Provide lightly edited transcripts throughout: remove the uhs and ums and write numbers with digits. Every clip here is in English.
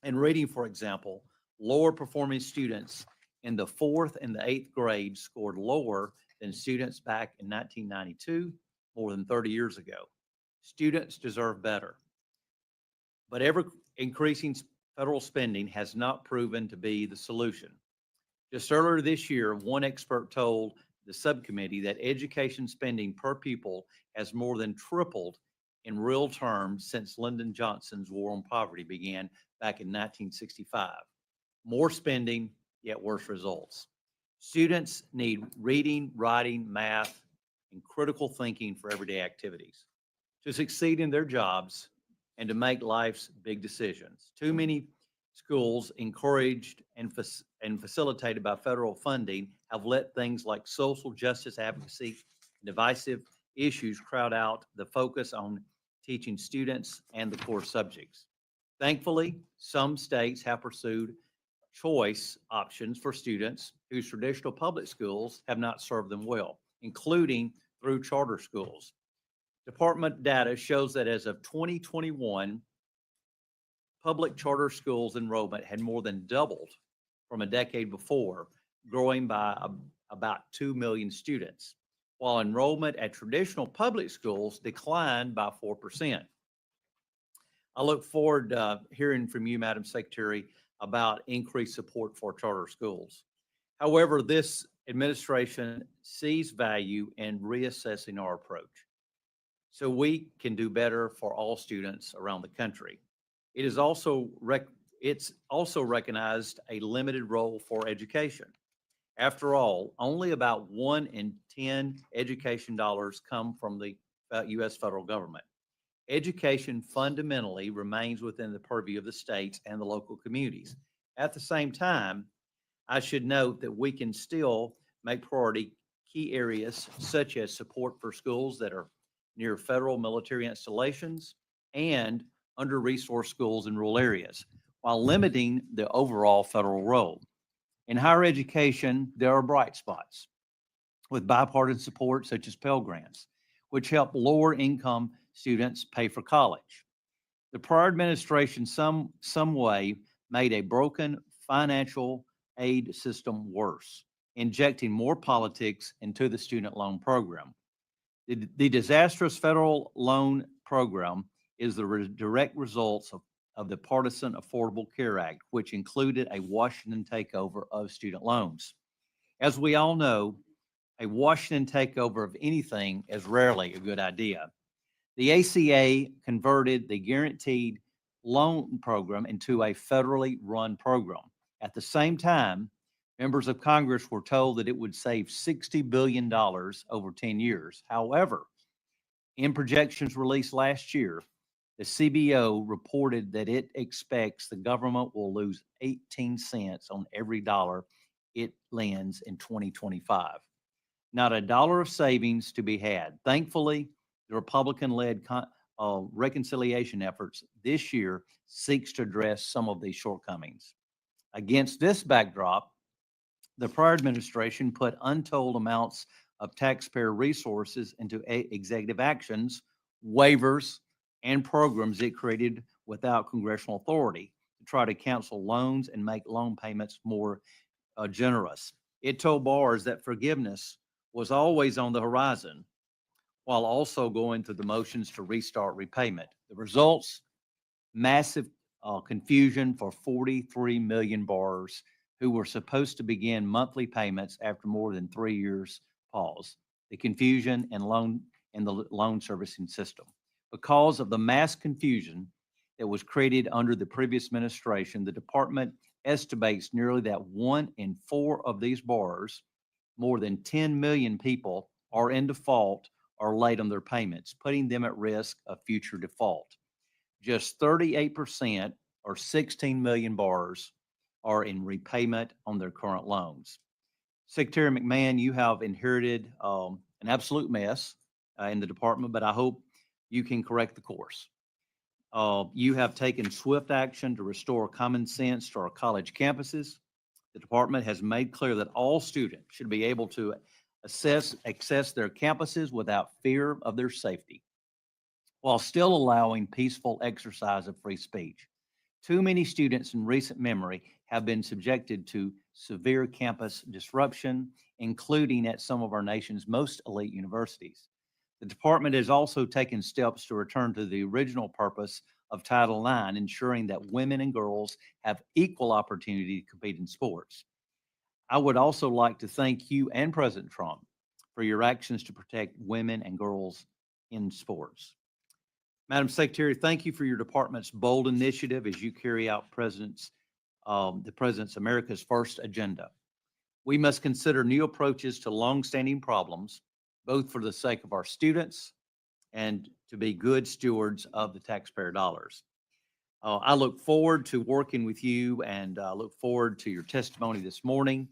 In reading, for example, lower performing students in the fourth and the eighth grades scored lower than students back in 1992, more than 30 years ago. Students deserve better. But ever increasing federal spending has not proven to be the solution. Just earlier this year, one expert told the subcommittee that education spending per pupil has more than tripled in real terms since Lyndon Johnson's War on Poverty began back in 1965. More spending, yet worse results. Students need reading, writing, math, and critical thinking for everyday activities to succeed in their jobs and to make life's big decisions. Too many schools, encouraged and facilitated by federal funding, have let things like social justice advocacy and divisive issues crowd out the focus on teaching students and the core subjects. Thankfully, some states have pursued choice options for students whose traditional public schools have not served them well, including through charter schools. Department data shows that as of 2021, public charter schools enrollment had more than doubled from a decade before, growing by about 2 million students, while enrollment at traditional public schools declined by 4%. I look forward to hearing from you, Madam Secretary, about increased support for charter schools. However, this administration sees value in reassessing our approach so we can do better for all students around the country. It is also it's also recognized a limited role for education. After all, only about 1 in 10 education dollars come from the U.S. federal government. Education fundamentally remains within the purview of the states and the local communities. At the same time, I should note that we can still make priority key areas such as support for schools that are near federal military installations and under-resourced schools in rural areas, while limiting the overall federal role. In higher education, there are bright spots with bipartisan support such as Pell Grants, which help lower income students pay for college. The prior administration some way made a broken financial aid system worse, injecting more politics into the student loan program. The disastrous federal loan program is the direct results of the partisan Affordable Care Act, which included a Washington takeover of student loans. As we all know, a Washington takeover of anything is rarely a good idea. The ACA converted the guaranteed loan program into a federally run program. At the same time, members of Congress were told that it would save $60 billion over 10 years. However, in projections released last year, the CBO reported that it expects the government will lose 18 cents on every dollar it lends in 2025. Not a dollar of savings to be had. Thankfully, the Republican-led reconciliation efforts this year seeks to address some of these shortcomings. Against this backdrop, the prior administration put untold amounts of taxpayer resources into executive actions, waivers, and programs it created without congressional authority to try to cancel loans and make loan payments more generous. It told borrowers that forgiveness was always on the horizon while also going through the motions to restart repayment. The results, massive confusion for 43 million borrowers who were supposed to begin monthly payments after more than 3 years pause. The confusion and the loan servicing system. Because of the mass confusion that was created under the previous administration, the department estimates nearly that 1 in 4 of these borrowers, more than 10 million people, are in default or late on their payments, putting them at risk of future default. Just 38% or 16 million borrowers are in repayment on their current loans. Secretary McMahon, you have inherited an absolute mess in the department, but I hope you can correct the course. You have taken swift action to restore common sense to our college campuses. The department has made clear that all students should be able to access their campuses without fear of their safety, while still allowing peaceful exercise of free speech. Too many students in recent memory have been subjected to severe campus disruption, including at some of our nation's most elite universities. The department has also taken steps to return to the original purpose of Title IX, ensuring that women and girls have equal opportunity to compete in sports. I would also like to thank you and President Trump for your actions to protect women and girls in sports. Madam Secretary, thank you for your department's bold initiative as you carry out the President's America's First agenda. We must consider new approaches to longstanding problems, both for the sake of our students and to be good stewards of the taxpayer dollars. I look forward to working with you and look forward to your testimony this morning.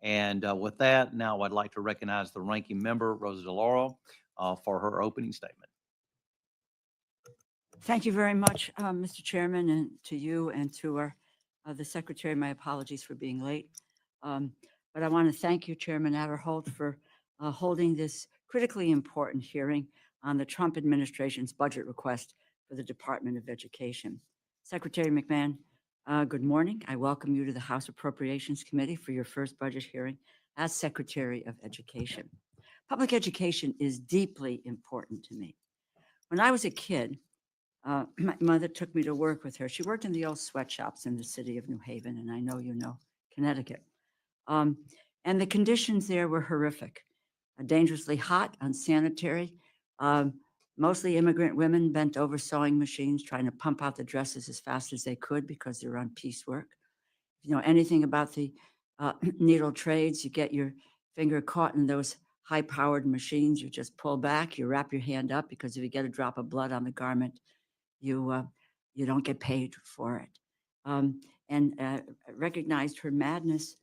And with that, now I'd like to recognize the ranking member, Rosa DeLauro, for her opening statement. Thank you very much, Mr. Chairman, and to you and to the Secretary. My apologies for being late. But I want to thank you, Chairman Aderholt, for holding this critically important hearing on the Trump administration's budget request for the Department of Education. Secretary McMahon, good morning. I welcome you to the House Appropriations Committee for your first budget hearing as Secretary of Education. Public education is deeply important to me. When I was a kid, my mother took me to work with her. She worked in the old sweatshops in the city of New Haven, and I know you know Connecticut. And the conditions there were horrific, dangerously hot, unsanitary, mostly immigrant women bent over sewing machines trying to pump out the dresses as fast as they could because they were on piecework. If you know anything about the needle trades, you get your finger caught in those high-powered machines. You just pull back, you wrap your hand up, because if you get a drop of blood on the garment, you don't get paid for it. And recognized her madness,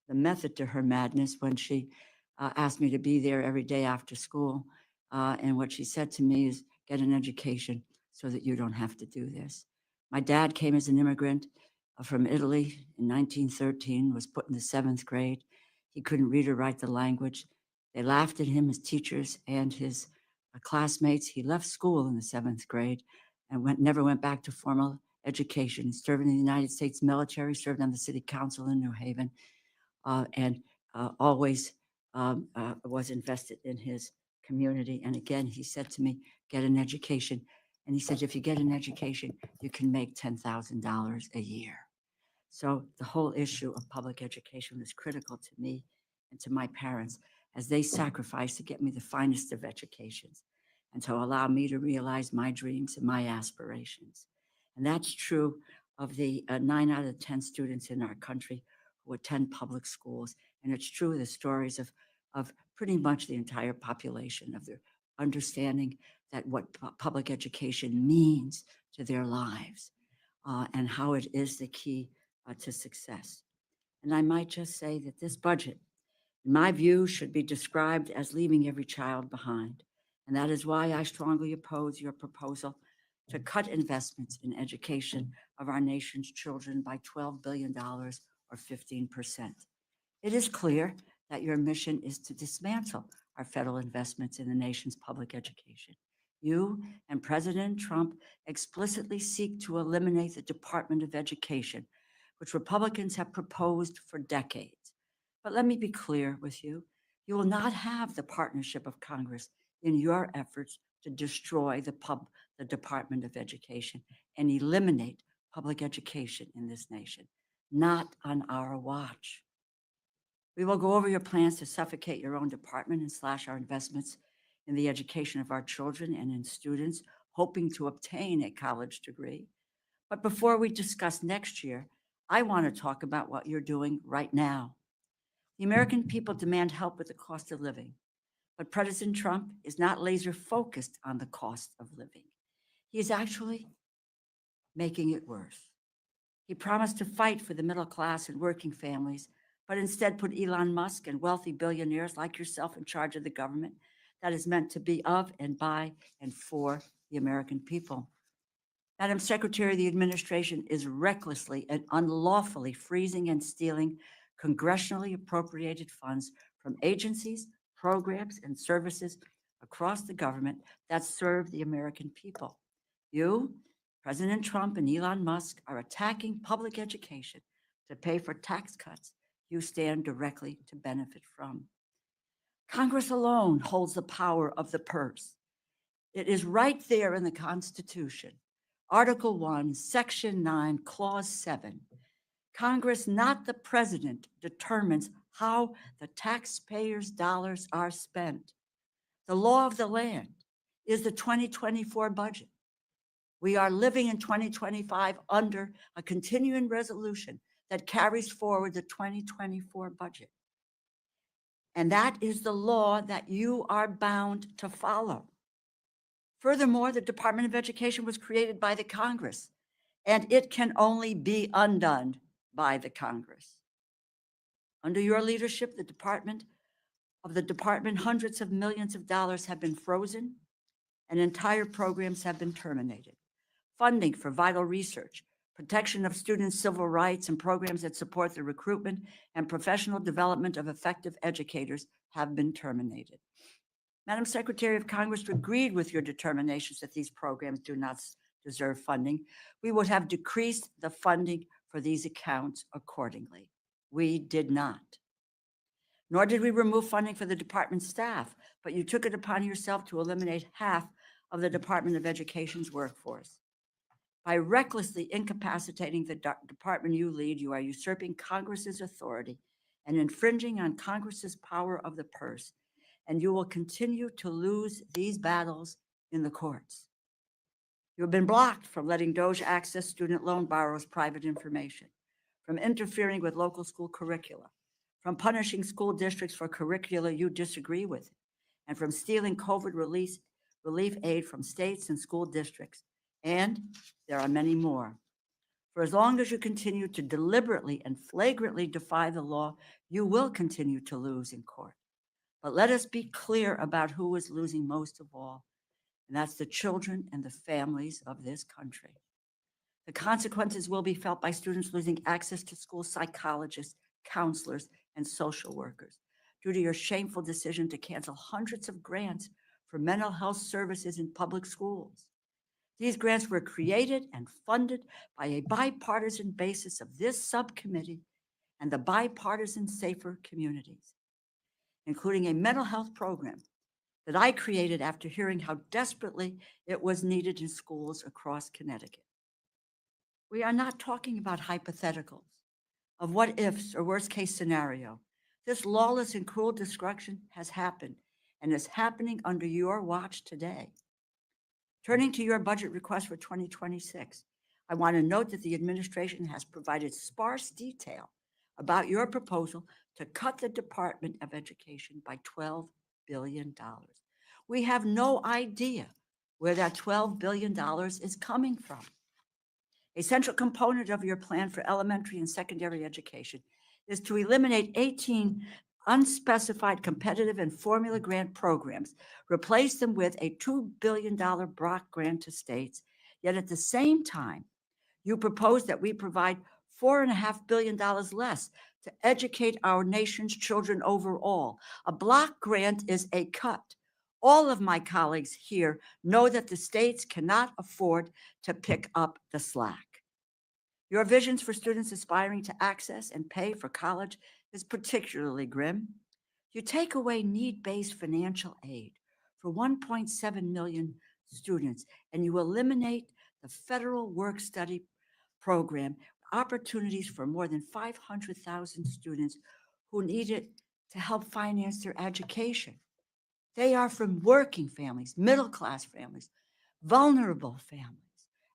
the method to her madness, when she asked me to be there every day after school. And what she said to me is, get an education so that you don't have to do this. My dad came as an immigrant from Italy in 1913, was put in the 7th grade. He couldn't read or write the language. They laughed at him, his teachers and his classmates. He left school in the 7th grade and never went back to formal education. He served in the United States military, served on the city council in New Haven, and always was invested in his community. And again, he said to me, get an education. And he said, if you get an education, you can make $10,000 a year. So the whole issue of public education was critical to me and to my parents, as they sacrificed to get me the finest of educations and to allow me to realize my dreams and my aspirations. And that's true of the 9 out of 10 students in our country who attend public schools. And it's true of the stories of pretty much the entire population, of their understanding that what public education means to their lives and how it is the key to success. And I might just say that this budget, in my view, should be described as leaving every child behind. And that is why I strongly oppose your proposal to cut investments in education of our nation's children by $12 billion or 15%. It is clear that your mission is to dismantle our federal investments in the nation's public education. You and President Trump explicitly seek to eliminate the Department of Education, which Republicans have proposed for decades. But let me be clear with you. You will not have the partnership of Congress in your efforts to destroy the Department of Education and eliminate public education in this nation. Not on our watch. We will go over your plans to suffocate your own department and slash our investments in the education of our children and in students hoping to obtain a college degree. But before we discuss next year, I want to talk about what you're doing right now. The American people demand help with the cost of living, but President Trump is not laser focused on the cost of living. He is actually making it worse. He promised to fight for the middle class and working families, but instead put Elon Musk and wealthy billionaires like yourself in charge of the government that is meant to be of and by and for the American people. Madam Secretary, the administration is recklessly and unlawfully freezing and stealing congressionally appropriated funds from agencies, programs, and services across the government that serve the American people. You, President Trump and Elon Musk are attacking public education to pay for tax cuts you stand directly to benefit from. Congress alone holds the power of the purse. It is right there in the Constitution. Article 1, Section 9, Clause 7. Congress, not the president, determines how the taxpayers' dollars are spent. The law of the land is the 2024 budget. We are living in 2025 under a continuing resolution that carries forward the 2024 budget. And that is the law that you are bound to follow. Furthermore, the Department of Education was created by the Congress, and it can only be undone by the Congress. Under your leadership, the department, hundreds of millions of dollars have been frozen and entire programs have been terminated. Funding for vital research, protection of students' civil rights, and programs that support the recruitment and professional development of effective educators have been terminated. Madam Secretary, if Congress agreed with your determinations that these programs do not deserve funding, we would have decreased the funding for these accounts accordingly. We did not. Nor did we remove funding for the department staff, but you took it upon yourself to eliminate half of the Department of Education's workforce. By recklessly incapacitating the department you lead, you are usurping Congress's authority and infringing on Congress's power of the purse, and you will continue to lose these battles in the courts. You have been blocked from letting DOJ access student loan borrowers' private information, from interfering with local school curricula, from punishing school districts for curricula you disagree with, and from stealing COVID relief aid from states and school districts. And there are many more. For as long as you continue to deliberately and flagrantly defy the law, you will continue to lose in court. But let us be clear about who is losing most of all, and that's the children and the families of this country. The consequences will be felt by students losing access to school psychologists, counselors, and social workers due to your shameful decision to cancel hundreds of grants for mental health services in public schools. These grants were created and funded by a bipartisan basis of this subcommittee and the bipartisan Safer Communities, including a mental health program that I created after hearing how desperately it was needed in schools across Connecticut. We are not talking about hypotheticals of what ifs or worst case scenario. This lawless and cruel destruction has happened and is happening under your watch today. Turning to your budget request for 2026, I want to note that the administration has provided sparse detail about your proposal to cut the Department of Education by $12 billion. We have no idea where that $12 billion is coming from. A central component of your plan for elementary and secondary education is to eliminate 18 unspecified competitive and formula grant programs, replace them with a $2 billion Brock grant to states, yet at the same time, you propose that we provide $4.5 billion less to educate our nation's children overall. A block grant is a cut. All of my colleagues here know that the states cannot afford to pick up the slack. Your visions for students aspiring to access and pay for college is particularly grim. You take away need-based financial aid for 1.7 million students, and you eliminate the federal work-study program, opportunities for more than 500,000 students who need it to help finance their education. They are from working families, middle-class families, vulnerable families,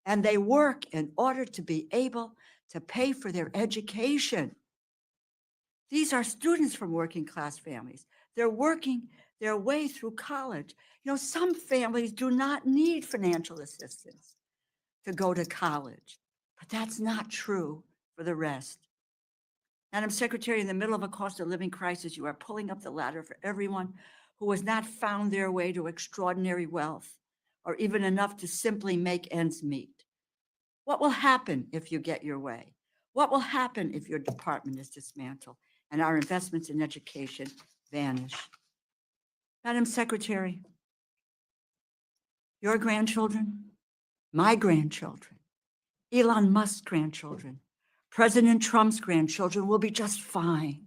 and they work in order to be able to pay for their education. These are students from working class families. They're working their way through college. You know, some families do not need financial assistance to go to college, but that's not true for the rest. Madam Secretary, in the middle of a cost of living crisis, you are pulling up the ladder for everyone who has not found their way to extraordinary wealth or even enough to simply make ends meet. What will happen if you get your way? What will happen if your department is dismantled and our investments in education vanish? Madam Secretary, your grandchildren, my grandchildren, Elon Musk's grandchildren, President Trump's grandchildren will be just fine.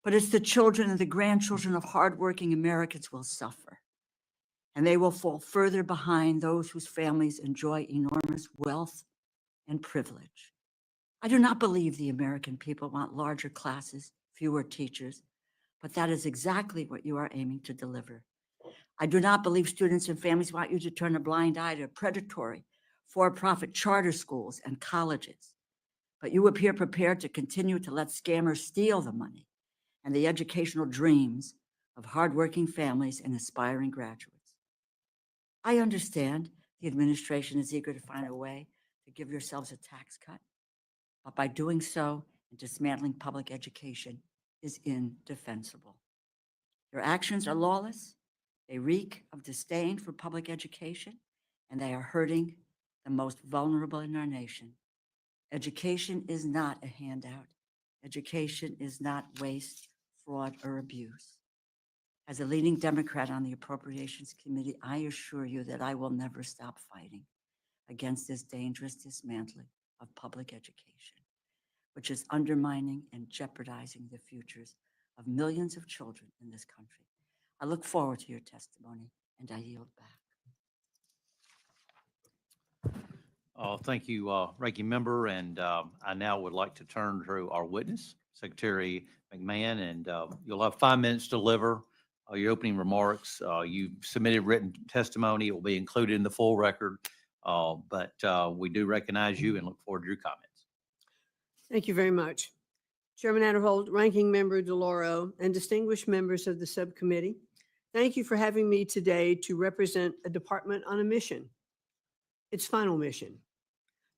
But it's the children and the grandchildren of hardworking Americans will suffer. And they will fall further behind those whose families enjoy enormous wealth and privilege. I do not believe the American people want larger classes, fewer teachers, but that is exactly what you are aiming to deliver. I do not believe students and families want you to turn a blind eye to predatory, for-profit charter schools and colleges, but you appear prepared to continue to let scammers steal the money and the educational dreams of hardworking families and aspiring graduates. I understand the administration is eager to find a way to give yourselves a tax cut, but by doing so and dismantling public education is indefensible. Your actions are lawless, they reek of disdain for public education, and they are hurting the most vulnerable in our nation. Education is not a handout. Education is not waste, fraud, or abuse. As a leading Democrat on the Appropriations Committee, I assure you that I will never stop fighting against this dangerous dismantling of public education, which is undermining and jeopardizing the futures of millions of children in this country. I look forward to your testimony, and I yield back. Thank you, Ranking Member, and I now would like to turn to our witness, Secretary McMahon, and you'll have 5 minutes to deliver your opening remarks. You submitted written testimony. It will be included in the full record, but we do recognize you and look forward to your comments. Thank you very much. Chairman Adderholt, Ranking Member DeLauro, and distinguished members of the subcommittee, thank you for having me today to represent a department on a mission. Its final mission: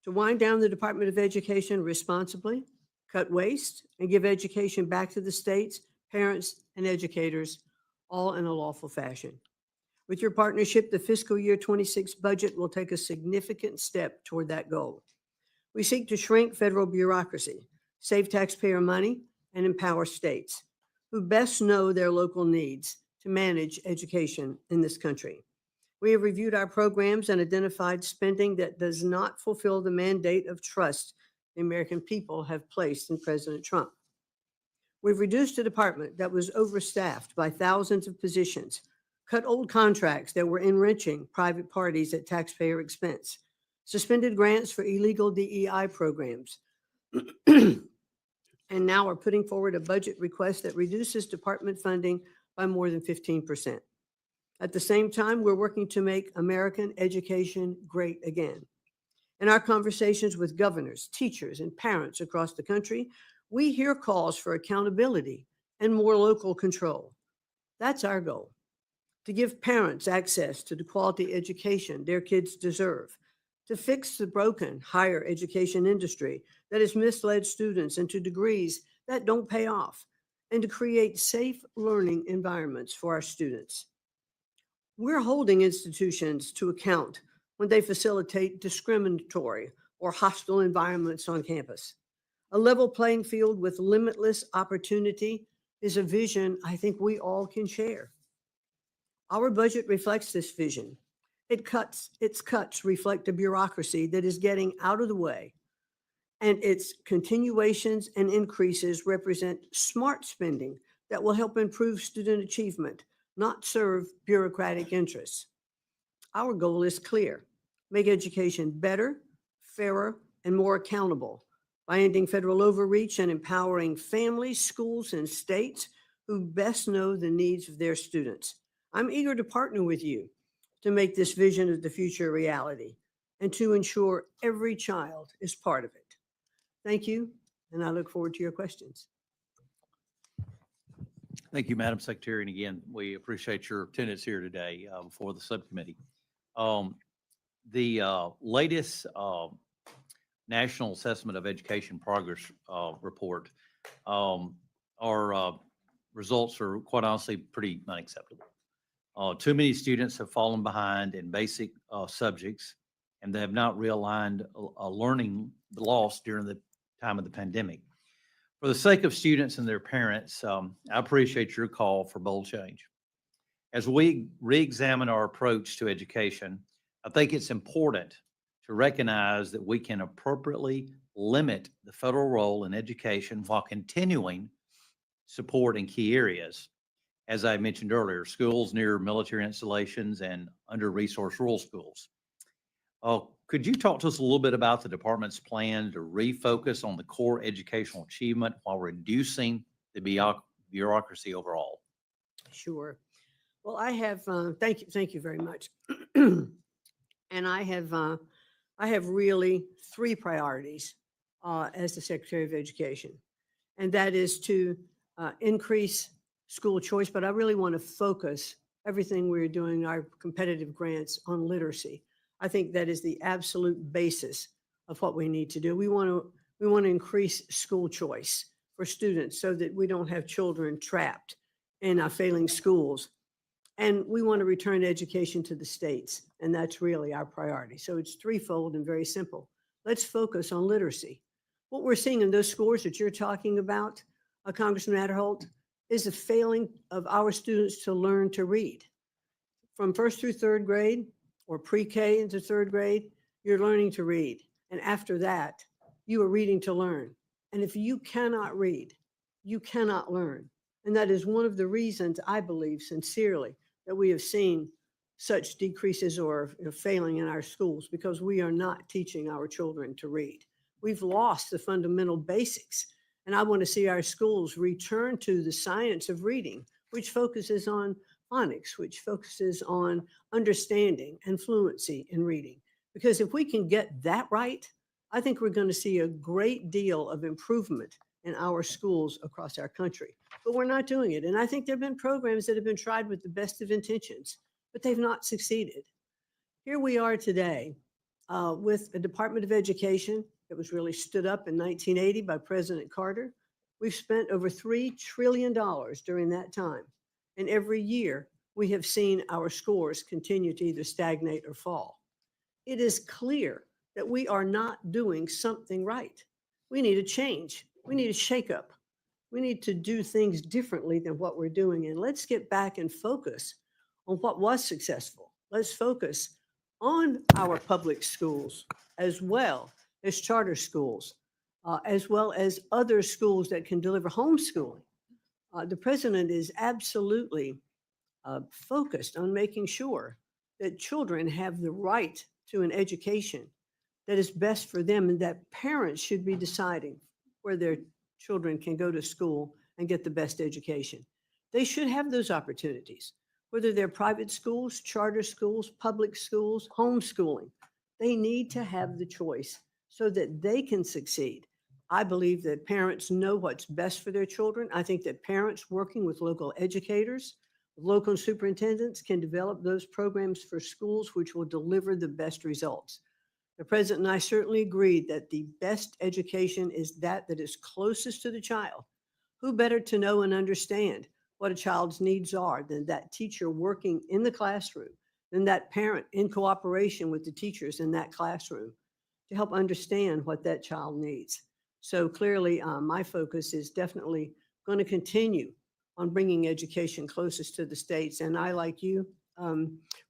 to wind down the Department of Education responsibly, cut waste, and give education back to the states, parents, and educators, all in a lawful fashion. With your partnership, the fiscal year 26 budget will take a significant step toward that goal. We seek to shrink federal bureaucracy, save taxpayer money, and empower states, who best know their local needs to manage education in this country. We have reviewed our programs and identified spending that does not fulfill the mandate of trust the American people have placed in President Trump. We've reduced a department that was overstaffed by thousands of positions, cut old contracts that were enriching private parties at taxpayer expense, suspended grants for illegal DEI programs, and now are putting forward a budget request that reduces department funding by more than 15%. At the same time, we're working to make American education great again. In our conversations with governors, teachers, and parents across the country, we hear calls for accountability and more local control. That's our goal: to give parents access to the quality education their kids deserve, to fix the broken higher education industry that has misled students into degrees that don't pay off, and to create safe learning environments for our students. We're holding institutions to account when they facilitate discriminatory or hostile environments on campus. A level playing field with limitless opportunity is a vision I think we all can share. Our budget reflects this vision. Its cuts reflect a bureaucracy that is getting out of the way, and its continuations and increases represent smart spending that will help improve student achievement, not serve bureaucratic interests. Our goal is clear: make education better, fairer, and more accountable by ending federal overreach and empowering families, schools, and states who best know the needs of their students. I'm eager to partner with you to make this vision of the future a reality and to ensure every child is part of it. Thank you, and I look forward to your questions. Thank you, Madam Secretary. And again, we appreciate your attendance here today before the subcommittee. The latest National Assessment of Education Progress report, our results are quite honestly pretty unacceptable. Too many students have fallen behind in basic subjects, and they have not realigned learning loss during the time of the pandemic. For the sake of students and their parents, I appreciate your call for bold change. As we re-examine our approach to education, I think it's important to recognize that we can appropriately limit the federal role in education while continuing support in key areas. As I mentioned earlier, schools near military installations and under-resourced rural schools. Could you talk to us a little bit about the department's plan to refocus on the core educational achievement while reducing the bureaucracy overall? Sure. Well, I have, thank you very much. And I have really three priorities as the Secretary of Education, and that is to increase school choice, but I really want to focus everything we're doing, our competitive grants, on literacy. I think that is the absolute basis of what we need to do. We want to increase school choice for students so that we don't have children trapped in failing schools. And we want to return education to the states, and that's really our priority. So it's threefold and very simple. Let's focus on literacy. What we're seeing in those scores that you're talking about, Congressman Adderholt, is a failing of our students to learn to read. From first through third grade, or pre-K into third grade, you're learning to read. And after that, you are reading to learn. And if you cannot read, you cannot learn. And that is one of the reasons, I believe sincerely, that we have seen such decreases or failing in our schools, because we are not teaching our children to read. We've lost the fundamental basics. And I want to see our schools return to the science of reading, which focuses on phonics, which focuses on understanding and fluency in reading. Because if we can get that right, I think we're going to see a great deal of improvement in our schools across our country. But we're not doing it. And I think there have been programs that have been tried with the best of intentions, but they've not succeeded. Here we are today with a Department of Education that was really stood up in 1980 by President Carter. We've spent over $3 trillion during that time. And every year we have seen our scores continue to either stagnate or fall. It is clear that we are not doing something right. We need a change. We need a shakeup. We need to do things differently than what we're doing. And let's get back and focus on what was successful. Let's focus on our public schools as well as charter schools, as well as other schools that can deliver homeschooling. The president is absolutely focused on making sure that children have the right to an education that is best for them, and that parents should be deciding where their children can go to school and get the best education. They should have those opportunities, whether they're private schools, charter schools, public schools, homeschooling. They need to have the choice so that they can succeed. I believe that parents know what's best for their children. I think that parents working with local educators, local superintendents, can develop those programs for schools which will deliver the best results. The president and I certainly agreed that the best education is that is closest to the child. Who better to know and understand what a child's needs are than that teacher working in the classroom, than that parent in cooperation with the teachers in that classroom to help understand what that child needs. So clearly, my focus is definitely going to continue on bringing education closest to the states. And I, like you,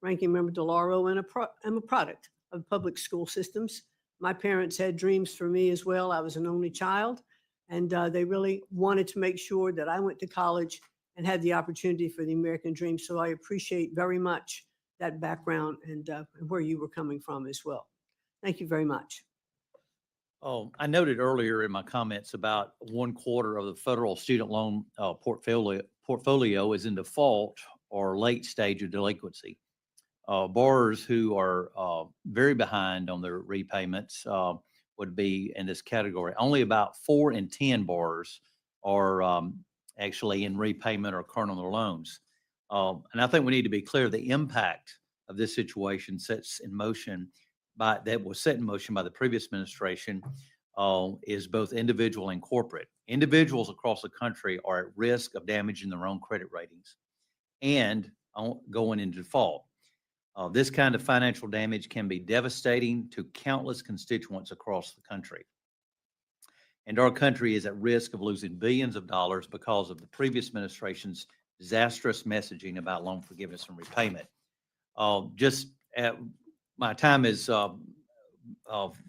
Ranking Member DeLauro, am a product of public school systems. My parents had dreams for me as well. I was an only child, and they really wanted to make sure that I went to college and had the opportunity for the American dream. So I appreciate very much that background and where you were coming from as well. Thank you very much. Oh, I noted earlier in my comments about 1/4 of the federal student loan portfolio is in default or late stage of delinquency. Borrowers who are very behind on their repayments would be in this category. Only about 4 in 10 borrowers are actually in repayment or current on their loans. And I think we need to be clear the impact of this situation that was set in motion by the previous administration is both individual and corporate. Individuals across the country are at risk of damaging their own credit ratings and going into default. This kind of financial damage can be devastating to countless constituents across the country. And our country is at risk of losing billions of dollars because of the previous administration's disastrous messaging about loan forgiveness and repayment. My time is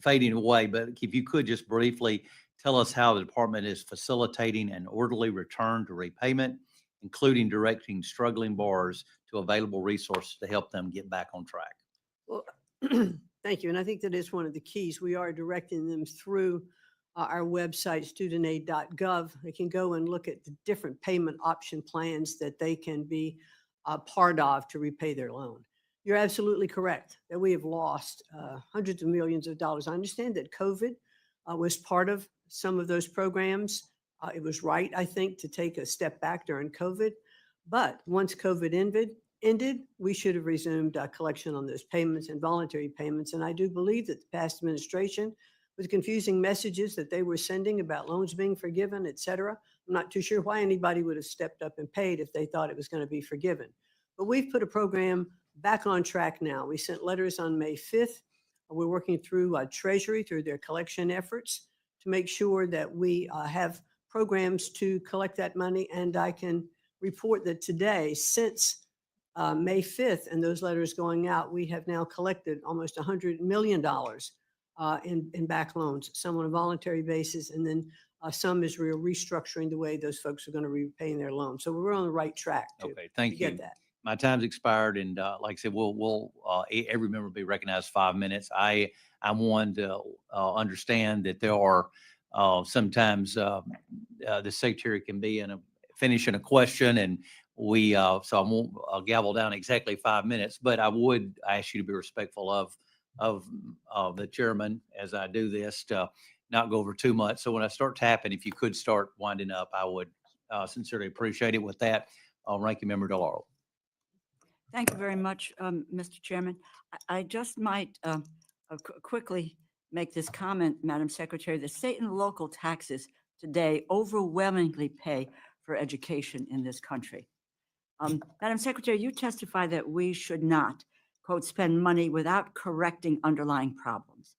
fading away, but if you could just briefly tell us how the department is facilitating an orderly return to repayment, including directing struggling borrowers to available resources to help them get back on track. Well, thank you. And I think that is one of the keys. We are directing them through our website, studentaid.gov. They can go and look at the different payment option plans that they can be a part of to repay their loan. You're absolutely correct that we have lost hundreds of millions of dollars. I understand that COVID was part of some of those programs. It was right, I think, to take a step back during COVID. But once COVID ended, we should have resumed collection on those payments and voluntary payments. And I do believe that the past administration, with confusing messages that they were sending about loans being forgiven, et cetera, I'm not too sure why anybody would have stepped up and paid if they thought it was going to be forgiven. But we've put a program back on track now. We sent letters on May 5th. We're working through Treasury, through their collection efforts, to make sure that we have programs to collect that money. And I can report that today, since May 5th and those letters going out, we have now collected almost $100 million in back loans, some on a voluntary basis, and then some is restructuring the way those folks are going to repay their loans. So we're on the right track to, Okay, thank to get you. that. My time's expired, and like I said, every member will be recognized 5 minutes. I'm one to understand that there are sometimes the secretary can be finishing a question, and so I won't gavel down exactly 5 minutes, but I would ask you to be respectful of the chairman as I do this, to not go over too much. So when I start tapping, if you could start winding up, I would sincerely appreciate it. With that, Ranking Member DeLauro. Thank you very much, Mr. Chairman. I just might quickly make this comment, Madam Secretary. The state and local taxes today overwhelmingly pay for education in this country. Madam Secretary, you testify that we should not, quote, spend money without correcting underlying problems.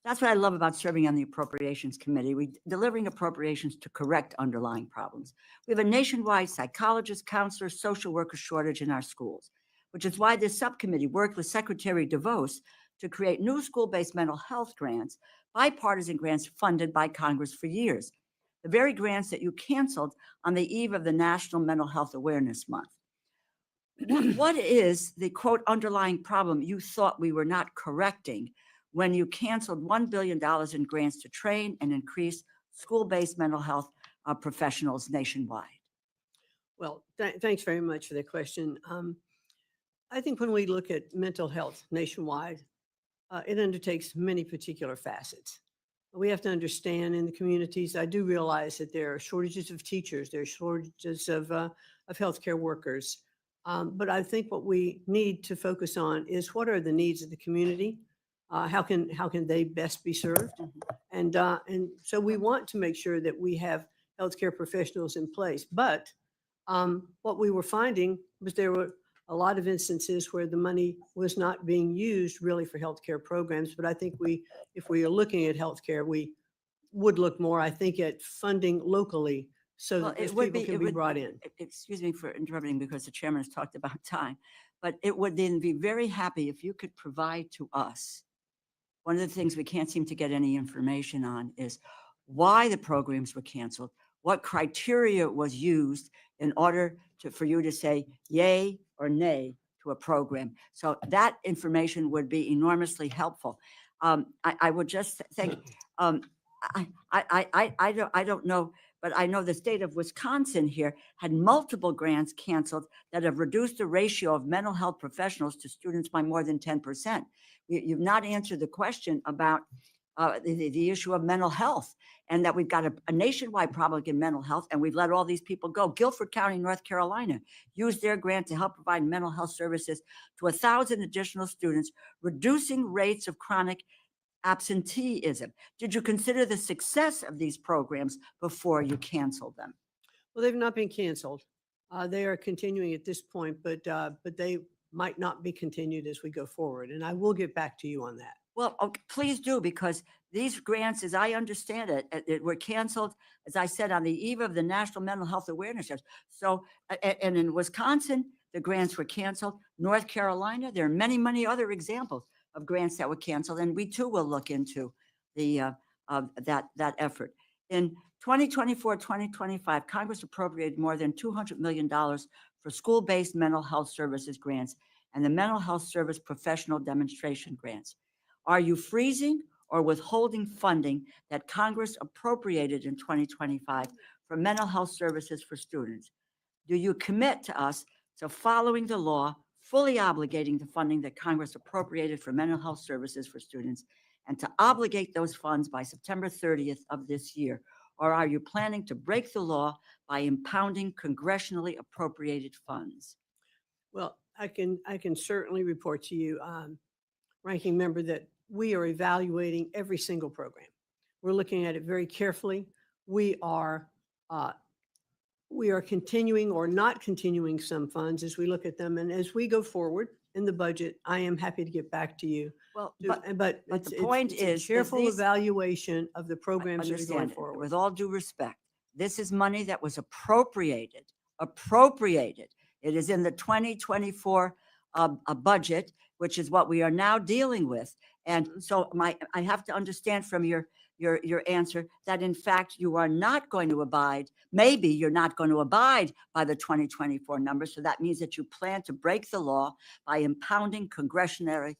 That's what I love about serving on the Appropriations Committee. We're delivering appropriations to correct underlying problems. We have a nationwide psychologist, counselor, social worker shortage in our schools, which is why this subcommittee worked with Secretary DeVos to create new school-based mental health grants, bipartisan grants funded by Congress for years, the very grants that you canceled on the eve of the National Mental Health Awareness Month. What is the, quote, underlying problem you thought we were not correcting when you canceled $1 billion in grants to train and increase school-based mental health professionals nationwide? Well, thanks very much for the question. I think when we look at mental health nationwide, it undertakes many particular facets. We have to understand in the communities, I do realize that there are shortages of teachers, there are shortages of healthcare workers. But I think what we need to focus on is what are the needs of the community? How can they best be served? And so we want to make sure that we have healthcare professionals in place. But what we were finding was there were a lot of instances where the money was not being used really for healthcare programs. But I think if we are looking at healthcare, we would look more, I think, at funding locally so that those people can be brought in. Excuse me for interrupting because the chairman has talked about time, but it would then be very happy if you could provide to us. One of the things we can't seem to get any information on is why the programs were canceled, what criteria was used in order for you to say yay or nay to a program. So that information would be enormously helpful. I would just think, I don't know, but I know the state of Wisconsin here had multiple grants canceled that have reduced the ratio of mental health professionals to students by more than 10%. You've not answered the question about the issue of mental health, and that we've got a nationwide problem in mental health, and we've let all these people go. Guilford County, North Carolina, used their grant to help provide mental health services to 1,000 additional students, reducing rates of chronic absenteeism. Did you consider the success of these programs before you canceled them? Well, they've not been canceled. They are continuing at this point, but they might not be continued as we go forward. And I will get back to you on that. Well, okay, please do, because these grants, as I understand it, were canceled, as I said, on the eve of the National Mental Health Awareness. So, and in Wisconsin, the grants were canceled. North Carolina, there are many, many other examples of grants that were canceled, and we too will look into that effort. In 2024, 2025, Congress appropriated more than $200 million for school-based mental health services grants and the mental health service professional demonstration grants. Are you freezing or withholding funding that Congress appropriated in 2025 for mental health services for students? Do you commit to us to following the law, fully obligating the funding that Congress appropriated for mental health services for students, and to obligate those funds by September 30th of this year? Or are you planning to break the law by impounding congressionally appropriated funds? Well, I can certainly report to you, Ranking Member, that we are evaluating every single program. We're looking at it very carefully. We are continuing or not continuing some funds as we look at them. And as we go forward in the budget, I am happy to get back to you. Well, But the point it's a is that careful these- evaluation of the programs that are going understand it. forward. With all due respect, this is money that was appropriated. It is in the 2024 budget, which is what we are now dealing with. And so I have to understand from your answer that in fact you are not going to abide, maybe you're not going to abide by the 2024 numbers. So that means that you plan to break the law by impounding congressionally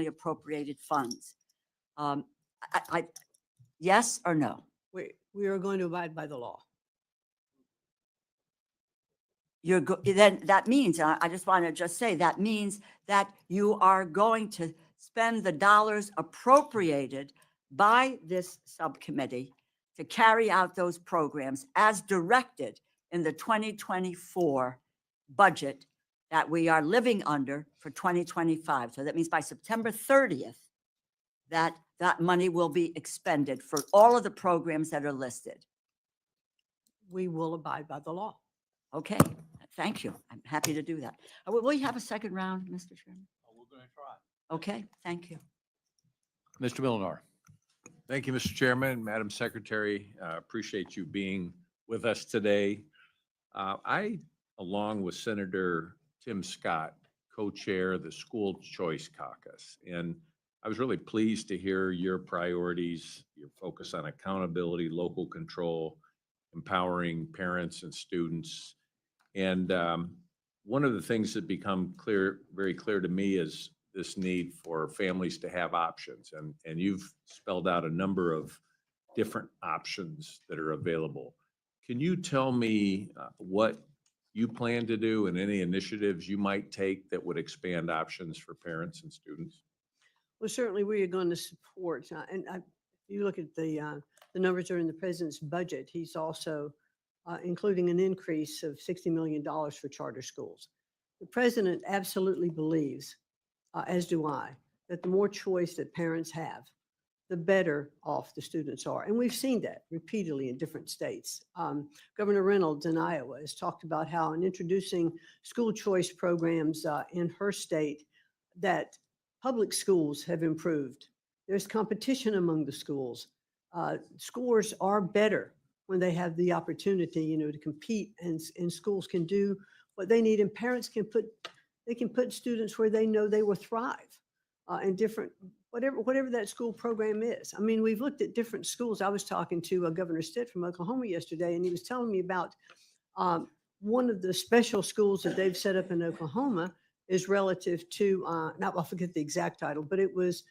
appropriated funds. Yes or no? We are going to abide by the law. Then that means, I just want to just say, that means that you are going to spend the dollars appropriated by this subcommittee to carry out those programs as directed in the 2024 budget that we are living under for 2025. So that means by September 30th, that money will be expended for all of the programs that are listed. We will abide by the law. Okay, thank you. I'm happy to do that. Will you have a second round, Mr. Chairman? We're going to try. Okay, thank you. Mr. Millar. Thank you, Mr. Chairman, Madam Secretary. Appreciate you being with us today. I, along with Senator Tim Scott, co-chair the School Choice Caucus, and I was really pleased to hear your priorities, your focus on accountability, local control, empowering parents and students. And one of the things that become very clear to me is this need for families to have options. And you've spelled out a number of different options that are available. Can you tell me what you plan to do and any initiatives you might take that would expand options for parents and students? Well, certainly we are going to support, you look at the numbers that are in the president's budget, he's also including an increase of $60 million for charter schools. The president absolutely believes, as do I, that the more choice that parents have, the better off the students are. And we've seen that repeatedly in different states. Governor Reynolds in Iowa has talked about how in introducing school choice programs in her state, that public schools have improved. There's competition among the schools. Scores are better when they have the opportunity, to compete, and schools can do what they need, and parents can put students where they know they will thrive in different, whatever that school program is. I mean, we've looked at different schools. I was talking to Governor Stitt from Oklahoma yesterday, and he was telling me about one of the special schools that they've set up in Oklahoma is relative to, I'll forget the exact title, but it was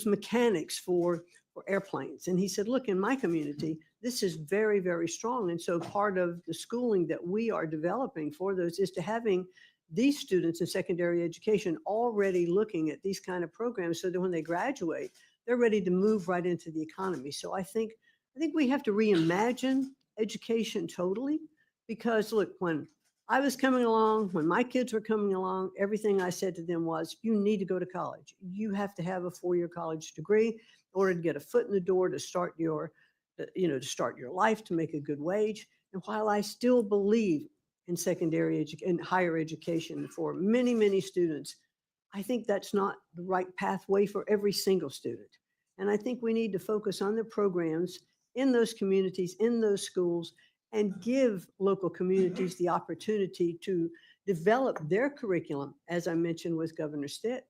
mechanics for airplanes. And he said, look, in my community, this is very, very strong. And so part of the schooling that we are developing for those is to having these students in secondary education already looking at these kind of programs so that when they graduate, they're ready to move right into the economy. So I think we have to reimagine education totally, because look, when I was coming along, when my kids were coming along, everything I said to them was, you need to go to college. You have to have a 4-year college degree in order to get a foot in the door to start your life, to make a good wage. And while I still believe in secondary education and higher education for many, many students, I think that's not the right pathway for every single student. And I think we need to focus on the programs in those communities, in those schools, and give local communities the opportunity to develop their curriculum, as I mentioned with Governor Stitt,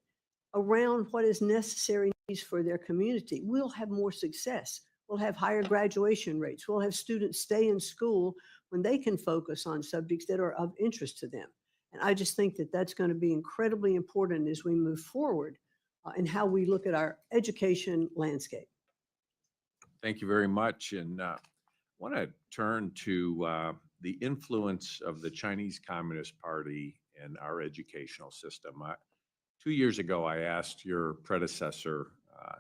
around what is necessary needs for their community, we'll have more success. We'll have higher graduation rates. We'll have students stay in school when they can focus on subjects that are of interest to them. And I just think that that's going to be incredibly important as we move forward in how we look at our education landscape. Thank you very much. And I want to turn to the influence of the Chinese Communist Party in our educational system. 2 years ago, I asked your predecessor,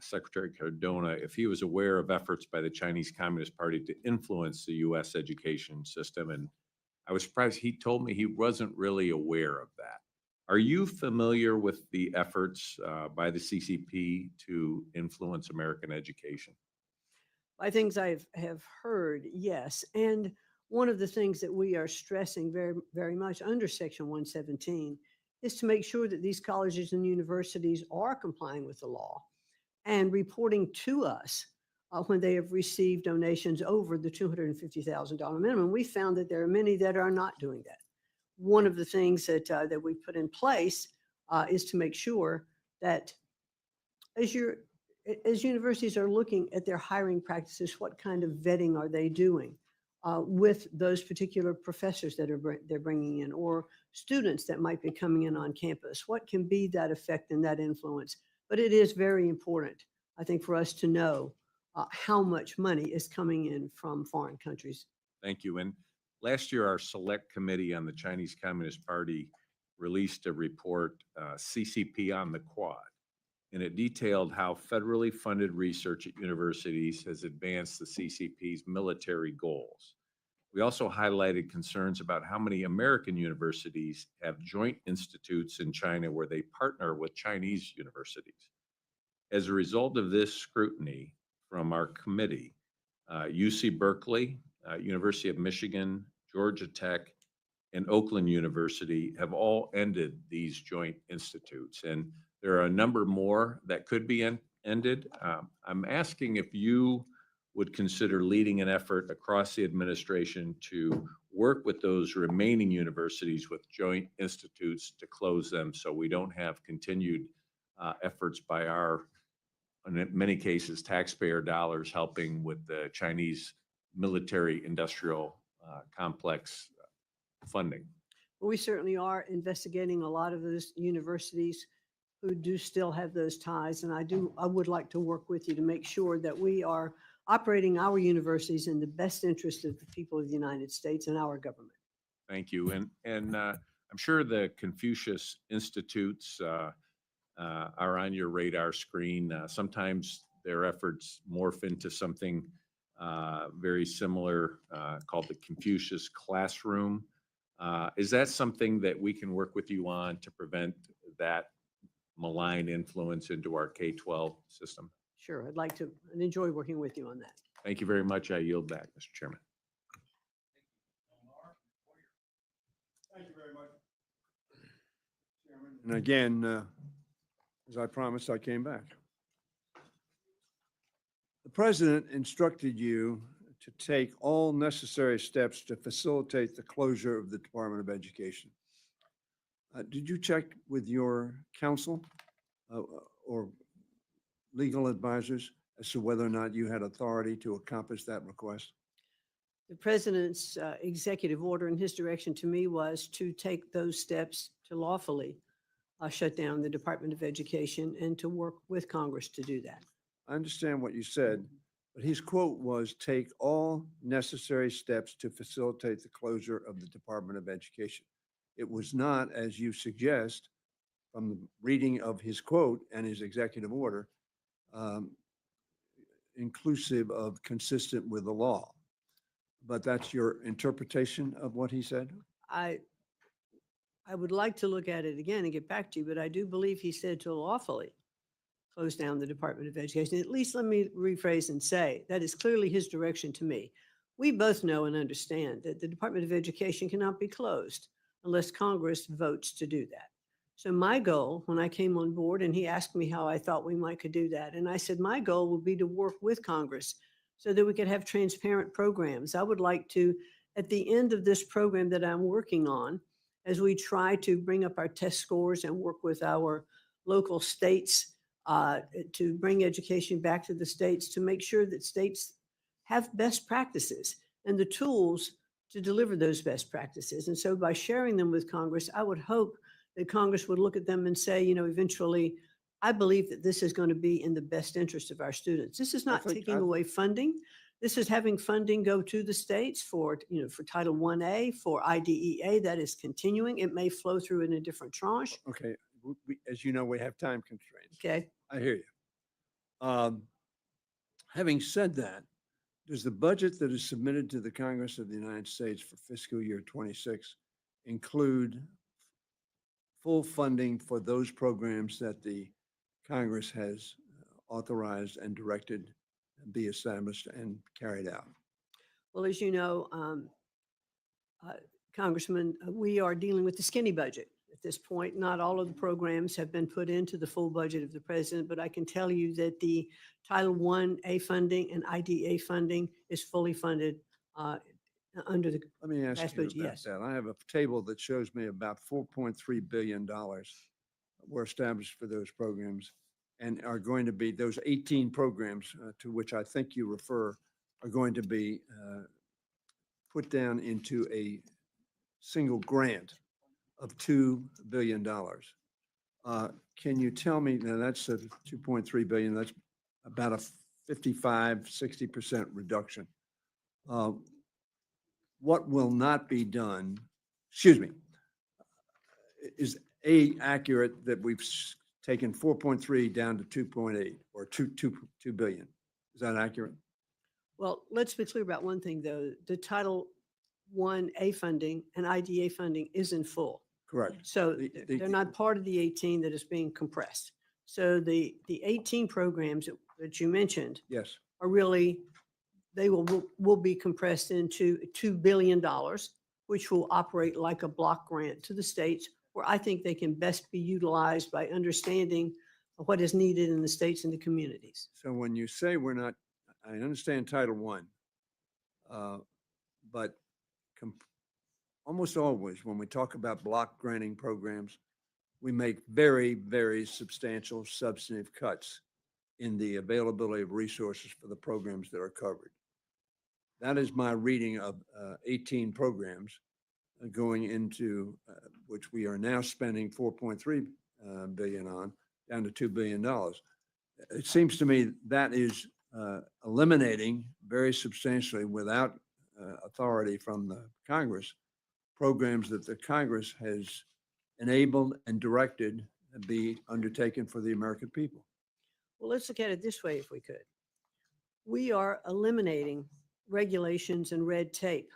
Secretary Cardona, if he was aware of efforts by the Chinese Communist Party to influence the U.S. education system. And I was surprised. He told me he wasn't really aware of that. Are you familiar with the efforts by the CCP to influence American education? By things I have heard, yes. And one of the things that we are stressing very, very much under Section 117 is to make sure that these colleges and universities are complying with the law and reporting to us when they have received donations over the $250,000 minimum. We found that there are many that are not doing that. One of the things that we put in place is to make sure that as universities are looking at their hiring practices, what kind of vetting are they doing with those particular professors that they're bringing in, or students that might be coming in on campus? What can be that effect and that influence? But it is very important, I think, for us to know how much money is coming in from foreign countries. Thank you. And last year, our select committee on the Chinese Communist Party released a report, CCP on the Quad, and it detailed how federally funded research at universities has advanced the CCP's military goals. We also highlighted concerns about how many American universities have joint institutes in China where they partner with Chinese universities. As a result of this scrutiny from our committee, UC Berkeley, University of Michigan, Georgia Tech, and Oakland University have all ended these joint institutes. And there are a number more that could be ended. I'm asking if you would consider leading an effort across the administration to work with those remaining universities with joint institutes to close them, so we don't have continued efforts by our, in many cases, taxpayer dollars helping with the Chinese military industrial complex funding. We certainly are investigating a lot of those universities who do still have those ties. And I would like to work with you to make sure that we are operating our universities in the best interest of the people of the United States and our government. Thank you. And I'm sure the Confucius Institutes are on your radar screen. Sometimes their efforts morph into something very similar called the Confucius Classroom. Is that something that we can work with you on to prevent that malign influence into our K-12 system? Sure, I'd like to and enjoy working with you on that. Thank you very much. I yield back, Mr. Chairman. Thank you very much, Chairman. And again, as I promised, I came back. The president instructed you to take all necessary steps to facilitate the closure of the Department of Education. Did you check with your counsel or legal advisors as to whether or not you had authority to accomplish that request? The president's executive order and his direction to me was to take those steps to lawfully shut down the Department of Education and to work with Congress to do that. I understand what you said, but his quote was, "Take all necessary steps to facilitate the closure of the Department of Education." It was not, as you suggest, from the reading of his quote and his executive order, inclusive of consistent with the law. But that's your interpretation of what he said? I would like to look at it again and get back to you, but I do believe he said to lawfully close down the Department of Education. At least let me rephrase and say that is clearly his direction to me. We both know and understand that the Department of Education cannot be closed unless Congress votes to do that. So my goal when I came on board, and he asked me how I thought we could do that, and I said my goal would be to work with Congress so that we could have transparent programs. I would like to, at the end of this program that I'm working on, as we try to bring up our test scores and work with our local states, to bring education back to the states, to make sure that states have best practices and the tools to deliver those best practices. And so by sharing them with Congress, I would hope that Congress would look at them and say, eventually, I believe that this is going to be in the best interest of our students. This is not taking away funding. This is having funding go to the states for Title 1A, for IDEA. That is continuing. It may flow through in a different tranche. Okay, as you know, we have time constraints. Okay. I hear you. Having said that, does the budget that is submitted to the Congress of the United States for fiscal year 26 include full funding for those programs that the Congress has authorized and directed be established and carried out? Well, as you know, Congressman, we are dealing with the skinny budget at this point. Not all of the programs have been put into the full budget of the president, but I can tell you that the Title 1A funding and IDA funding is fully funded under the Let me ask past you budget. about Yes. that. I have a table that shows me about $4.3 billion were established for those programs and are going to be, those 18 programs to which I think you refer, are going to be put down into a single grant of $2 billion. Can you tell me, now that's a 2.3 billion, that's about a 55–60% reduction. What will not be done, excuse me, is accurate that we've taken 4.3 down to 2.8 or 2 billion? Is that accurate? Well, let's be clear about one thing, though. The Title 1A funding and IDA funding is in full. Correct. So The- they're not part of the 18 that is being compressed. So the 18 programs that you mentioned Yes. are really, they will be compressed into $2 billion, which will operate like a block grant to the states, where I think they can best be utilized by understanding what is needed in the states and the communities. So when you say we're not, I understand Title I, but almost always when we talk about block granting programs, we make very, very substantial substantive cuts in the availability of resources for the programs that are covered. That is my reading of 18 programs going into, which we are now spending 4.3 billion on, down to $2 billion. It seems to me that is eliminating very substantially, without authority from the Congress, programs that the Congress has enabled and directed to be undertaken for the American people. Well, let's look at it this way, if we could. We are eliminating regulations and red tape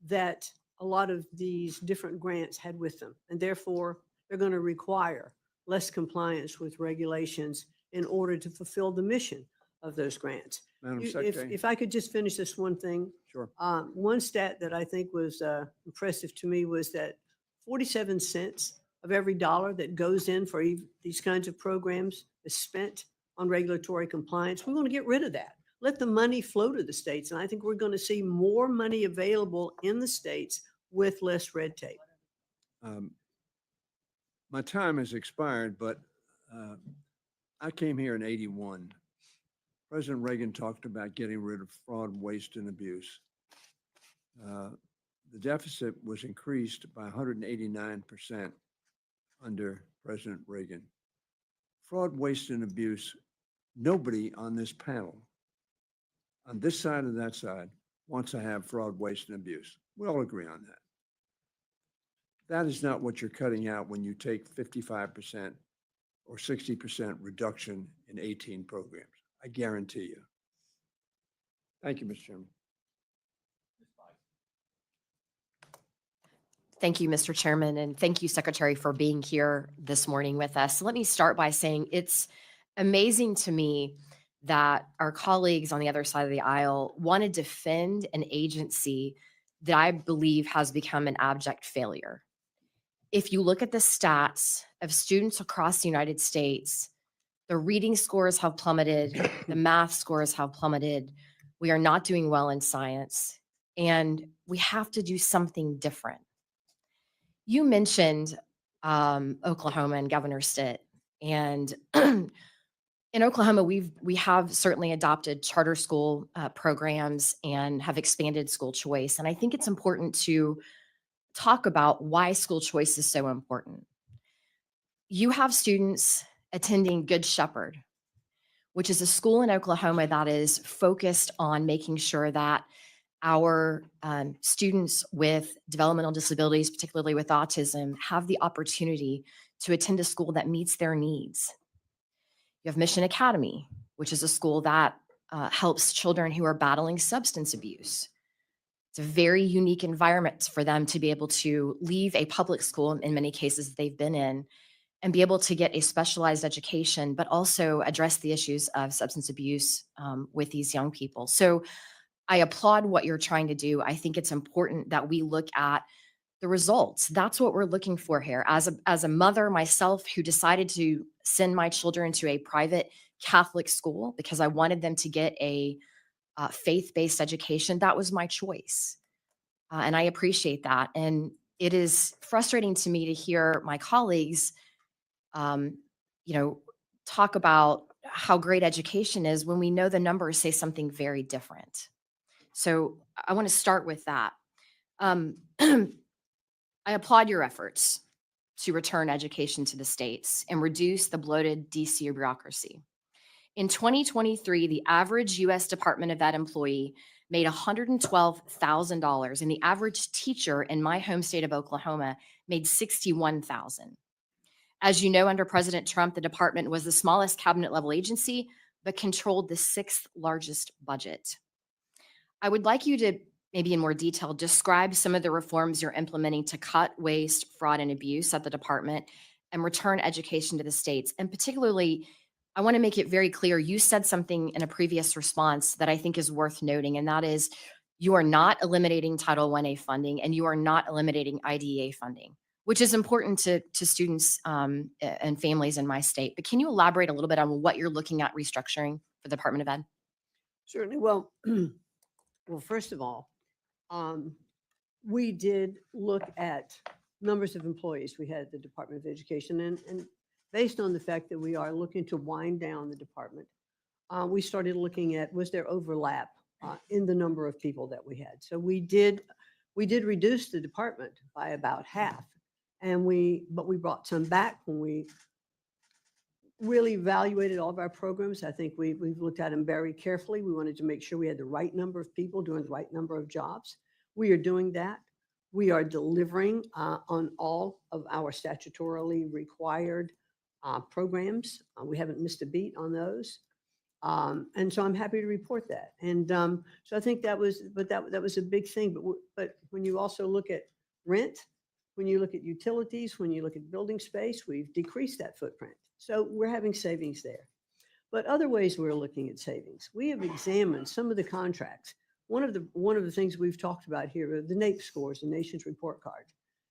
that a lot of these different grants had with them. And therefore, they're going to require less compliance with regulations in order to fulfill the mission of those grants. Madam Secretary. If I could just finish this one thing. Sure. One stat that I think was impressive to me was that 47 cents of every dollar that goes in for these kinds of programs is spent on regulatory compliance. We want to get rid of that. Let the money flow to the states. And I think we're going to see more money available in the states with less red tape. My time has expired, but I came here in '81. President Reagan talked about getting rid of fraud, waste, and abuse. The deficit was increased by 189% under President Reagan. Fraud, waste, and abuse, nobody on this panel, on this side or that side, wants to have fraud, waste, and abuse. We all agree on that. That is not what you're cutting out when you take 55% or 60% reduction in 18 programs. I guarantee you. Thank you, Mr. Chairman. Thank you, Mr. Chairman, and thank you, Secretary, for being here this morning with us. Let me start by saying it's amazing to me that our colleagues on the other side of the aisle want to defend an agency that I believe has become an abject failure. If you look at the stats of students across the United States, the reading scores have plummeted, the math scores have plummeted. We are not doing well in science, and we have to do something different. You mentioned Oklahoma and Governor Stitt, And in Oklahoma, we have certainly adopted charter school programs and have expanded school choice. And I think it's important to talk about why school choice is so important. You have students attending Good Shepherd, which is a school in Oklahoma that is focused on making sure that our students with developmental disabilities, particularly with autism, have the opportunity to attend a school that meets their needs. You have Mission Academy, which is a school that helps children who are battling substance abuse. It's a very unique environment for them to be able to leave a public school, in many cases they've been in, and be able to get a specialized education, but also address the issues of substance abuse with these young people. So I applaud what you're trying to do. I think it's important that we look at the results. That's what we're looking for here. As a mother myself who decided to send my children to a private Catholic school because I wanted them to get a faith-based education, that was my choice. And I appreciate that. And it is frustrating to me to hear my colleagues, um, talk about how great education is when we know the numbers say something very different. So I want to start with that. I applaud your efforts to return education to the states and reduce the bloated DC bureaucracy. In 2023, the average US Department of Ed employee made $112,000, and the average teacher in my home state of Oklahoma made $61,000. As you know, under President Trump, the department was the smallest cabinet level agency, but controlled the 6th largest budget. I would like you to maybe in more detail describe some of the reforms you're implementing to cut waste, fraud, and abuse at the department and return education to the states. And particularly, I want to make it very clear, you said something in a previous response that I think is worth noting, and that is you are not eliminating Title I-A funding and you are not eliminating IDEA funding, which is important to students and families in my state. But can you elaborate a little bit on what you're looking at restructuring for the Department of Ed? Certainly. Well, well, first of all, we did look at numbers of employees we had at the Department of Education, and based on the fact that we are looking to wind down the department, we started looking at, was there overlap in the number of people that we had? So we did reduce the department by about half, but we brought some back when we really evaluated all of our programs. I think we've looked at them very carefully. We wanted to make sure we had the right number of people doing the right number of jobs. We are doing that. We are delivering on all of our statutorily required programs. We haven't missed a beat on those. And so I'm happy to report that. And so I think that was a big thing. But when you also look at rent, when you look at utilities, when you look at building space, we've decreased that footprint. So we're having savings there. But other ways we're looking at savings, we have examined some of the contracts. One of the things we've talked about here are the NAEP scores, the Nation's Report Card.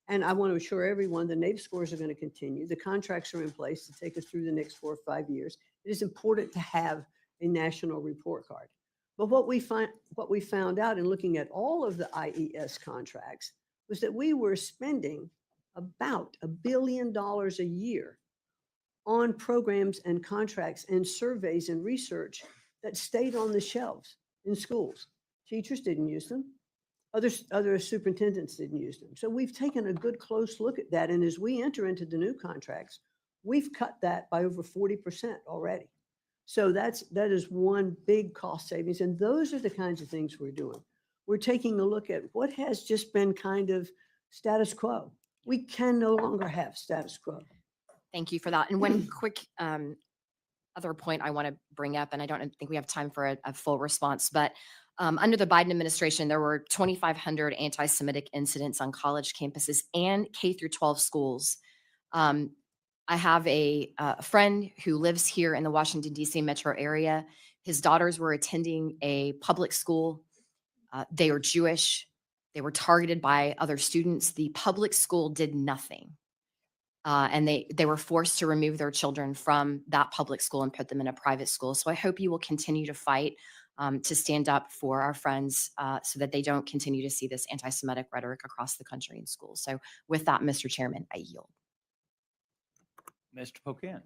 And I want to assure everyone the NAEP scores are going to continue. The contracts are in place to take us through the next 4 or 5 years. It is important to have a national report card. But what we found out in looking at all of the IES contracts was that we were spending about $1 billion a year on programs and contracts and surveys and research that stayed on the shelves in schools. Teachers didn't use them. Other superintendents didn't use them. So we've taken a good close look at that. And as we enter into the new contracts, we've cut that by over 40% already. So that is one big cost savings. And those are the kinds of things we're doing. We're taking a look at what has just been kind of status quo. We can no longer have status quo. Thank you for that. And one quick other point I want to bring up, and I don't think we have time for a full response, but under the Biden administration, there were 2,500 anti-Semitic incidents on college campuses and K through 12 schools. I have a friend who lives here in the Washington, D.C. metro area. His daughters were attending a public school. They are Jewish. They were targeted by other students. The public school did nothing. And they were forced to remove their children from that public school and put them in a private school. So I hope you will continue to fight to stand up for our friends so that they don't continue to see this anti-Semitic rhetoric across the country in schools. So with that, Mr. Chairman, I yield. Mr. Pocan.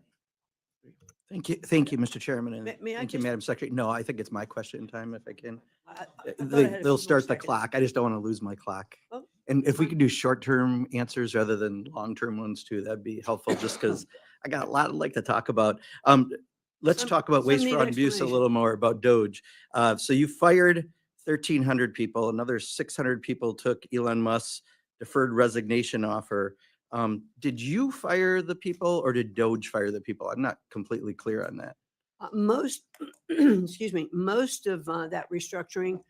Thank you, Mr. Chairman, and May I thank you, just- Madam Secretary. No, I think it's my question time if I can. I thought I had a They'll few more start the seconds. clock. I just don't want to lose my clock. Oh, And if we fine. could do short-term answers rather than long-term ones too, that'd be helpful, just because I got a lot I'd like to talk about. Let's Some- talk about some waste, need fraud, and abuse a explanation. little more about Doge. So you fired 1,300 people, another 600 people took Elon Musk's deferred resignation offer. Did you fire the people or did Doge fire the people? I'm not completely clear on that. Most, excuse me, most of that restructuring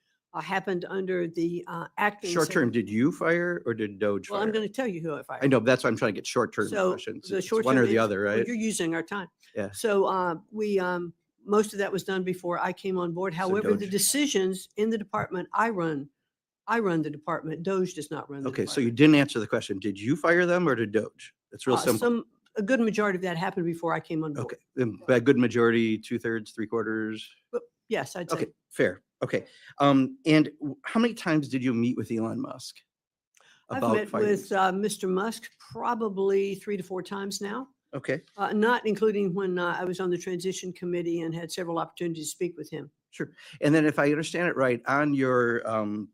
happened under the acting. Short term, did you fire or did Doge Well, fire? I'm going to tell you who I fired. I know, that's why I'm trying to get short term So questions. the It's short one or term the is- other, well, right? You're using our time. Yeah. So we, most of that was done before I came on board. However, the Doge- decisions in the department I run the department. Doge does not run the Okay, so you department. didn't answer the question. Did you fire them or did Doge? It's real simple. A good majority of that happened before I came on board. Okay, by good majority, 2/3, 3/4? But yes, I'd say. Okay, fair. Okay. And how many times did you meet with Elon Musk? I've about met firing? with Mr. Musk probably 3 to 4 times now, Okay, not including when I was on the transition committee and had several opportunities to speak with him. sure. And then if I understand it right, on your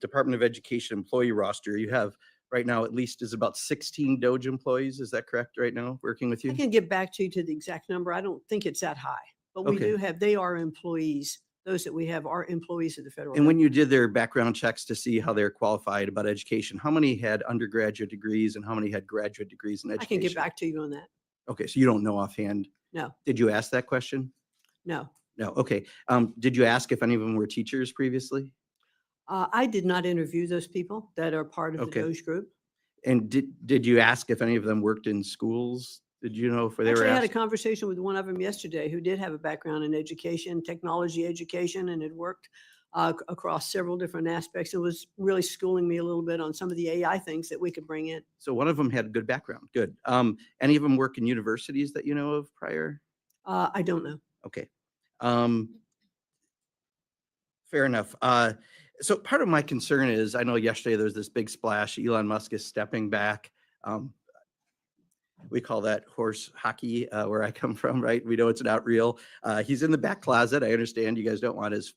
Department of Education employee roster, you have right now at least is about 16 Doge employees. Is that correct right now, working with I you? can get back to you to the exact number. I don't think it's that high, but we Okay. do have, they are employees. Those that we have are employees of the federal. And when government. you did their background checks to see how they're qualified about education, how many had undergraduate degrees and how many had graduate degrees in I education? can get back to you on that. Okay, so you don't know offhand. No, Did you ask that question? no. No, okay. Did you ask if any of them were teachers previously? I did not interview those people that are part of the Okay. Doge group. And did you ask if any of them worked in schools? Did you know if they were Actually, I had a asked? conversation with one of them yesterday who did have a background in education, technology education, and had worked across several different aspects. It was really schooling me a little bit on some of the AI things that we could bring in. So one of them had a good background, good. Any of them work in universities that you know of prior? I don't know. Okay. Fair enough. So part of my concern is, I know yesterday there was this big splash, Elon Musk is stepping back. We call that horse hockey where I come from, right? We know it's not real. He's in the back closet. I understand you guys don't want his,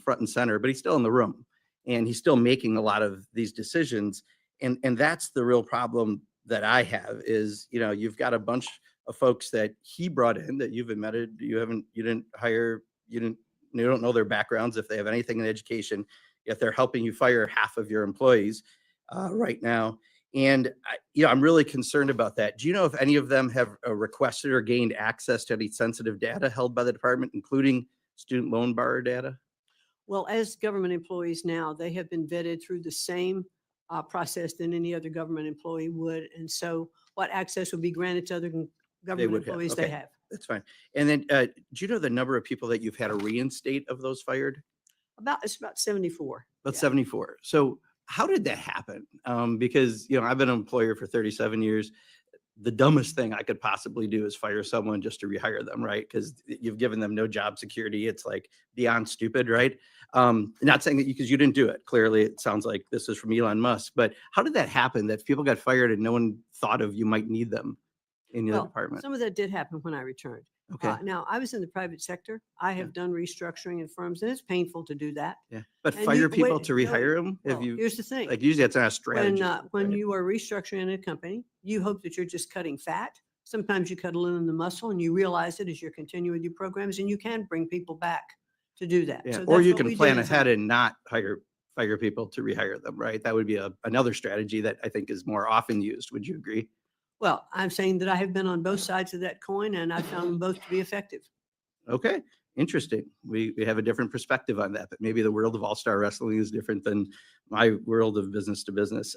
front and center, but he's still in the room and he's still making a lot of these decisions. And that's the real problem that I have is, you've got a bunch of folks that he brought in that you've admitted you didn't hire, you don't know their backgrounds if they have anything in education, yet they're helping you fire half of your employees right now. And I'm really concerned about that. Do you know if any of them have requested or gained access to any sensitive data held by the department, including student loan borrower data? Well, as government employees now, they have been vetted through the same process than any other government employee would. And so what access would be granted to other government would have, employees, they okay. have. That's fine. And then do you know the number of people that you've had to reinstate of those fired? It's about 74. About Yeah. 74. So how did that happen? Because, I've been an employer for 37 years. The dumbest thing I could possibly do is fire someone just to rehire them, right? Because you've given them no job security. It's like beyond stupid, right? Not saying that because you didn't do it. Clearly, it sounds like this is from Elon Musk. But how did that happen that people got fired and no one thought of you might need them in your Well, department? some of that did happen when I returned. Okay. Now, I was in the private sector. I have done restructuring in firms, and it's painful to do that. Yeah. But and fire you- people wait, to no, rehire them? Have Well, you, here's the thing. like, usually that's not a strategy. When right? you are restructuring in a company, you hope that you're just cutting fat. Sometimes you cut a little in the muscle and you realize it as you're continuing with your programs, and you can bring people back to do that. Yeah, So or that's you what can we did plan in some- ahead and not fire people to rehire them, right? That would be another strategy that I think is more often used. Would you agree? Well, I'm saying that I have been on both sides of that coin, and I found them both to be effective. Okay, interesting. We have a different perspective on that, but maybe the world of all-star wrestling is different than my world of business to business.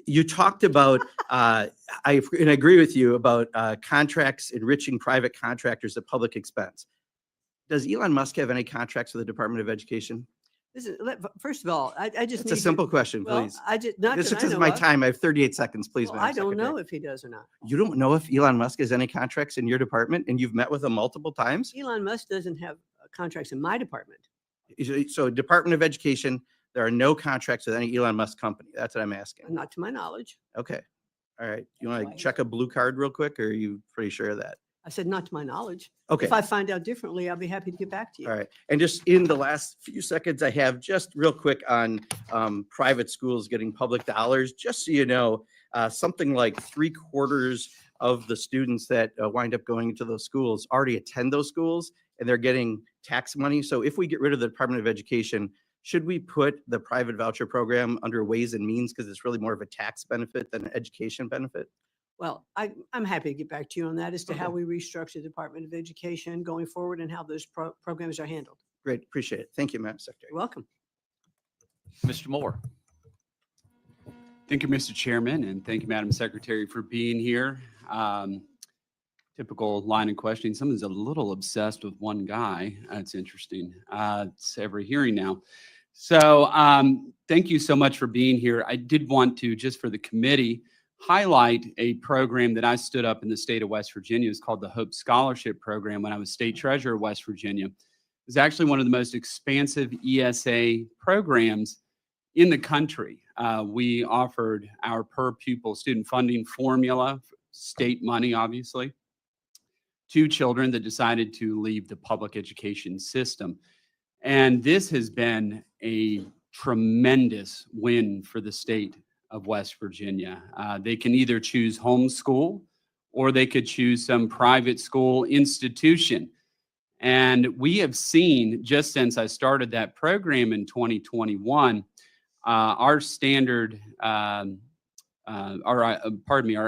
You talked about, I agree with you about contracts enriching private contractors at public expense. Does Elon Musk have any contracts with the Department of Education? First of all, I just It's need a to- simple question, well, please. I just, not This that I is know my of. time. I have 38 seconds, please, Well, Madam I don't Secretary. know if he does or not. You don't know if Elon Musk has any contracts in your department and you've met with him multiple times? Elon Musk doesn't have contracts in my department. So Department of Education, there are no contracts with any Elon Musk company. That's what I'm asking. Not to my knowledge. Okay. All right. You want to check a blue card real quick or are you pretty sure of that? I said, not to my knowledge. Okay. If I find out differently, I'll be happy to get back to you. All right. And just in the last few seconds I have, just real quick on private schools getting public dollars, just so you know, something like 3/4 of the students that wind up going into those schools already attend those schools and they're getting tax money. So if we get rid of the Department of Education, should we put the private voucher program under Ways and Means because it's really more of a tax benefit than an education benefit? Well, I'm happy to get back to you on that as to how Okay. we restructure the Department of Education going forward and how those programs are handled. Great. Appreciate it. Thank you, Madam Secretary. You're welcome. Mr. Moore. Thank you, Mr. Chairman, and thank you, Madam Secretary, for being here. Typical line of questioning. Someone's a little obsessed with one guy. That's interesting. It's every hearing now. So thank you so much for being here. I did want to, just for the committee, highlight a program that I stood up in the state of West Virginia. It's called the Hope Scholarship Program when I was state treasurer of West Virginia. It's actually one of the most expansive ESA programs in the country. We offered our per pupil student funding formula, state money, obviously, to children that decided to leave the public education system. And this has been a tremendous win for the state of West Virginia. They can either choose homeschool or they could choose some private school institution. And we have seen, just since I started that program in 2021, our standard, our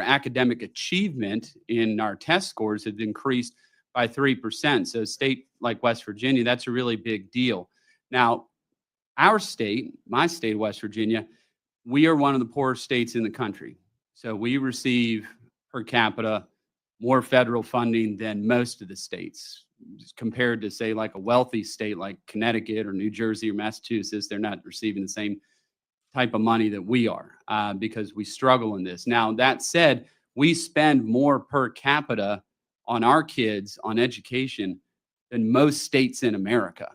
academic achievement in our test scores have increased by 3%. So a state like West Virginia, that's a really big deal. Now, our state, my state of West Virginia, we are one of the poorest states in the country. So we receive per capita more federal funding than most of the states. Compared to, say, like a wealthy state like Connecticut or New Jersey or Massachusetts, they're not receiving the same type of money that we are because we struggle in this. Now, that said, we spend more per capita on our kids on education than most states in America.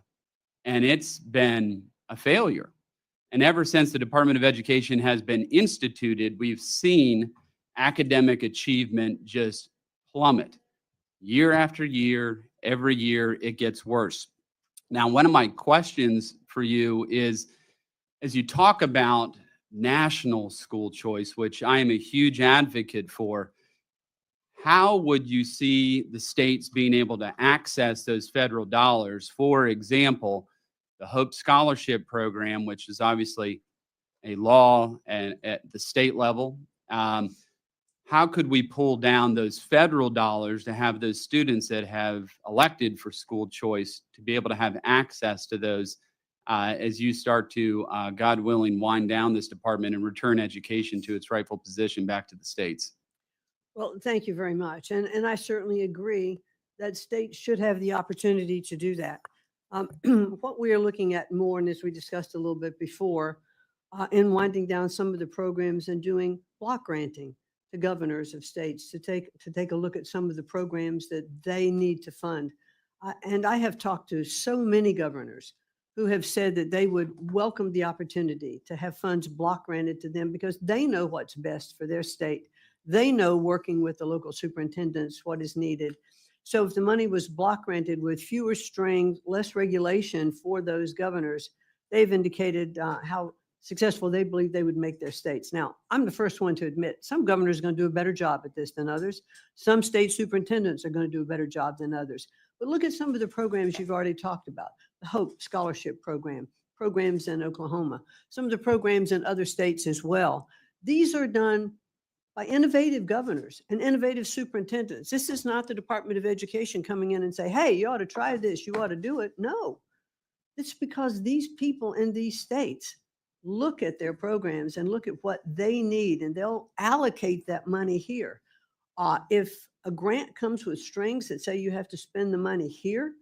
And it's been a failure. And ever since the Department of Education has been instituted, we've seen academic achievement just plummet year after year. Every year it gets worse. Now, one of my questions for you is, as you talk about national school choice, which I am a huge advocate for, how would you see the states being able to access those federal dollars? For example, the Hope Scholarship Program, which is obviously a law and at the state level. How could we pull down those federal dollars to have those students that have elected for school choice to be able to have access to those as you start to, God willing, wind down this department and return education to its rightful position back to the states? Well, thank you very much. And I certainly agree that states should have the opportunity to do that. What we are looking at more, and as we discussed a little bit before, in winding down some of the programs and doing block granting to governors of states to take a look at some of the programs that they need to fund. And I have talked to so many governors who have said that they would welcome the opportunity to have funds block granted to them because they know what's best for their state. They know, working with the local superintendents, what is needed. So if the money was block granted with fewer strings, less regulation for those governors, they've indicated how successful they believe they would make their states. Now, I'm the first one to admit some governors are going to do a better job at this than others. Some state superintendents are going to do a better job than others. But look at some of the programs you've already talked about. The Hope Scholarship Program, programs in Oklahoma, some of the programs in other states as well. These are done by innovative governors and innovative superintendents. This is not the Department of Education coming in and say, hey, you ought to try this, you ought to do it. No, it's because these people in these states look at their programs and look at what they need, and they'll allocate that money here. If a grant comes with strings that say you have to spend the money here,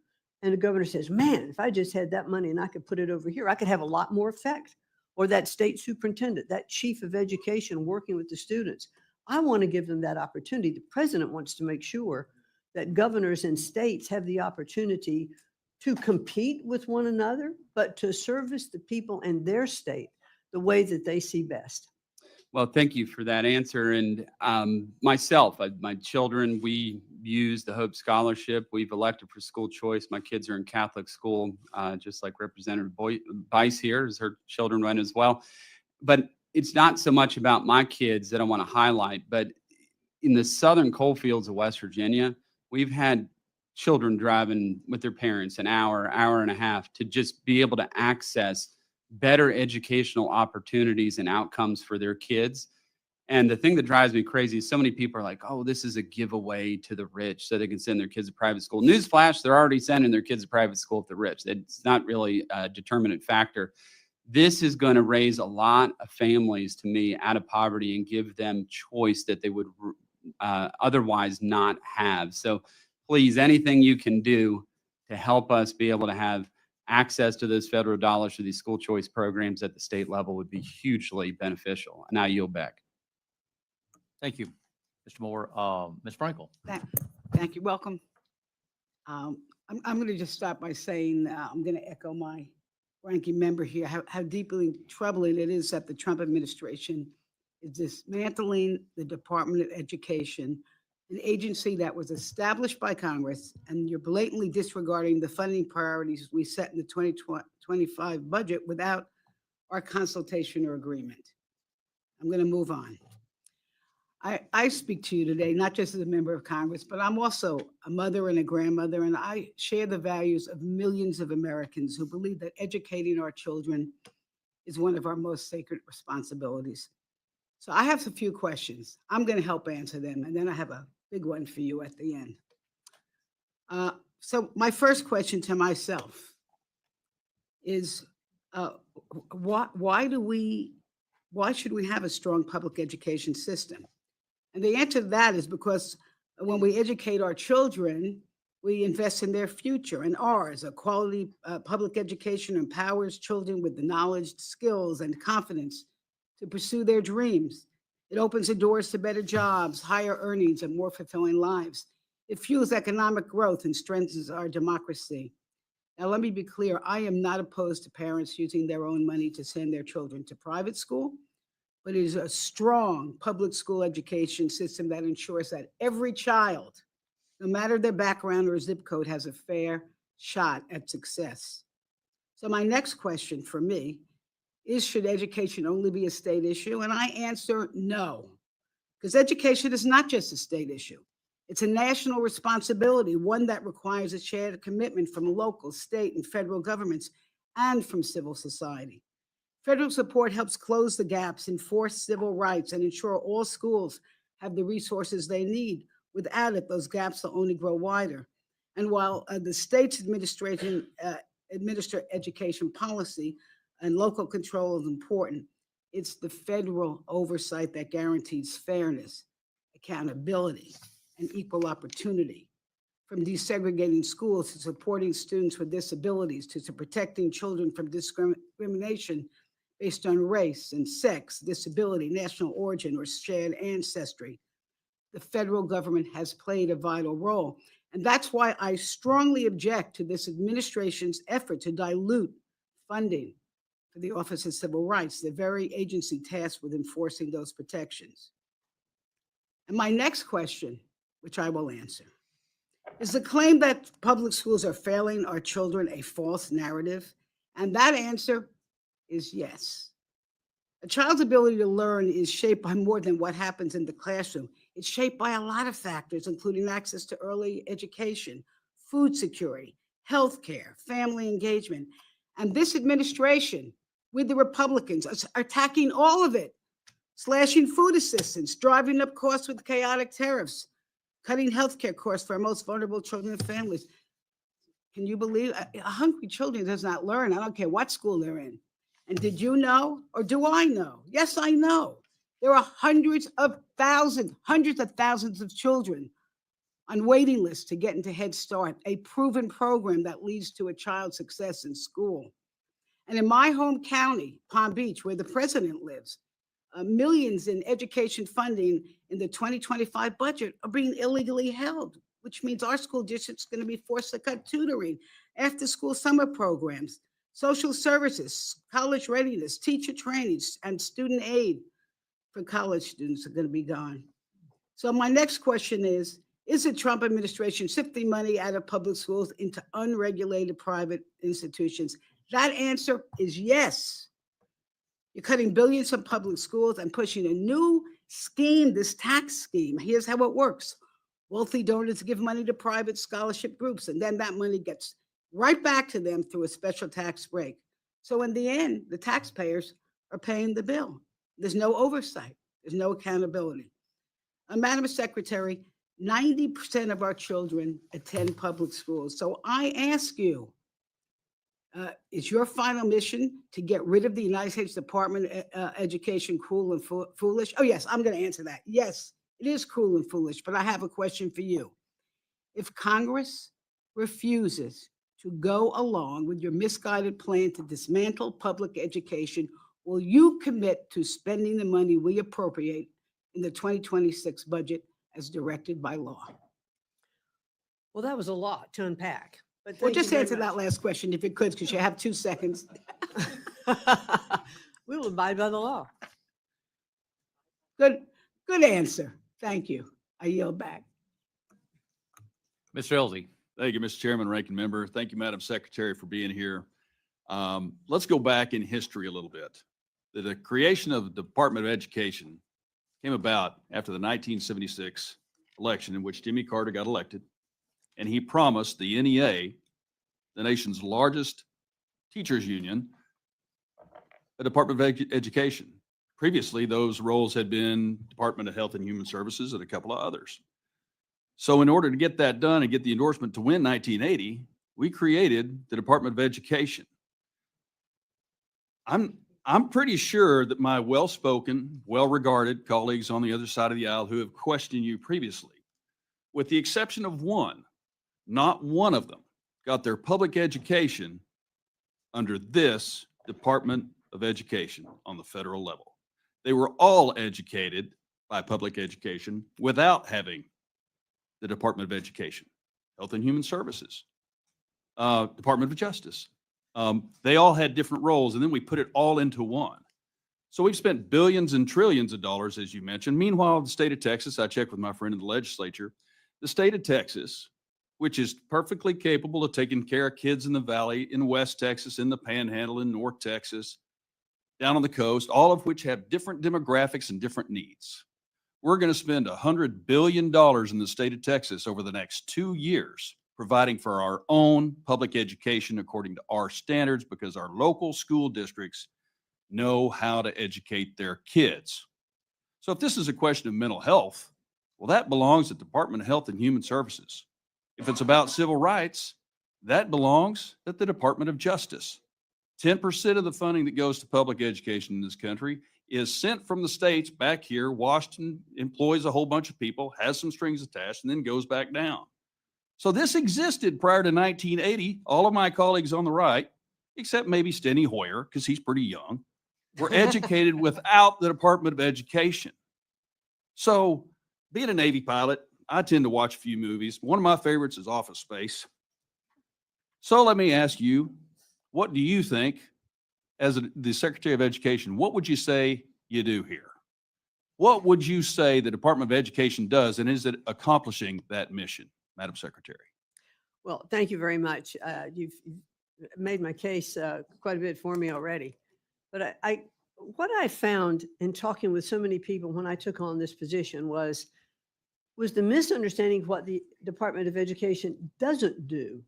and the governor says, man, if I just had that money and I could put it over here, I could have a lot more effect. Or that state superintendent, that chief of education working with the students. I want to give them that opportunity. The president wants to make sure that governors and states have the opportunity to compete with one another, but to service the people in their state the way that they see best. Well, thank you for that answer. And myself, my children, we use the Hope Scholarship. We've elected for school choice. My kids are in Catholic school, just like Representative Bice here, as her children went as well. But it's not so much about my kids that I want to highlight, but in the southern coal fields of West Virginia, we've had children driving with their parents an hour, hour and a half to just be able to access better educational opportunities and outcomes for their kids. And the thing that drives me crazy is so many people are like, oh, this is a giveaway to the rich so they can send their kids to private school. Newsflash, they're already sending their kids to private school if they're rich. It's not really a determinant factor. This is going to raise a lot of families, to me, out of poverty and give them choice that they would otherwise not have. So please, anything you can do to help us be able to have access to those federal dollars for these school choice programs at the state level would be hugely beneficial. And I yield back. Thank you, Mr. Moore. Ms. Frankel. Thank you. Welcome. I'm going to just start by saying I'm going to echo my ranking member here, how deeply troubling it is that the Trump administration is dismantling the Department of Education, an agency that was established by Congress, and you're blatantly disregarding the funding priorities we set in the 2025 budget without our consultation or agreement. I'm going to move on. I speak to you today, not just as a member of Congress, but I'm also a mother and a grandmother, and I share the values of millions of Americans who believe that educating our children is one of our most sacred responsibilities. So I have a few questions. I'm going to help answer them, and then I have a big one for you at the end. So my first question to myself is, why should we have a strong public education system? And the answer to that is because when we educate our children, we invest in their future and ours. A quality public education empowers children with the knowledge, skills, and confidence to pursue their dreams. It opens the doors to better jobs, higher earnings, and more fulfilling lives. It fuels economic growth and strengthens our democracy. Now, let me be clear. I am not opposed to parents using their own money to send their children to private school, but it is a strong public school education system that ensures that every child, no matter their background or zip code, has a fair shot at success. So my next question for me is, should education only be a state issue? And I answer no, because education is not just a state issue. It's a national responsibility, one that requires a shared commitment from local, state, and federal governments and from civil society. Federal support helps close the gaps, enforce civil rights, and ensure all schools have the resources they need. Without it, those gaps will only grow wider. And while the state's administer education policy and local control is important, it's the federal oversight that guarantees fairness, accountability, and equal opportunity. From desegregating schools to supporting students with disabilities to protecting children from discrimination based on race and sex, disability, national origin, or shared ancestry, the federal government has played a vital role. And that's why I strongly object to this administration's effort to dilute funding for the Office of Civil Rights, the very agency tasked with enforcing those protections. And my next question, which I will answer, is the claim that public schools are failing our children a false narrative? And that answer is yes. A child's ability to learn is shaped by more than what happens in the classroom. It's shaped by a lot of factors, including access to early education, food security, healthcare, family engagement. And this administration, with the Republicans, are attacking all of it, slashing food assistance, driving up costs with chaotic tariffs, cutting healthcare costs for our most vulnerable children and families. Can you believe a hungry children does not learn? I don't care what school they're in. And did you know, or do I know? Yes, I know. There are hundreds of thousands of children on waiting lists to get into Head Start, a proven program that leads to a child's success in school. And in my home county, Palm Beach, where the president lives, millions in education funding in the 2025 budget are being illegally held, which means our school district's going to be forced to cut tutoring, after-school summer programs, social services, college readiness, teacher trainings, and student aid. for college students are going to be gone. So my next question is the Trump administration sifting money out of public schools into unregulated private institutions? That answer is yes. You're cutting billions from public schools and pushing a new scheme, this tax scheme. Here's how it works. Wealthy donors give money to private scholarship groups, and then that money gets right back to them through a special tax break. So in the end, the taxpayers are paying the bill. There's no oversight. There's no accountability. Madam Secretary, 90% of our children attend public schools. So I ask you, is your final mission to get rid of the United States Department of Education cruel and foolish? Oh, yes, I'm going to answer that. Yes, it is cruel and foolish, but I have a question for you. If Congress refuses to go along with your misguided plan to dismantle public education, will you commit to spending the money we appropriate in the 2026 budget as directed by law? Well, that was a lot to unpack. But Well, thank you just very answer that much. last question if you could, because you have 2 seconds. We will abide by the law. Good answer. Thank you. I yield back. Mr. Elzey. Thank you, Mr. Chairman, Ranking Member. Thank you, Madam Secretary, for being here. Let's go back in history a little bit. The creation of the Department of Education came about after the 1976 election in which Jimmy Carter got elected, and he promised the NEA, the nation's largest teachers union, a Department of Education. Previously, those roles had been Department of Health and Human Services and a couple of others. So in order to get that done and get the endorsement to win 1980, we created the Department of Education. I'm pretty sure that my well-spoken, well-regarded colleagues on the other side of the aisle who have questioned you previously, with the exception of one, not one of them got their public education under this Department of Education on the federal level. They were all educated by public education without having the Department of Education, Health and Human Services, Department of Justice. They all had different roles, and then we put it all into one. So we've spent billions and trillions of dollars, as you mentioned. Meanwhile, the state of Texas, I checked with my friend in the legislature, the state of Texas, which is perfectly capable of taking care of kids in the valley, in West Texas, in the Panhandle, in North Texas, down on the coast, all of which have different demographics and different needs. We're going to spend $100 billion in the state of Texas over the next 2 years, providing for our own public education according to our standards, because our local school districts know how to educate their kids. So if this is a question of mental health, well, that belongs at the Department of Health and Human Services. If it's about civil rights, that belongs at the Department of Justice. 10% of the funding that goes to public education in this country is sent from the states back here. Washington employs a whole bunch of people, has some strings attached, and then goes back down. So this existed prior to 1980. All of my colleagues on the right, except maybe Steny Hoyer, because he's pretty young, were educated without the Department of Education. So being a Navy pilot, I tend to watch a few movies. One of my favorites is Office Space. So let me ask you, what do you think, as the Secretary of Education, what would you say you do here? What would you say the Department of Education does, and is it accomplishing that mission, Madam Secretary? Well, thank you very much. You've made my case quite a bit for me already. But what I found in talking with so many people when I took on this position was the misunderstanding of what the Department of Education doesn't do.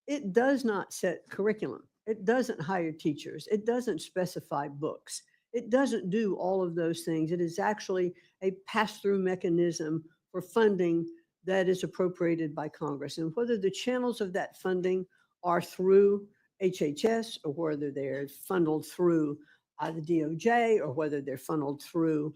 It does not set curriculum. It doesn't hire teachers. It doesn't specify books. It doesn't do all of those things. It is actually a pass-through mechanism for funding that is appropriated by Congress. And whether the channels of that funding are through HHS, or whether they're funneled through the DOJ, or whether they're funneled through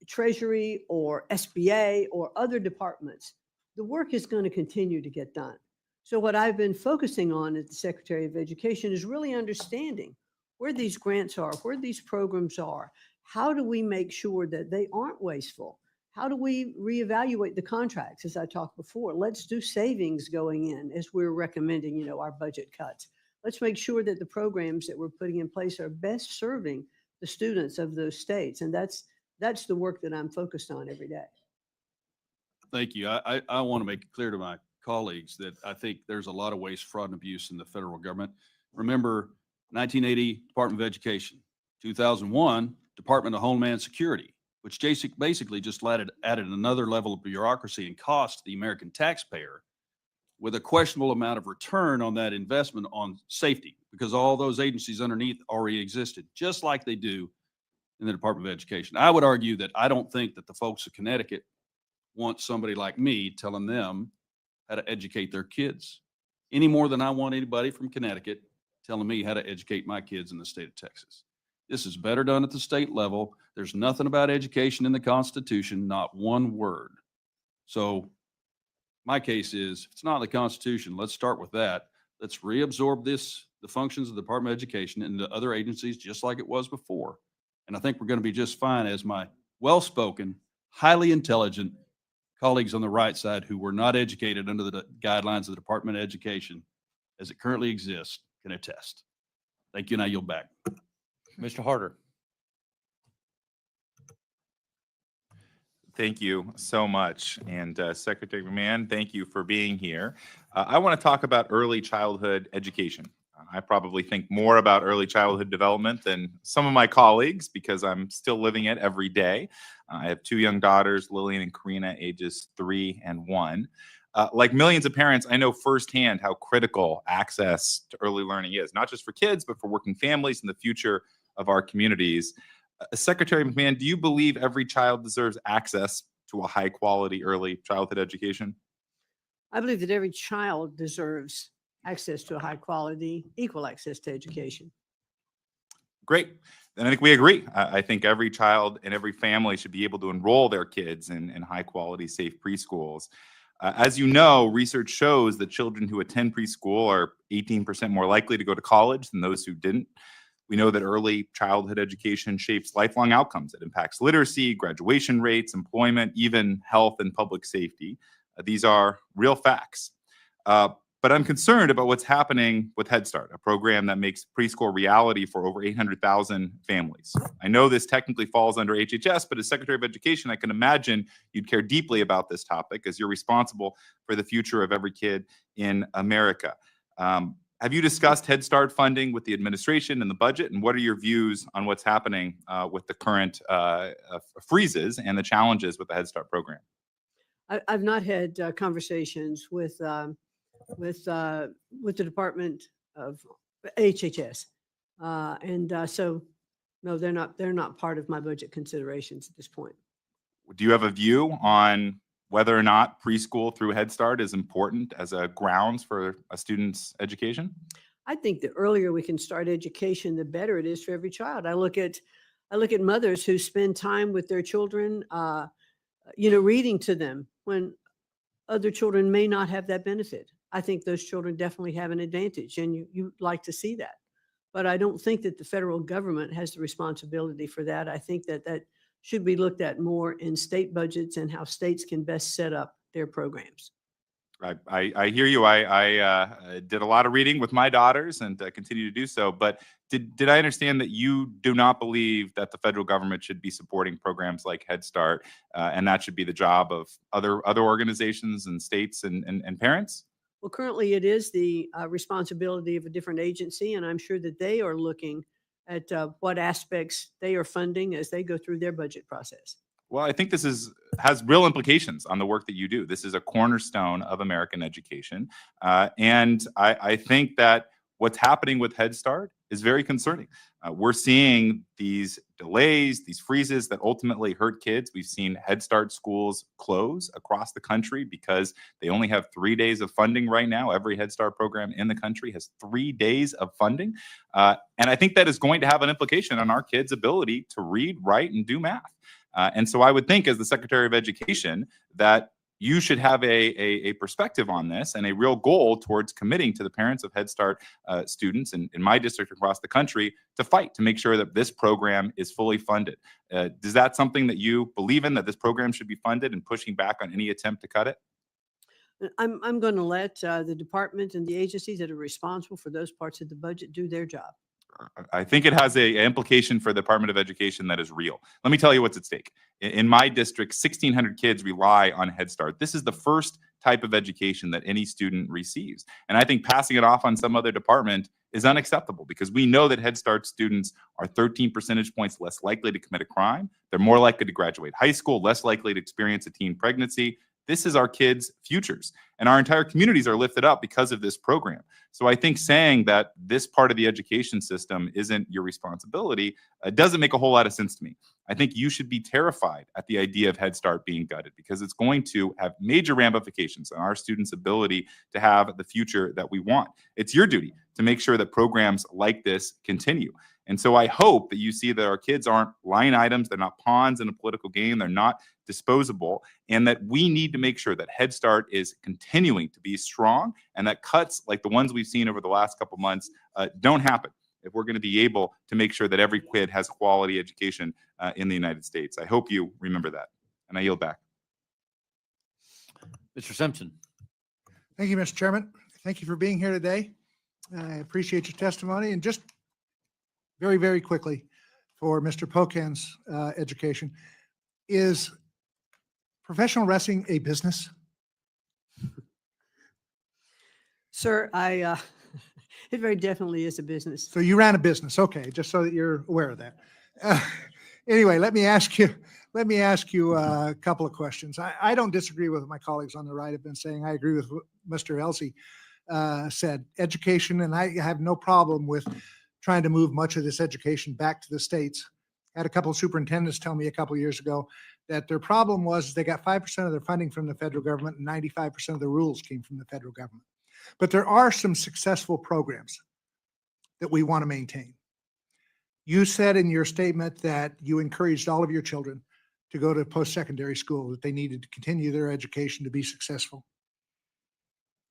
Treasury or SBA or other departments, the work is going to continue to get done. So what I've been focusing on as the Secretary of Education is really understanding where these grants are, where these programs are. How do we make sure that they aren't wasteful? How do we reevaluate the contracts, as I talked before? Let's do savings going in as we're recommending, our budget cuts. Let's make sure that the programs that we're putting in place are best serving the students of those states. And that's the work that I'm focused on every day. Thank you. I want to make it clear to my colleagues that I think there's a lot of waste, fraud, and abuse in the federal government. Remember, 1980, Department of Education, 2001, Department of Homeland Security, which basically just added another level of bureaucracy and cost to the American taxpayer with a questionable amount of return on that investment on safety, because all those agencies underneath already existed, just like they do in the Department of Education. I would argue that I don't think that the folks of Connecticut want somebody like me telling them how to educate their kids any more than I want anybody from Connecticut telling me how to educate my kids in the state of Texas. This is better done at the state level. There's nothing about education in the Constitution, not one word. So my case is, if it's not in the Constitution, let's start with that. Let's reabsorb the functions of the Department of Education into other agencies just like it was before. And I think we're going to be just fine, as my well-spoken, highly intelligent colleagues on the right side who were not educated under the guidelines of the Department of Education as it currently exists can attest. Thank you, and I yield back. Mr. Harder. Thank you so much. And Secretary McMahon, thank you for being here. I want to talk about early childhood education. I probably think more about early childhood development than some of my colleagues because I'm still living it every day. I have two young daughters, Lillian and Karina, ages 3 and 1. Like millions of parents, I know firsthand how critical access to early learning is, not just for kids, but for working families and the future of our communities. Secretary McMahon, do you believe every child deserves access to a high quality early childhood education? I believe that every child deserves access to a high quality, equal access to education. Great. Then I think we agree. I think every child and every family should be able to enroll their kids in high quality, safe preschools. As you know, research shows that children who attend preschool are 18% more likely to go to college than those who didn't. We know that early childhood education shapes lifelong outcomes. It impacts literacy, graduation rates, employment, even health and public safety. These are real facts. But I'm concerned about what's happening with Head Start, a program that makes preschool reality for over 800,000 families. I know this technically falls under HHS, but as Secretary of Education, I can imagine you'd care deeply about this topic as you're responsible for the future of every kid in America. Have you discussed Head Start funding with the administration and the budget? And what are your views on what's happening with the current freezes and the challenges with the Head Start program? I've not had conversations with the Department of HHS, so no, they're not part of my budget considerations at this point. Do you have a view on whether or not preschool through Head Start is important as a grounds for a student's education? I think the earlier we can start education, the better it is for every child. I look at mothers who spend time with their children, reading to them when other children may not have that benefit. I think those children definitely have an advantage, and you like to see that. But I don't think that the federal government has the responsibility for that. I think that should be looked at more in state budgets and how states can best set up their programs. I hear you. I did a lot of reading with my daughters and continue to do so. But did I understand that you do not believe that the federal government should be supporting programs like Head Start, and that should be the job of other organizations and states and parents? Well, currently it is the responsibility of a different agency, and I'm sure that they are looking at what aspects they are funding as they go through their budget process. Well, I think this has real implications on the work that you do. This is a cornerstone of American education. And I think that what's happening with Head Start is very concerning. We're seeing these delays, these freezes that ultimately hurt kids. We've seen Head Start schools close across the country because they only have 3 days of funding right now. Every Head Start program in the country has 3 days of funding. And I think that is going to have an implication on our kids' ability to read, write, and do math. And so I would think, as the Secretary of Education, that you should have a perspective on this and a real goal towards committing to the parents of Head Start students in my district across the country to fight to make sure that this program is fully funded. Is that something that you believe in, that this program should be funded, and pushing back on any attempt to cut it? I'm going to let the department and the agencies that are responsible for those parts of the budget do their job. I think it has a implication for the Department of Education that is real. Let me tell you what's at stake. In my district, 1,600 kids rely on Head Start. This is the first type of education that any student receives. And I think passing it off on some other department is unacceptable, because we know that Head Start students are 13 percentage points less likely to commit a crime. They're more likely to graduate high school, less likely to experience a teen pregnancy. This is our kids' futures, and our entire communities are lifted up because of this program. So I think saying that this part of the education system isn't your responsibility doesn't make a whole lot of sense to me. I think you should be terrified at the idea of Head Start being gutted, because it's going to have major ramifications on our students' ability to have the future that we want. It's your duty to make sure that programs like this continue. And so I hope that you see that our kids aren't line items, they're not pawns in a political game, they're not disposable, and that we need to make sure that Head Start is continuing to be strong, and that cuts like the ones we've seen over the last couple months don't happen if we're going to be able to make sure that every kid has quality education in the United States. I hope you remember that, and I yield back. Mr. Simpson. Thank you, Mr. Chairman. Thank you for being here today. I appreciate your testimony. And just very, very quickly for Mr. Pocan's education, is professional wrestling a business? Sir, it very definitely is a business. So you ran a business. Okay, just so that you're aware of that. Anyway, let me ask you a couple of questions. I don't disagree with what my colleagues on the right have been saying. I agree with what Mr. Elsey said. Education, and I have no problem with trying to move much of this education back to the states. I had a couple of superintendents tell me a couple of years ago that their problem was they got 5% of their funding from the federal government and 95% of the rules came from the federal government. But there are some successful programs that we want to maintain. You said in your statement that you encouraged all of your children to go to post-secondary school, that they needed to continue their education to be successful.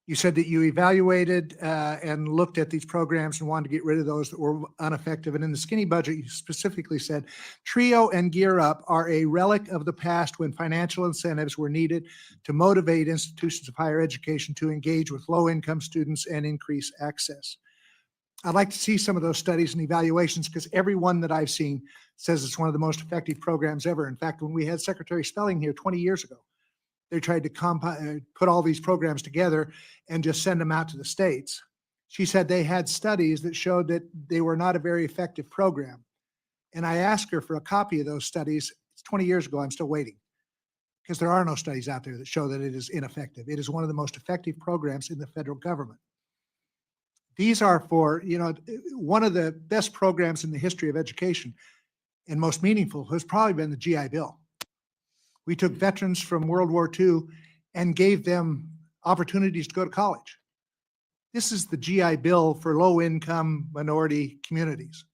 You said that you evaluated and looked at these programs and wanted to get rid of those that were ineffective. And in the skinny budget, you specifically said TRIO and Gear Up are a relic of the past when financial incentives were needed to motivate institutions of higher education to engage with low-income students and increase access. I'd like to see some of those studies and evaluations, because every one that I've seen says it's one of the most effective programs ever. In fact, when we had Secretary Spelling here 20 years ago, they tried to put all these programs together and just send them out to the states. She said they had studies that showed that they were not a very effective program. And I asked her for a copy of those studies. It's 20 years ago. I'm still waiting, because there are no studies out there that show that it is ineffective. It is one of the most effective programs in the federal government. These are for, one of the best programs in the history of education and most meaningful has probably been the GI Bill. We took veterans from World War II and gave them opportunities to go to college. This is the GI Bill for low-income minority communities.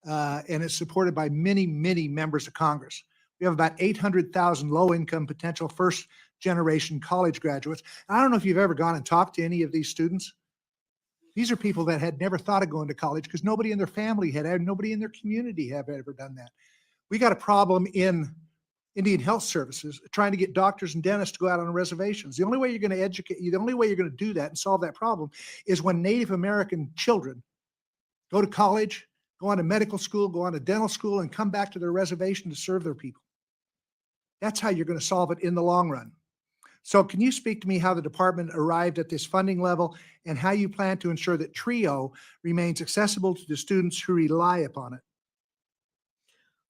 And it's supported by many, many members of Congress. We have about 800,000 low-income potential first-generation college graduates. I don't know if you've ever gone and talked to any of these students. These are people that had never thought of going to college because nobody in their family nobody in their community have ever done that. We got a problem in Indian Health Services trying to get doctors and dentists to go out on reservations. The only way you're going to educate, the only way you're going to do that and solve that problem is when Native American children go to college, go on to medical school, go on to dental school, and come back to their reservation to serve their people. That's how you're going to solve it in the long run. So can you speak to me how the department arrived at this funding level and how you plan to ensure that TRIO remains accessible to the students who rely upon it?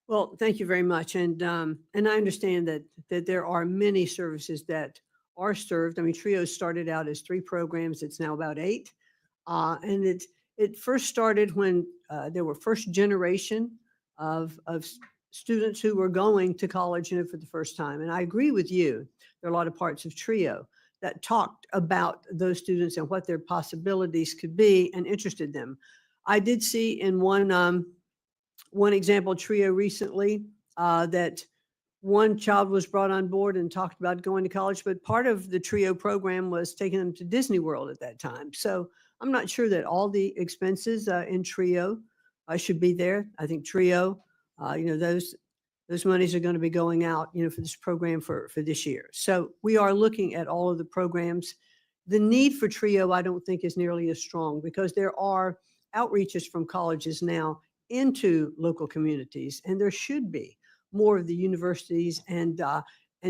Well, thank you very much. And I understand that there are many services that are served. I mean, TRIO started out as 3 programs. It's now about 8. And it first started when there were first generation of students who were going to college, for the first time. And I agree with you. There are a lot of parts of TRIO that talked about those students and what their possibilities could be and interested them. I did see in one example, TRIO recently, that one child was brought on board and talked about going to college, but part of the TRIO program was taking them to Disney World at that time. So I'm not sure that all the expenses in TRIO should be there. I think TRIO, those monies are going to be going out, for this program for this year. So we are looking at all of the programs. The need for TRIO, I don't think, is nearly as strong because there are outreaches from colleges now into local communities, and there should be more of the universities and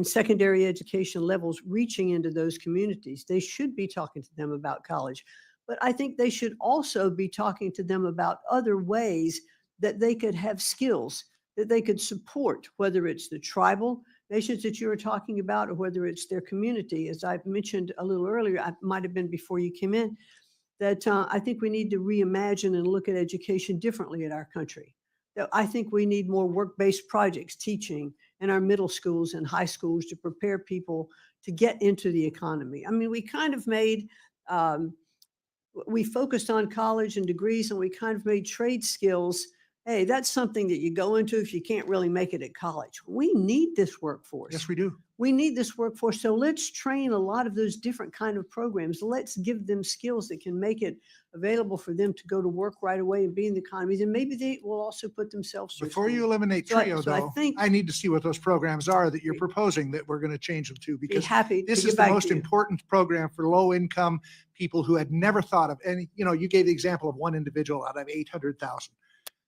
secondary education levels reaching into those communities. They should be talking to them about college, but I think they should also be talking to them about other ways that they could have skills that they could support, whether it's the tribal nations that you were talking about, or whether it's their community. As I mentioned a little earlier, I might have been before you came in, that I think we need to reimagine and look at education differently in our country. That I think we need more work-based projects, teaching in our middle schools and high schools to prepare people to get into the economy. I mean, we kind of made, we focused on college and degrees, and we kind of made trade skills. Hey, that's something that you go into if you can't really make it at college. We need this workforce. Yes, we do. We need this workforce. So let's train a lot of those different kind of programs. Let's give them skills that can make it available for them to go to work right away and be in the economy. And maybe they will also put themselves through Before you training. eliminate So I- TRIO, so I though, think- I need to see what those programs are that you're Be- proposing that we're going to change them to, Be because happy to this get is the back most to you. important program for low-income people who had never thought of any, you gave the example of one individual out of 800,000.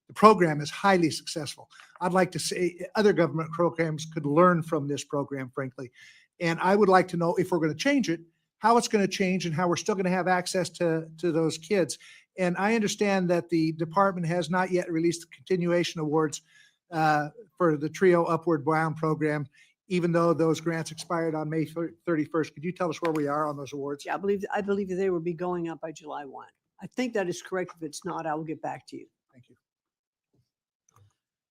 The program is highly successful. I'd like to say other government programs could learn from this program, frankly. And I would like to know, if we're going to change it, how it's going to change and how we're still going to have access to those kids. And I understand that the department has not yet released the continuation awards for the TRIO Upward Bound program, even though those grants expired on May 31st. Could you tell us where we are on those awards? Yeah, I believe that they will be going up by July 1. I think that is correct. If it's not, I will get back to you. Thank you.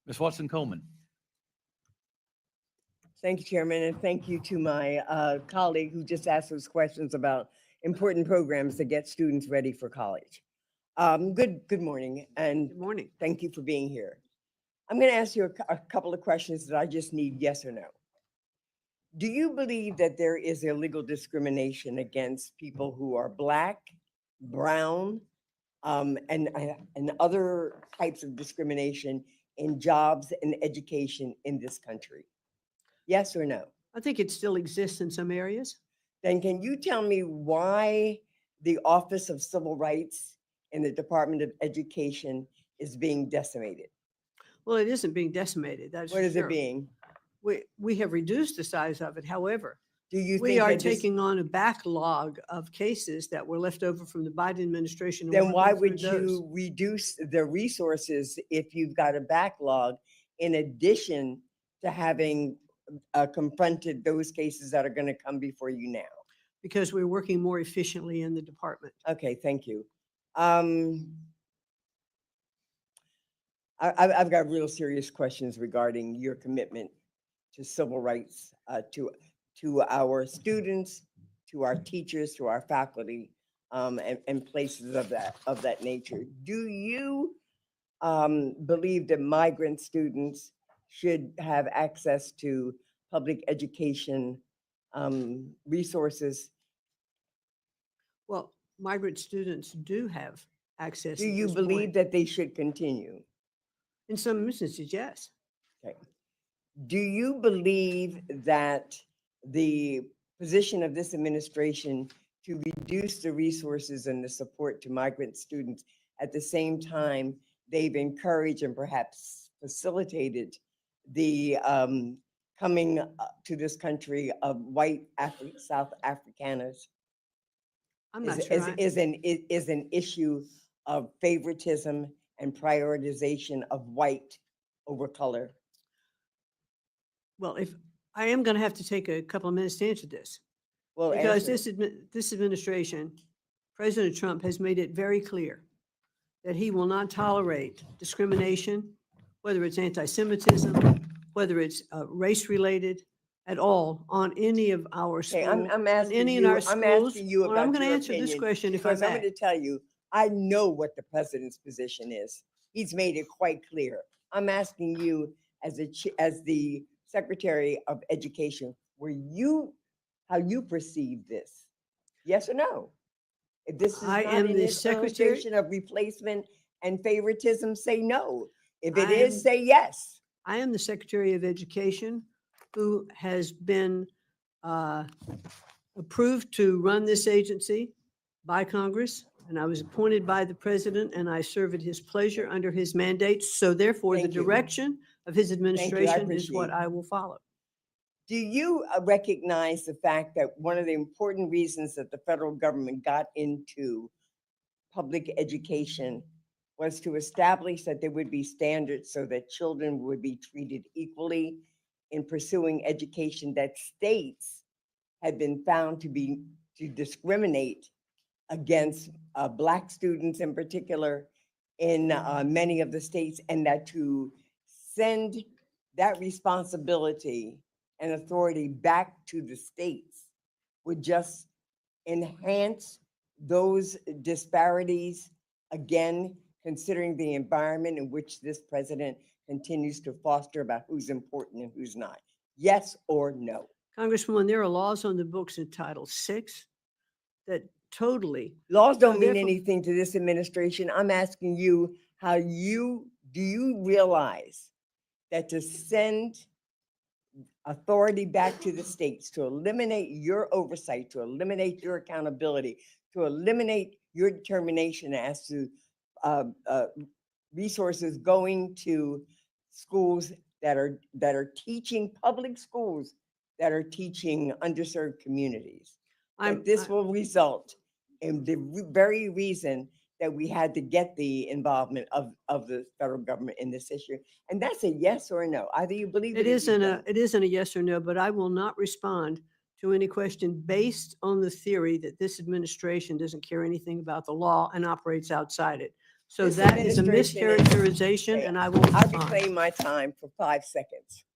Ms. Watson Coleman. Thank you, Chairman, and thank you to my colleague who just asked those questions about important programs that get students ready for college. Good morning, and Good morning. thank you for being here. I'm going to ask you a couple of questions that I just need yes or no. Do you believe that there is illegal discrimination against people who are Black, brown, and other types of discrimination in jobs and education in this country? Yes or no? I think it still exists in some areas. Then can you tell me why the Office of Civil Rights in the Department of Education is being decimated? Well, it isn't being decimated. That's What for is sure. it being? We have reduced the size of it. However, Do you we think are that this- taking on a backlog of cases that were left over from the Biden administration. and then working why through would those. you reduce the resources if you've got a backlog in addition to having confronted those cases that are going to come before you now? Because we're working more efficiently in the department. Okay, thank you. I've got real serious questions regarding your commitment to civil rights, to our students, to our teachers, to our faculty, and places of that nature. Do you believe that migrant students should have access to public education resources? Well, migrant students do have access. Do at you this believe point. that they should continue? In some instances, yes. Okay. Do you believe that the position of this administration to reduce the resources and the support to migrant students, at the same time, they've encouraged and perhaps facilitated the coming to this country of white South Afrikaners? I'm not sure. Is an issue of favoritism and prioritization of white over color? Well, if I am going to have to take a couple of minutes to answer this. Well, Because answer it. this administration, President Trump has made it very clear that he will not tolerate discrimination, whether it's anti-Semitism, whether it's race-related at all, on any of our Okay, schools. I'm asking any in you, our I'm schools. asking you Well, about I'm going to your answer this opinion, question if I because I'm may. going to tell you, I know what the president's position is. He's made it quite clear. I'm asking you as the Secretary of Education, how you perceive this? Yes or no? If this is I not am an the Secretary- illustration of replacement and favoritism, say no. If it I is, am- say yes. I am the Secretary of Education who has been approved to run this agency by Congress and I was appointed by the president, and I serve at his pleasure under his mandate. So therefore, the Thank you. direction of his I administration is what appreciate it. I will follow. Do you recognize the fact that one of the important reasons that the federal government got into public education was to establish that there would be standards so that children would be treated equally in pursuing education, that states had been found to discriminate against Black students in particular in many of the states, and that to send that responsibility and authority back to the states would just enhance those disparities, again, considering the environment in which this president continues to foster about who's important and who's not? Yes or no? Congresswoman, there are laws on the books in Title VI that totally. Laws don't mean therefore- anything to this administration. I'm asking you, do you realize that to send authority back to the states, to eliminate your oversight, to eliminate your accountability, to eliminate your determination as to resources going to schools that are teaching, public schools that are teaching underserved communities, that this will result in the very reason that we had to get the involvement of the federal government in this issue? And that's a yes or a no. Either you believe It it or you isn't don't. it isn't a yes or no, but I will not respond to any question based on the theory that this administration doesn't care anything about the law and operates outside it. So This that is a administration is- mischaracterization, Okay, and I will I respond. reclaim my time for 5 seconds,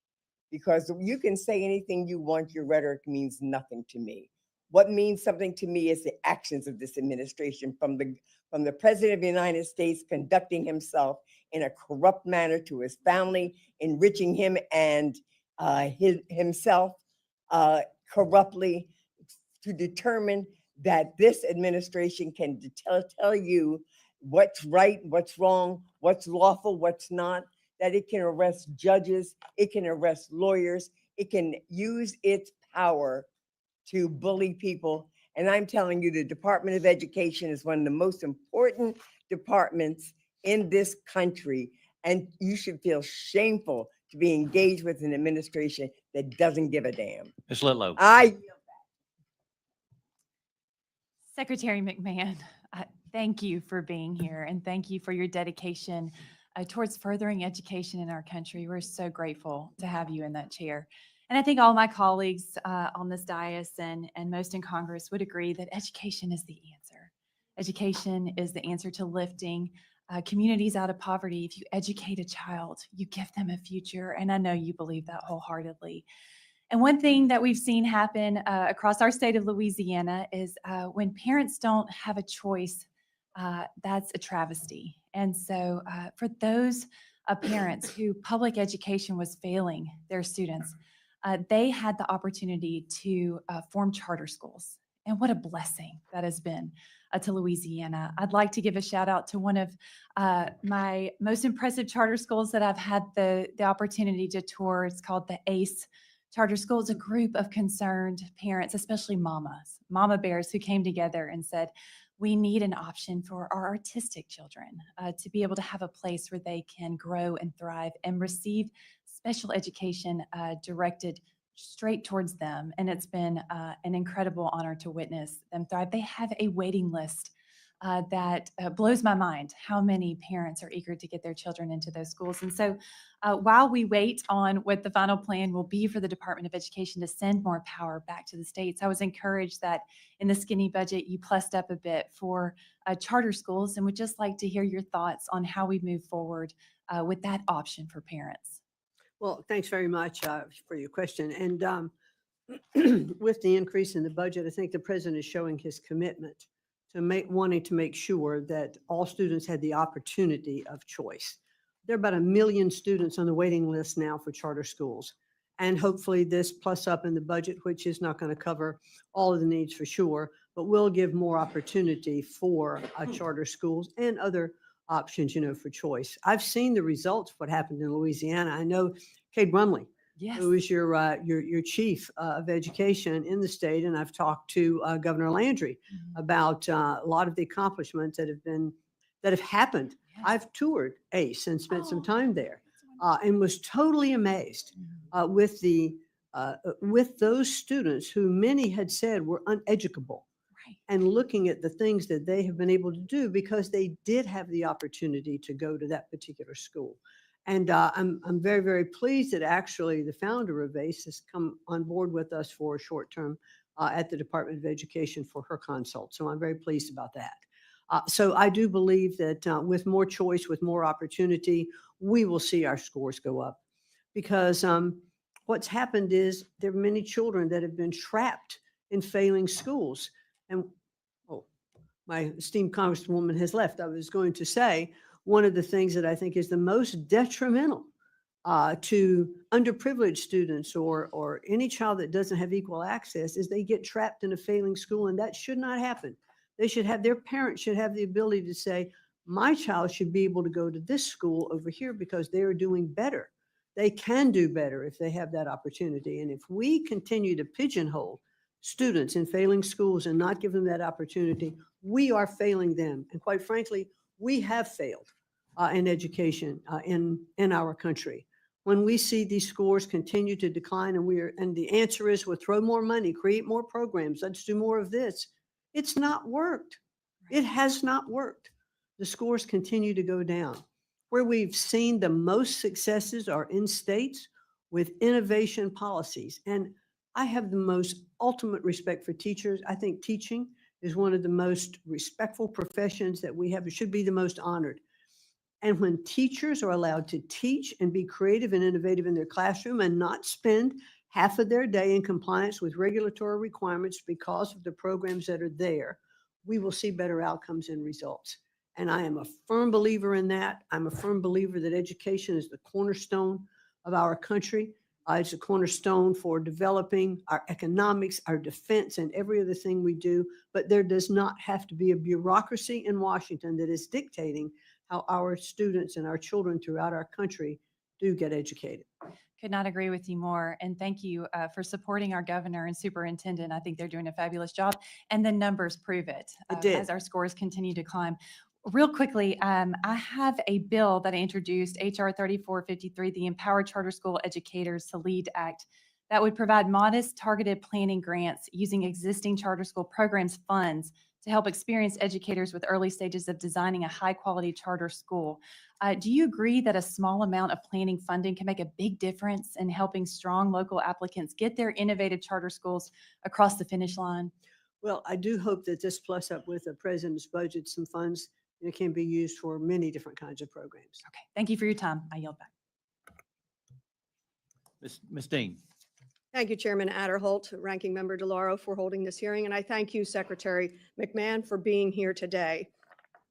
because you can say anything you want. Your rhetoric means nothing to me. What means something to me is the actions of this administration, from the president of the United States conducting himself in a corrupt manner to his family, enriching him and himself corruptly, to determine that this administration can tell you what's right, what's wrong, what's lawful, what's not, that it can arrest judges, it can arrest lawyers, it can use its power to bully people. And I'm telling you, the Department of Education is one of the most important departments in this country. And you should feel shameful to be engaged with an administration that doesn't give a damn. Ms. Litlow. Secretary McMahon, thank you for being here, and thank you for your dedication towards furthering education in our country. We're so grateful to have you in that chair. And I think all my colleagues on this dais and most in Congress would agree that education is the answer. Education is the answer to lifting communities out of poverty. If you educate a child, you give them a future. And I know you believe that wholeheartedly. And one thing that we've seen happen across our state of Louisiana is when parents don't have a choice, that's a travesty. And so for those parents who public education was failing their students, they had the opportunity to form charter schools. And what a blessing that has been to Louisiana. I'd like to give a shout out to one of my most impressive charter schools that I've had the opportunity to tour. It's called the ACE Charter School. Is a group of concerned parents, especially mama bears, who came together and said, we need an option for our artistic children to be able to have a place where they can grow and thrive and receive special education directed straight towards them. And it's been an incredible honor to witness them thrive. They have a waiting list that blows my mind how many parents are eager to get their children into those schools. And so while we wait on what the final plan will be for the Department of Education to send more power back to the states, I was encouraged that in the skinny budget, you plussed up a bit for charter schools, and would just like to hear your thoughts on how we move forward with that option for parents. Well, thanks very much for your question. And with the increase in the budget, I think the president is showing his commitment to wanting to make sure that all students had the opportunity of choice. There are about 1 million students on the waiting list now for charter schools. And hopefully this plus up in the budget, which is not going to cover all of the needs for sure, but will give more opportunity for charter schools and other options, for choice. I've seen the results of what happened in Louisiana. I know Cade Brumley Yes. who is your chief of education in the state. And I've talked to Governor Landry about a lot of the accomplishments that have happened. Yes. I've toured ACE and spent some Oh, time there that's wonderful. and was totally amazed with those students who many had said were uneducable, Right. and looking at the things that they have been able to do because they did have the opportunity to go to that particular school. And I'm very, very pleased that actually the founder of ACE has come on board with us for a short term at the Department of Education for her consult. So I'm very pleased about that. So I do believe that with more choice, with more opportunity, we will see our scores go up, because what's happened is there are many children that have been trapped in failing schools. And oh, my esteemed Congresswoman has left. I was going to say, one of the things that I think is the most detrimental to underprivileged students or any child that doesn't have equal access is they get trapped in a failing school, and that should not happen. They should have, their parents should have the ability to say, my child should be able to go to this school over here because they are doing better. They can do better if they have that opportunity. And if we continue to pigeonhole students in failing schools and not give them that opportunity, we are failing them. And quite frankly, we have failed in education in our country. When we see these scores continue to decline, and the answer is, we'll throw more money, create more programs, let's do more of this. It's not worked. It has not worked. The scores continue to go down. Where we've seen the most successes are in states with innovation policies. And I have the most ultimate respect for teachers. I think teaching is one of the most respectful professions that we have. It should be the most honored. And when teachers are allowed to teach and be creative and innovative in their classroom and not spend half of their day in compliance with regulatory requirements because of the programs that are there, we will see better outcomes and results. And I am a firm believer in that. I'm a firm believer that education is the cornerstone of our country. It's a cornerstone for developing our economics, our defense, and every other thing we do. But there does not have to be a bureaucracy in Washington that is dictating how our students and our children throughout our country do get educated. Could not agree with you more. And thank you for supporting our governor and superintendent. I think they're doing a fabulous job. And the numbers prove it did. as our scores continue to climb. Real quickly, I have a bill that I introduced, HR 3453, the Empower Charter School Educators to Lead Act, that would provide modest targeted planning grants using existing charter school programs funds to help experienced educators with early stages of designing a high-quality charter school. Do you agree that a small amount of planning funding can make a big difference in helping strong local applicants get their innovative charter schools across the finish line? Well, I do hope that this, plus up with the president's budget, some funds that can be used for many different kinds of programs. Okay, thank you for your time. I yield back. Ms. Dean. Thank you, Chairman Adderholt, Ranking Member DeLauro, for holding this hearing, and I thank you, Secretary McMahon, for being here today.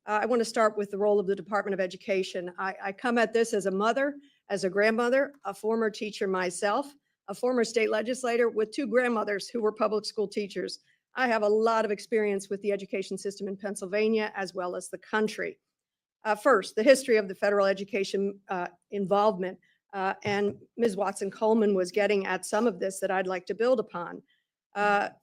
I want to start with the role of the Department of Education. I come at this as a mother, as a grandmother, a former teacher myself, a former state legislator with two grandmothers who were public school teachers. I have a lot of experience with the education system in Pennsylvania as well as the country. First, the history of the federal education involvement. And Ms. Watson-Coleman was getting at some of this that I'd like to build upon.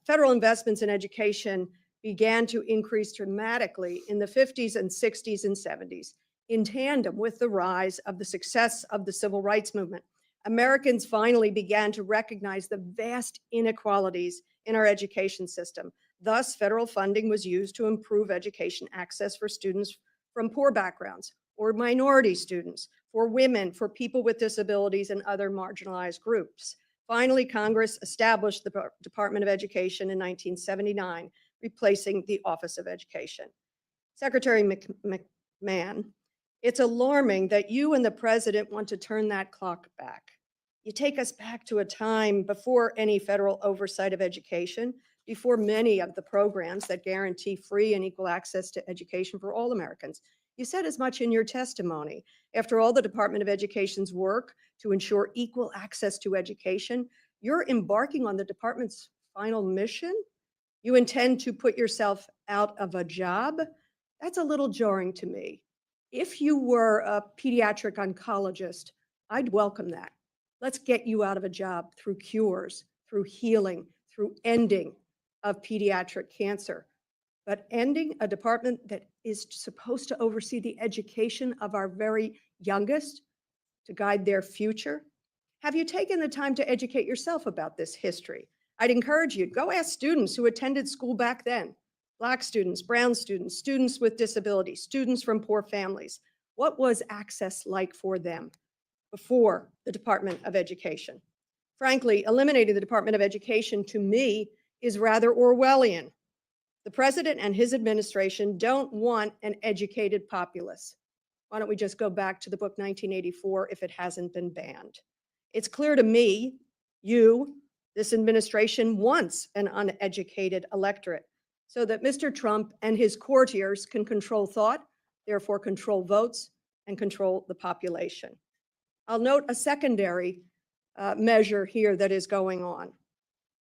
Federal investments in education began to increase dramatically in the 50s and 60s and 70s, in tandem with the rise of the success of the civil rights movement. Americans finally began to recognize the vast inequalities in our education system. Thus, federal funding was used to improve education access for students from poor backgrounds or minority students, for women, for people with disabilities, and other marginalized groups. Finally, Congress established the Department of Education in 1979, replacing the Office of Education. Secretary McMahon, it's alarming that you and the president want to turn that clock back. You take us back to a time before any federal oversight of education, before many of the programs that guarantee free and equal access to education for all Americans. You said as much in your testimony. After all the Department of Education's work to ensure equal access to education, you're embarking on the department's final mission? You intend to put yourself out of a job? That's a little jarring to me. If you were a pediatric oncologist, I'd welcome that. Let's get you out of a job through cures, through healing, through ending of pediatric cancer. But ending a department that is supposed to oversee the education of our very youngest, to guide their future. Have you taken the time to educate yourself about this history? I'd encourage you, go ask students who attended school back then. Black students, brown students, students with disabilities, students from poor families. What was access like for them before the Department of Education? Frankly, eliminating the Department of Education to me is rather Orwellian. The president and his administration don't want an educated populace. Why don't we just go back to the book 1984 if it hasn't been banned? It's clear to me, this administration wants an uneducated electorate so that Mr. Trump and his courtiers can control thought, therefore control votes and control the population. I'll note a secondary measure here that is going on.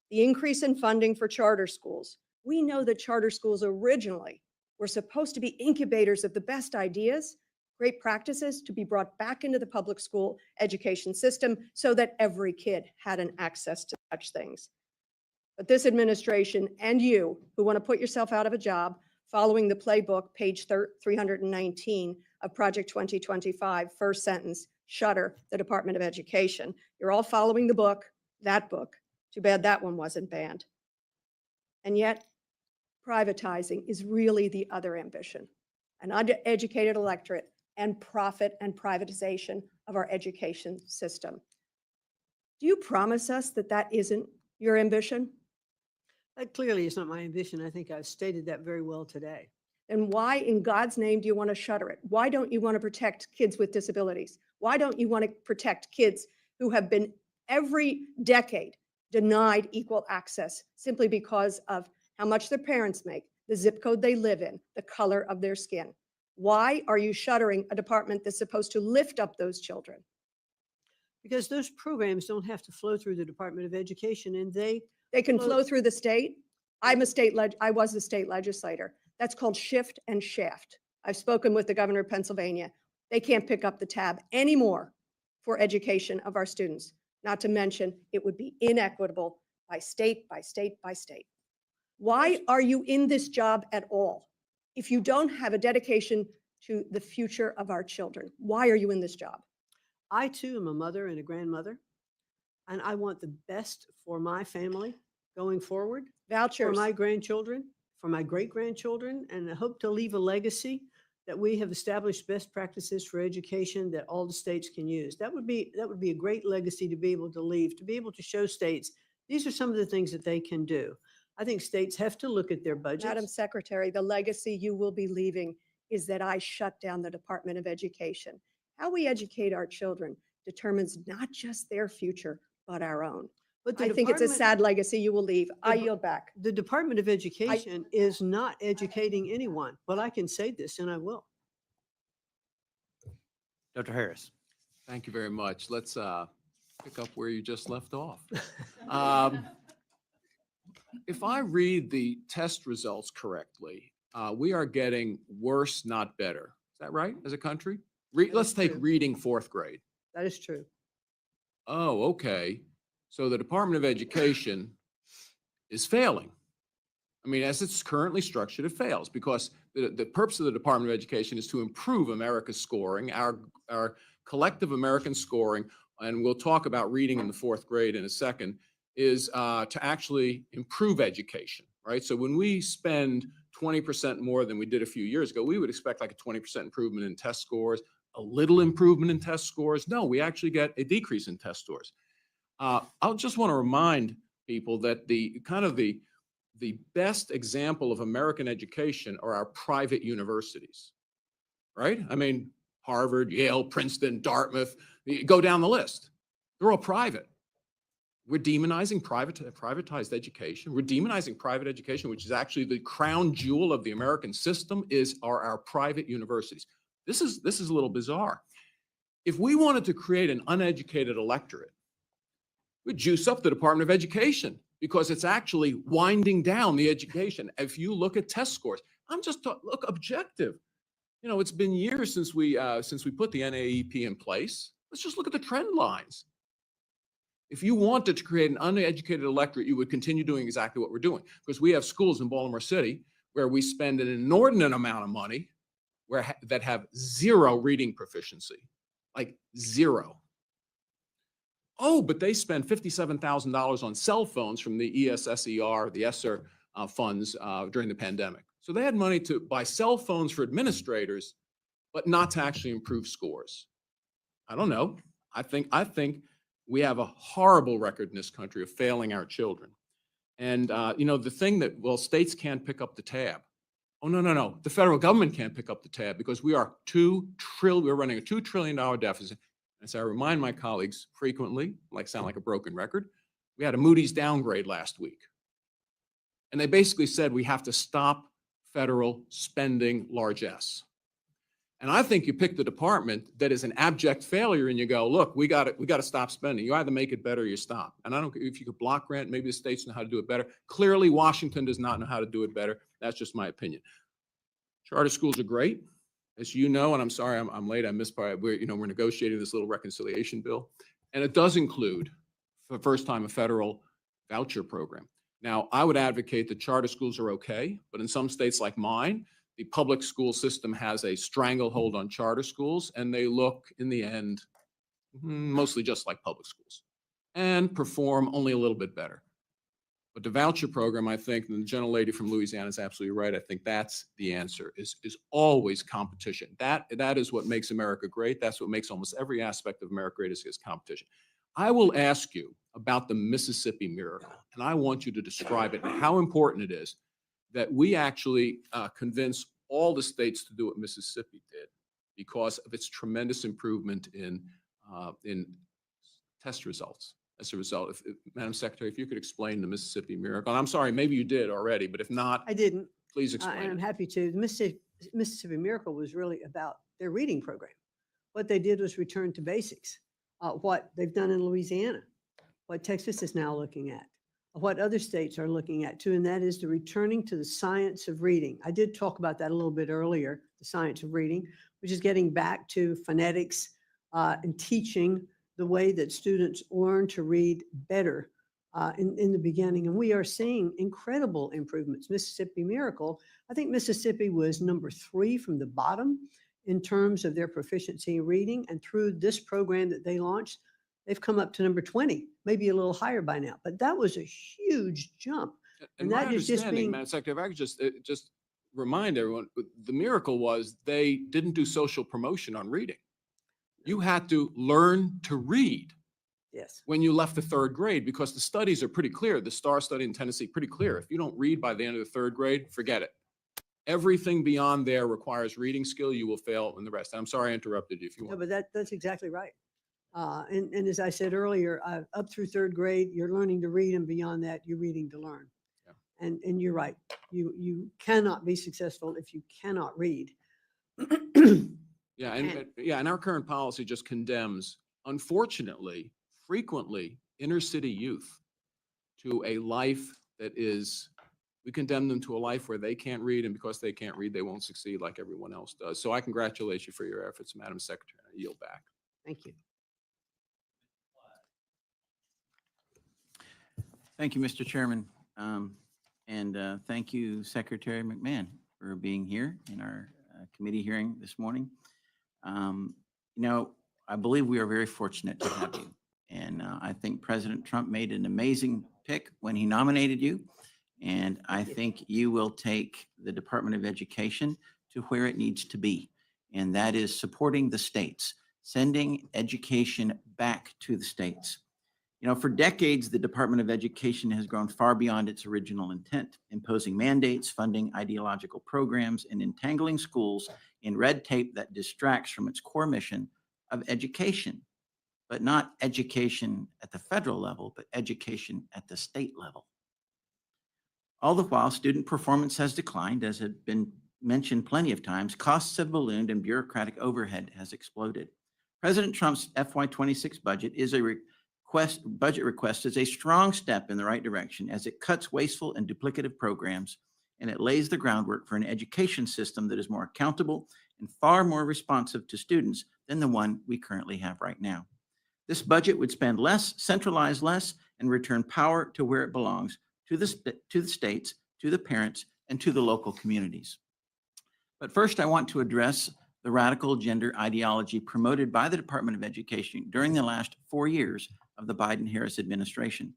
The increase in funding for charter schools. We know that charter schools originally were supposed to be incubators of the best ideas, great practices to be brought back into the public school education system so that every kid had an access to such things. But this administration and you who want to put yourself out of a job following the playbook, page 319 of Project 2025, first sentence, shutter the Department of Education. You're all following the book, that book. Too bad that one wasn't banned. And yet, privatizing is really the other ambition. An uneducated electorate and profit and privatization of our education system. Do you promise us that that isn't your ambition? That clearly is not my ambition. I think I've stated that very well today. Then why in God's name do you want to shutter it? Why don't you want to protect kids with disabilities? Why don't you want to protect kids who have been every decade denied equal access simply because of how much their parents make, the zip code they live in, the color of their skin? Why are you shuttering a department that's supposed to lift up those children? Because those programs don't have to flow through the Department of Education, and they can flow- flow through the state. I was a state legislator. That's called shift and shaft. I've spoken with the governor of Pennsylvania. They can't pick up the tab anymore for education of our students. Not to mention, it would be inequitable by state, by state, by state. Why are you in this job at all? If you don't have a dedication to the future of our children, why are you in this job? I too am a mother and a grandmother, and I want the best for my family going forward, for Vouchers. my grandchildren, for my great-grandchildren, and I hope to leave a legacy that we have established best practices for education that all the states can use. That would be a great legacy to be able to leave, to be able to show states these are some of the things that they can do. I think states have to look at their budgets. Madam Secretary, the legacy you will be leaving is that I shut down the Department of Education. How we educate our children determines not just their future, but our own. But the I think it's a department- sad legacy you will leave. I The- yield back. The Department of Education is not educating anyone. Well, I can say this, and I will. Dr. Harris. Thank you very much. Let's pick up where you just left off. If I read the test results correctly, we are getting worse, not better. Is that right, as a country? Let's take true. reading fourth grade. That is true. Oh, okay. So the Department of Education is failing. I mean, as it's currently structured, it fails because the purpose of the Department of Education is to improve America's scoring, our collective American scoring, and we'll talk about reading in the fourth grade in a second, is to actually improve education, right? So when we spend 20% more than we did a few years ago, we would expect like a 20% improvement in test scores, a little improvement in test scores. No, we actually get a decrease in test scores. I'll just want to remind people that the best example of American education are our private universities, right? I mean, Harvard, Yale, Princeton, Dartmouth, go down the list. They're all private. We're demonizing privatized education. We're demonizing private education, which is actually the crown jewel of the American system, are our private universities. This is a little bizarre. If we wanted to create an uneducated electorate, we'd juice up the Department of Education because it's actually winding down the education. If you look at test scores, look objective. You know, it's been years since we put the NAEP in place. Let's just look at the trend lines. If you wanted to create an uneducated electorate, you would continue doing exactly what we're doing. Because we have schools in Baltimore City where we spend an inordinate amount of money that have zero reading proficiency, like zero. Oh, but they spend $57,000 on cell phones from the ESSER, the ESSER funds during the pandemic. So they had money to buy cell phones for administrators, but not to actually improve scores. I don't know. I think we have a horrible record in this country of failing our children. And the thing that, well, states can't pick up the tab. Oh, no, no, no. The federal government can't pick up the tab because we're running a $2 trillion deficit. And so I remind my colleagues frequently, sound like a broken record, we had a Moody's downgrade last week. And they basically said we have to stop federal spending, large S. And I think you pick the department that is an abject failure and you go, look, we got to stop spending. You either make it better or you stop. And I don't, if you could block grant, maybe the states know how to do it better. Clearly, Washington does not know how to do it better. That's just my opinion. Charter schools are great. As you know, and I'm sorry, I'm late, I missed part. We're negotiating this little reconciliation bill. And it does include, for the first time, a federal voucher program. Now, I would advocate that charter schools are okay, but in some states like mine, the public school system has a stranglehold on charter schools, and they look, in the end, mostly just like public schools and perform only a little bit better. But the voucher program, I think, and the gentlelady from Louisiana is absolutely right. I think that's the answer, is always competition. That is what makes America great. That's what makes almost every aspect of America great is competition. I will ask you about the Mississippi miracle, and I want you to describe it and how important it is that we actually convince all the states to do what Mississippi did because of its tremendous improvement in test results. As a result, Madam Secretary, if you could explain the Mississippi miracle. And I'm sorry, maybe you did already, but if not, I didn't. please explain And I'm it. happy to. The Mississippi Miracle was really about their reading program. What they did was return to basics, what they've done in Louisiana, what Texas is now looking at, what other states are looking at too, and that is the returning to the science of reading. I did talk about that a little bit earlier, the science of reading, which is getting back to phonetics and teaching the way that students learn to read better in the beginning. And we are seeing incredible improvements. Mississippi Miracle, I think Mississippi was number 3 from the bottom in terms of their proficiency in reading. And through this program that they launched, they've come up to number 20, maybe a little higher by now. But that was a huge jump. And that my is just understanding, being- Madam Secretary, if I could just remind everyone, the miracle was they didn't do social promotion on reading. You had to learn to read Yes. when you left the 3rd grade because the studies are pretty clear. The STAR study in Tennessee, pretty clear. If you don't read by the end of the 3rd grade, forget it. Everything beyond there requires reading skill. You will fail in the rest. I'm sorry I interrupted you if you No, want. but that's exactly right. And as I said earlier, up through 3rd grade, you're learning to read, and beyond that, you're reading to learn. Yeah. And you're right. You cannot be successful if you cannot read. Yeah, and our current policy just condemns, unfortunately, frequently inner city youth to a life that is, we condemn them to a life where they can't read, and because they can't read, they won't succeed like everyone else does. So I congratulate you for your efforts, Madam Secretary. I yield back. Thank you. Thank you, Mr. Chairman. And thank you, Secretary McMahon, for being here in our committee hearing this morning. I believe we are very fortunate to have you. And I think President Trump made an amazing pick when he nominated you. And I think you will take the Department of Education to where it needs to be. And that is supporting the states, sending education back to the states. For decades, the Department of Education has grown far beyond its original intent, imposing mandates, funding ideological programs, and entangling schools in red tape that distracts from its core mission of education, but not education at the federal level, but education at the state level. All the while, student performance has declined, as had been mentioned plenty of times, costs have ballooned, and bureaucratic overhead has exploded. President Trump's FY26 budget is a budget request is a strong step in the right direction as it cuts wasteful and duplicative programs, and it lays the groundwork for an education system that is more accountable and far more responsive to students than the one we currently have right now. This budget would spend less, centralize less, and return power to where it belongs, to the states, to the parents, and to the local communities. But first, I want to address the radical gender ideology promoted by the Department of Education during the last 4 years of the Biden-Harris administration.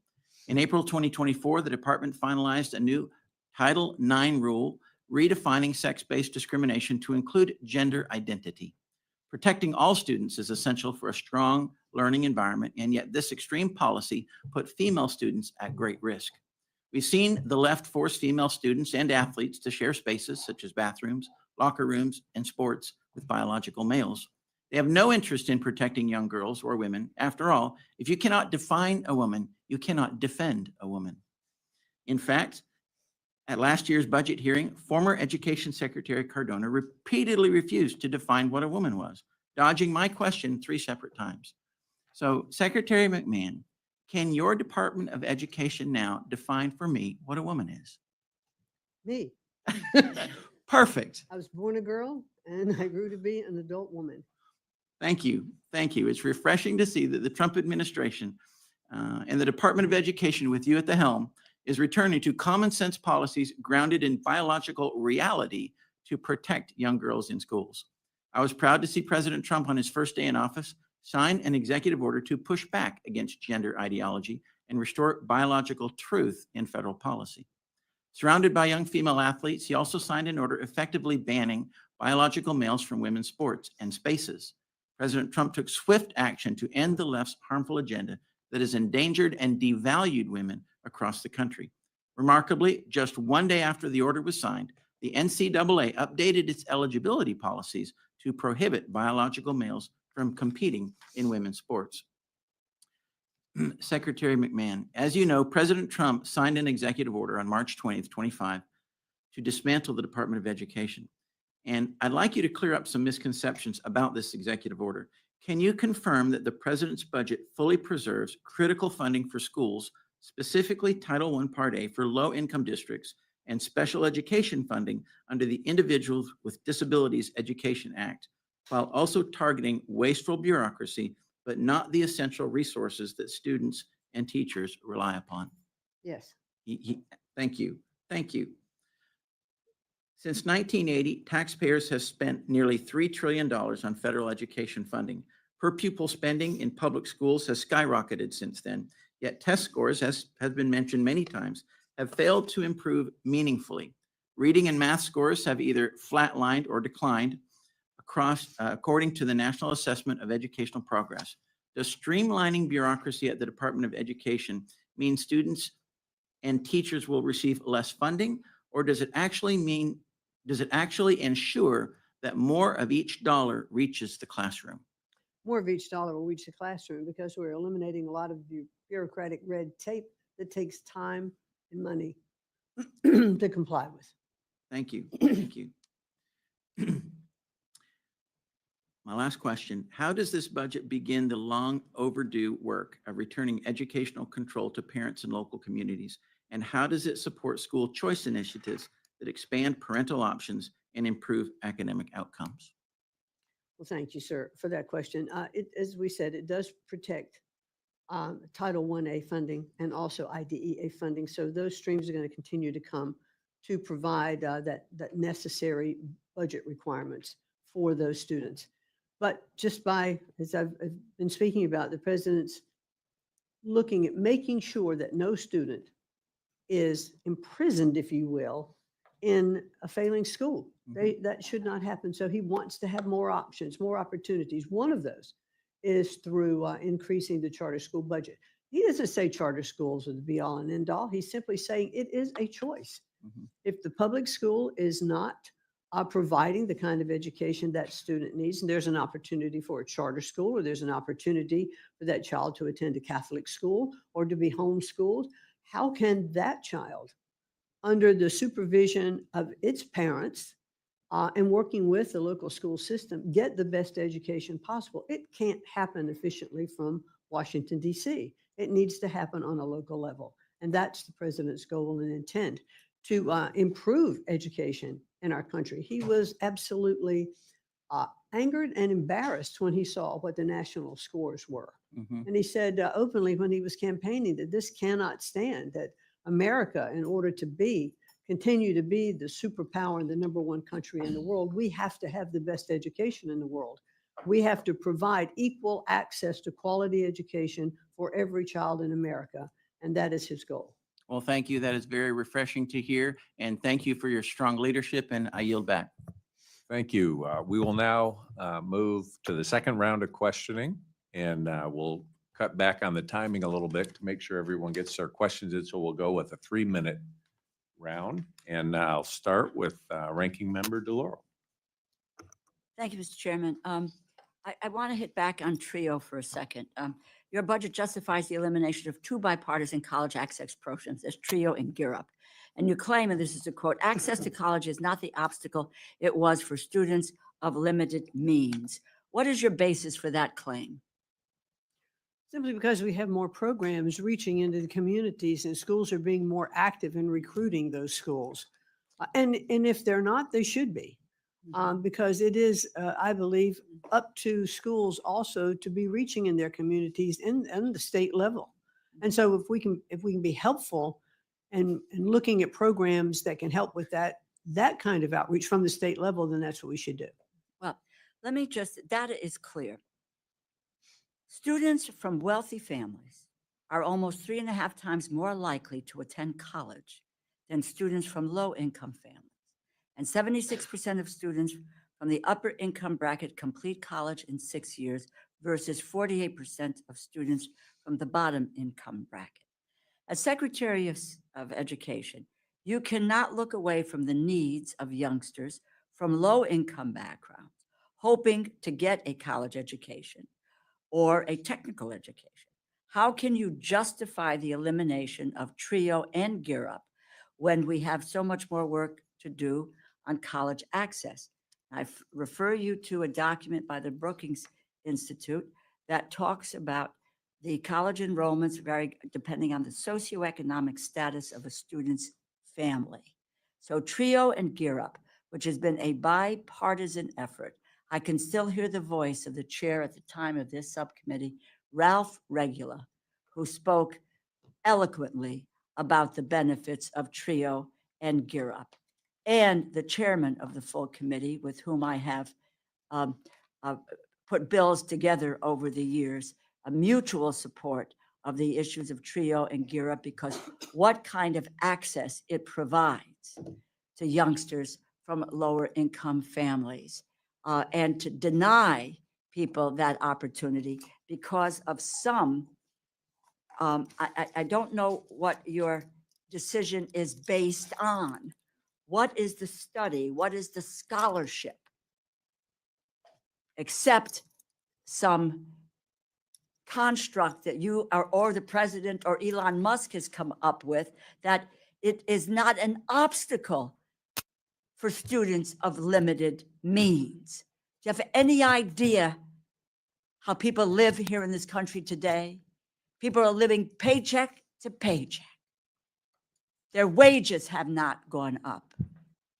In April 2024, the department finalized a new Title IX rule redefining sex-based discrimination to include gender identity. Protecting all students is essential for a strong learning environment, and yet this extreme policy put female students at great risk. We've seen the left force female students and athletes to share spaces such as bathrooms, locker rooms, and sports with biological males. They have no interest in protecting young girls or women. After all, if you cannot define a woman, you cannot defend a woman. In fact, at last year's budget hearing, former Education Secretary Cardona repeatedly refused to define what a woman was, dodging my question 3 separate times. So, Secretary McMahon, can your Department of Education now define for me what a woman is? Me. Perfect. I was born a girl and I grew to be an adult woman. Thank you. Thank you. It's refreshing to see that the Trump administration and the Department of Education, with you at the helm, is returning to common sense policies grounded in biological reality to protect young girls in schools. I was proud to see President Trump on his first day in office sign an executive order to push back against gender ideology and restore biological truth in federal policy. Surrounded by young female athletes, he also signed an order effectively banning biological males from women's sports and spaces. President Trump took swift action to end the left's harmful agenda that has endangered and devalued women across the country. Remarkably, just 1 day after the order was signed, the NCAA updated its eligibility policies to prohibit biological males from competing in women's sports. Secretary McMahon, as you know, President Trump signed an executive order on March 20th, 25, to dismantle the Department of Education. And I'd like you to clear up some misconceptions about this executive order. Can you confirm that the president's budget fully preserves critical funding for schools, specifically Title I Part A for low-income districts, and special education funding under the Individuals with Disabilities Education Act, while also targeting wasteful bureaucracy, but not the essential resources that students and teachers rely upon? Yes. Thank you. Thank you. Since 1980, taxpayers have spent nearly $3 trillion on federal education funding. Per pupil spending in public schools has skyrocketed since then, yet test scores, as has been mentioned many times, have failed to improve meaningfully. Reading and math scores have either flatlined or declined according to the National Assessment of Educational Progress. Does streamlining bureaucracy at the Department of Education mean students and teachers will receive less funding, or does it actually ensure that more of each dollar reaches the classroom? More of each dollar will reach the classroom because we're eliminating a lot of the bureaucratic red tape that takes time and money to comply with. Thank you. Thank you. My last question, how does this budget begin the long overdue work of returning educational control to parents and local communities? And how does it support school choice initiatives that expand parental options and improve academic outcomes? Well, thank you, sir, for that question. As we said, it does protect Title I-A funding and also IDEA funding. So those streams are going to continue to come to provide that necessary budget requirements for those students. But just by, as I've been speaking about, the president's looking at making sure that no student is imprisoned, if you will, in a failing school. That should not happen. So he wants to have more options, more opportunities. One of those is through increasing the charter school budget. He doesn't say charter schools are the be all and end all. He's simply saying it is a choice. If the public school is not providing the kind of education that student needs, and there's an opportunity for a charter school, or there's an opportunity for that child to attend a Catholic school or to be homeschooled, how can that child, under the supervision of its parents and working with the local school system, get the best education possible? It can't happen efficiently from Washington, D.C. It needs to happen on a local level. And that's the president's goal and intent, to improve education in our country. He was absolutely angered and embarrassed when he saw what the national scores were. Mhm. And he said openly when he was campaigning that this cannot stand, that America, in order to continue to be the superpower and the number one country in the world, we have to have the best education in the world. We have to provide equal access to quality education for every child in America. And that is his goal. Well, thank you. That is very refreshing to hear. And thank you for your strong leadership, and I yield back. Thank you. We will now move to the second round of questioning, and we'll cut back on the timing a little bit to make sure everyone gets their questions in. So we'll go with a 3-minute round, and I'll start with Ranking Member DeLauro. Thank you, Mr. Chairman. I want to hit back on TRIO for a second. Your budget justifies the elimination of 2 bipartisan college access programs, as TRIO and Gear Up. And you claim, and this is a quote, access to college is not the obstacle it was for students of limited means. What is your basis for that claim? Simply because we have more programs reaching into the communities and schools are being more active in recruiting those schools. And if they're not, they should be. Because it is, I believe, up to schools also to be reaching in their communities and the state level. And so if we can be helpful and looking at programs that can help with that kind of outreach from the state level, then that's what we should do. Well, let me just, data is clear. Students from wealthy families are almost 3.5 times more likely to attend college than students from low-income families. And 76% of students from the upper income bracket complete college in 6 years versus 48% of students from the bottom income bracket. As Secretary of Education, you cannot look away from the needs of youngsters from low-income backgrounds, hoping to get a college education or a technical education. How can you justify the elimination of TRIO and Gear Up when we have so much more work to do on college access? I refer you to a document by the Brookings Institute that talks about the college enrollments vary depending on the socioeconomic status of a student's family. So TRIO and Gear Up, which has been a bipartisan effort, I can still hear the voice of the chair at the time of this subcommittee, Ralph Regula, who spoke eloquently about the benefits of TRIO and Gear Up, and the chairman of the full committee, with whom I have put bills together over the years, a mutual support of the issues of TRIO and Gear Up, because what kind of access it provides to youngsters from lower income families, and to deny people that opportunity because of some, I don't know what your decision is based on. What is the study? What is the scholarship? Except some construct that you or the president or Elon Musk has come up with, that it is not an obstacle for students of limited means. Do you have any idea how people live here in this country today? People are living paycheck to paycheck. Their wages have not gone up,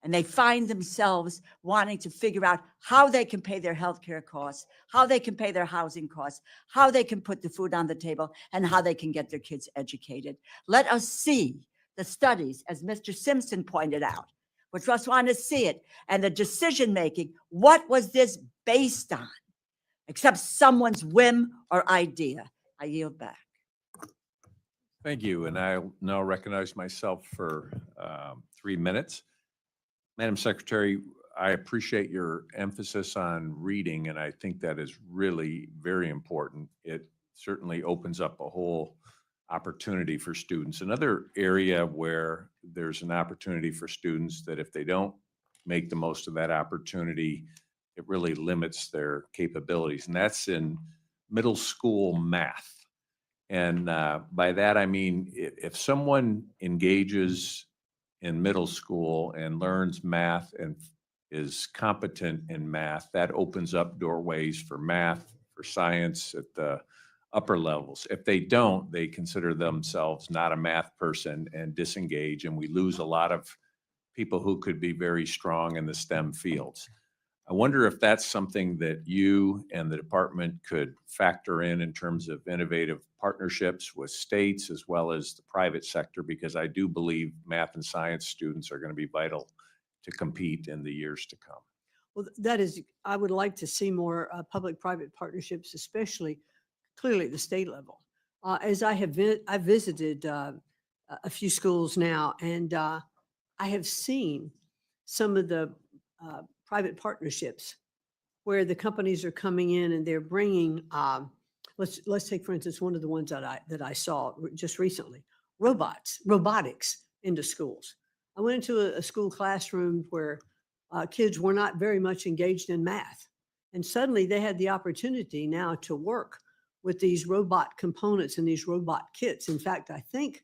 and they find themselves wanting to figure out how they can pay their healthcare costs, how they can pay their housing costs, how they can put the food on the table, and how they can get their kids educated. Let us see the studies, as Mr. Simpson pointed out, which us want to see it, and the decision-making. What was this based on, except someone's whim or idea? I yield back. Thank you. And I now recognize myself for 3 minutes. Madam Secretary, I appreciate your emphasis on reading, and I think that is really very important. It certainly opens up a whole opportunity for students. Another area where there's an opportunity for students that if they don't make the most of that opportunity, it really limits their capabilities, and that's in middle school math. And by that, I mean, if someone engages in middle school and learns math and is competent in math, that opens up doorways for math, for science at the upper levels. If they don't, they consider themselves not a math person and disengage, and we lose a lot of people who could be very strong in the STEM fields. I wonder if that's something that you and the department could factor in terms of innovative partnerships with states as well as the private sector, because I do believe math and science students are going to be vital to compete in the years to come. Well, that is, I would like to see more public-private partnerships, especially clearly at the state level. As I have I visited a few schools now, and I have seen some of the private partnerships where the companies are coming in and they're bringing, let's take, for instance, one of the ones that I saw just recently, robotics into schools. I went into a school classroom where kids were not very much engaged in math. And suddenly they had the opportunity now to work with these robot components and these robot kits. In fact, I think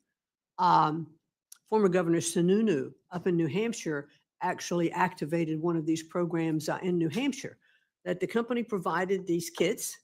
former Governor Sununu up in New Hampshire actually activated one of these programs in New Hampshire, that the company provided these kits,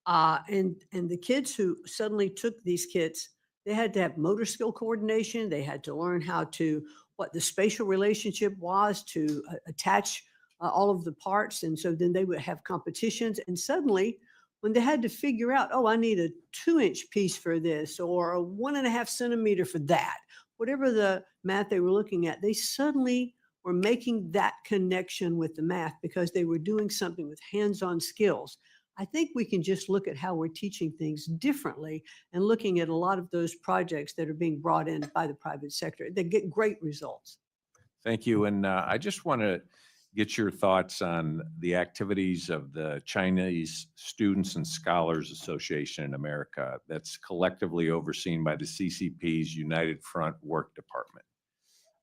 and the kids who suddenly took these kits, they had to have motor skill coordination. They had to learn how to, what the spatial relationship was to attach all of the parts. And so then they would have competitions. And suddenly, when they had to figure out, oh, I need a 2-inch piece for this or a 1.5 centimeter for that, whatever the math they were looking at, they suddenly were making that connection with the math because they were doing something with hands-on skills. I think we can just look at how we're teaching things differently and looking at a lot of those projects that are being brought in by the private sector. They get great results. Thank you. And I just want to get your thoughts on the activities of the Chinese Students and Scholars Association in America that's collectively overseen by the CCP's United Front Work Department.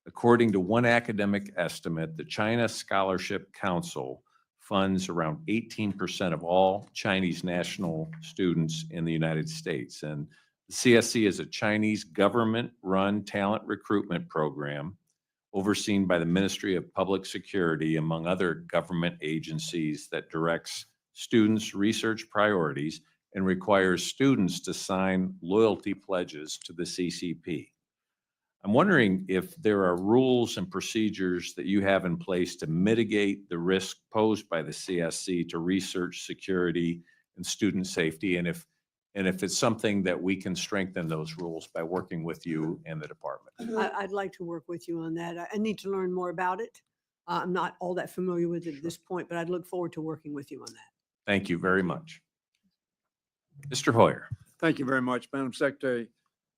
According to one academic estimate, the China Scholarship Council funds around 18% of all Chinese national students in the United States. And the CSC is a Chinese government-run talent recruitment program overseen by the Ministry of Public Security, among other government agencies, that directs students' research priorities and requires students to sign loyalty pledges to the CCP. I'm wondering if there are rules and procedures that you have in place to mitigate the risk posed by the CSC to research security and student safety, and if it's something that we can strengthen those rules by working with you and the department. I'd like to work with you on that. I need to learn more about it. I'm not all that familiar with it at this point, but I'd look forward to working with you on that. Thank you very much. Mr. Hoyer. Thank you very much, Madam Secretary.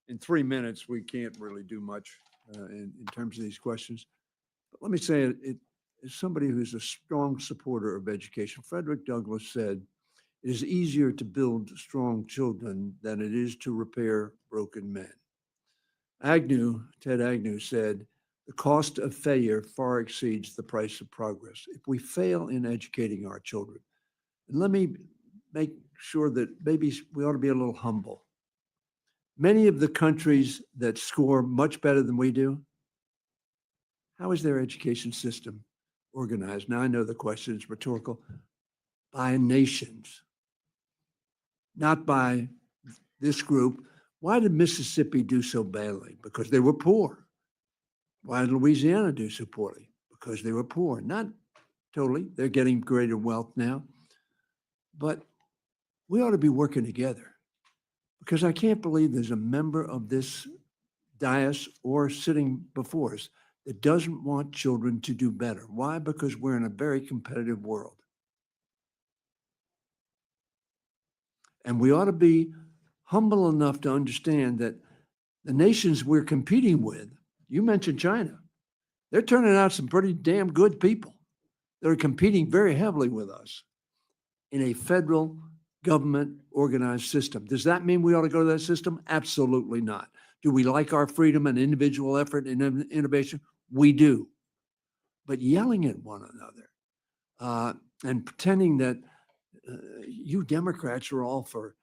In 3 minutes, we can't really do much in terms of these questions. But let me say it as somebody who's a strong supporter of education. Frederick Douglass said, "It is easier to build strong children than it is to repair broken men." Ted Agnew said, "The cost of failure far exceeds the price of progress." If we fail in educating our children, and let me make sure that maybe we ought to be a little humble. Many of the countries that score much better than we do, how is their education system organized? Now, I know the question is rhetorical. By nations, not by this group. Why did Mississippi do so badly? Because they were poor. Why did Louisiana do so poorly? Because they were poor. Not totally. They're getting greater wealth now. But we ought to be working together, because I can't believe there's a member of this dais or sitting before us that doesn't want children to do better. Why? Because we're in a very competitive world. And we ought to be humble enough to understand that the nations we're competing with, you mentioned China, they're turning out some pretty damn good people. They're competing very heavily with us in a federal government organized system. Does that mean we ought to go to that system? Absolutely not. Do we like our freedom and individual effort and innovation? We do. But yelling at one another and pretending that you Democrats are all for,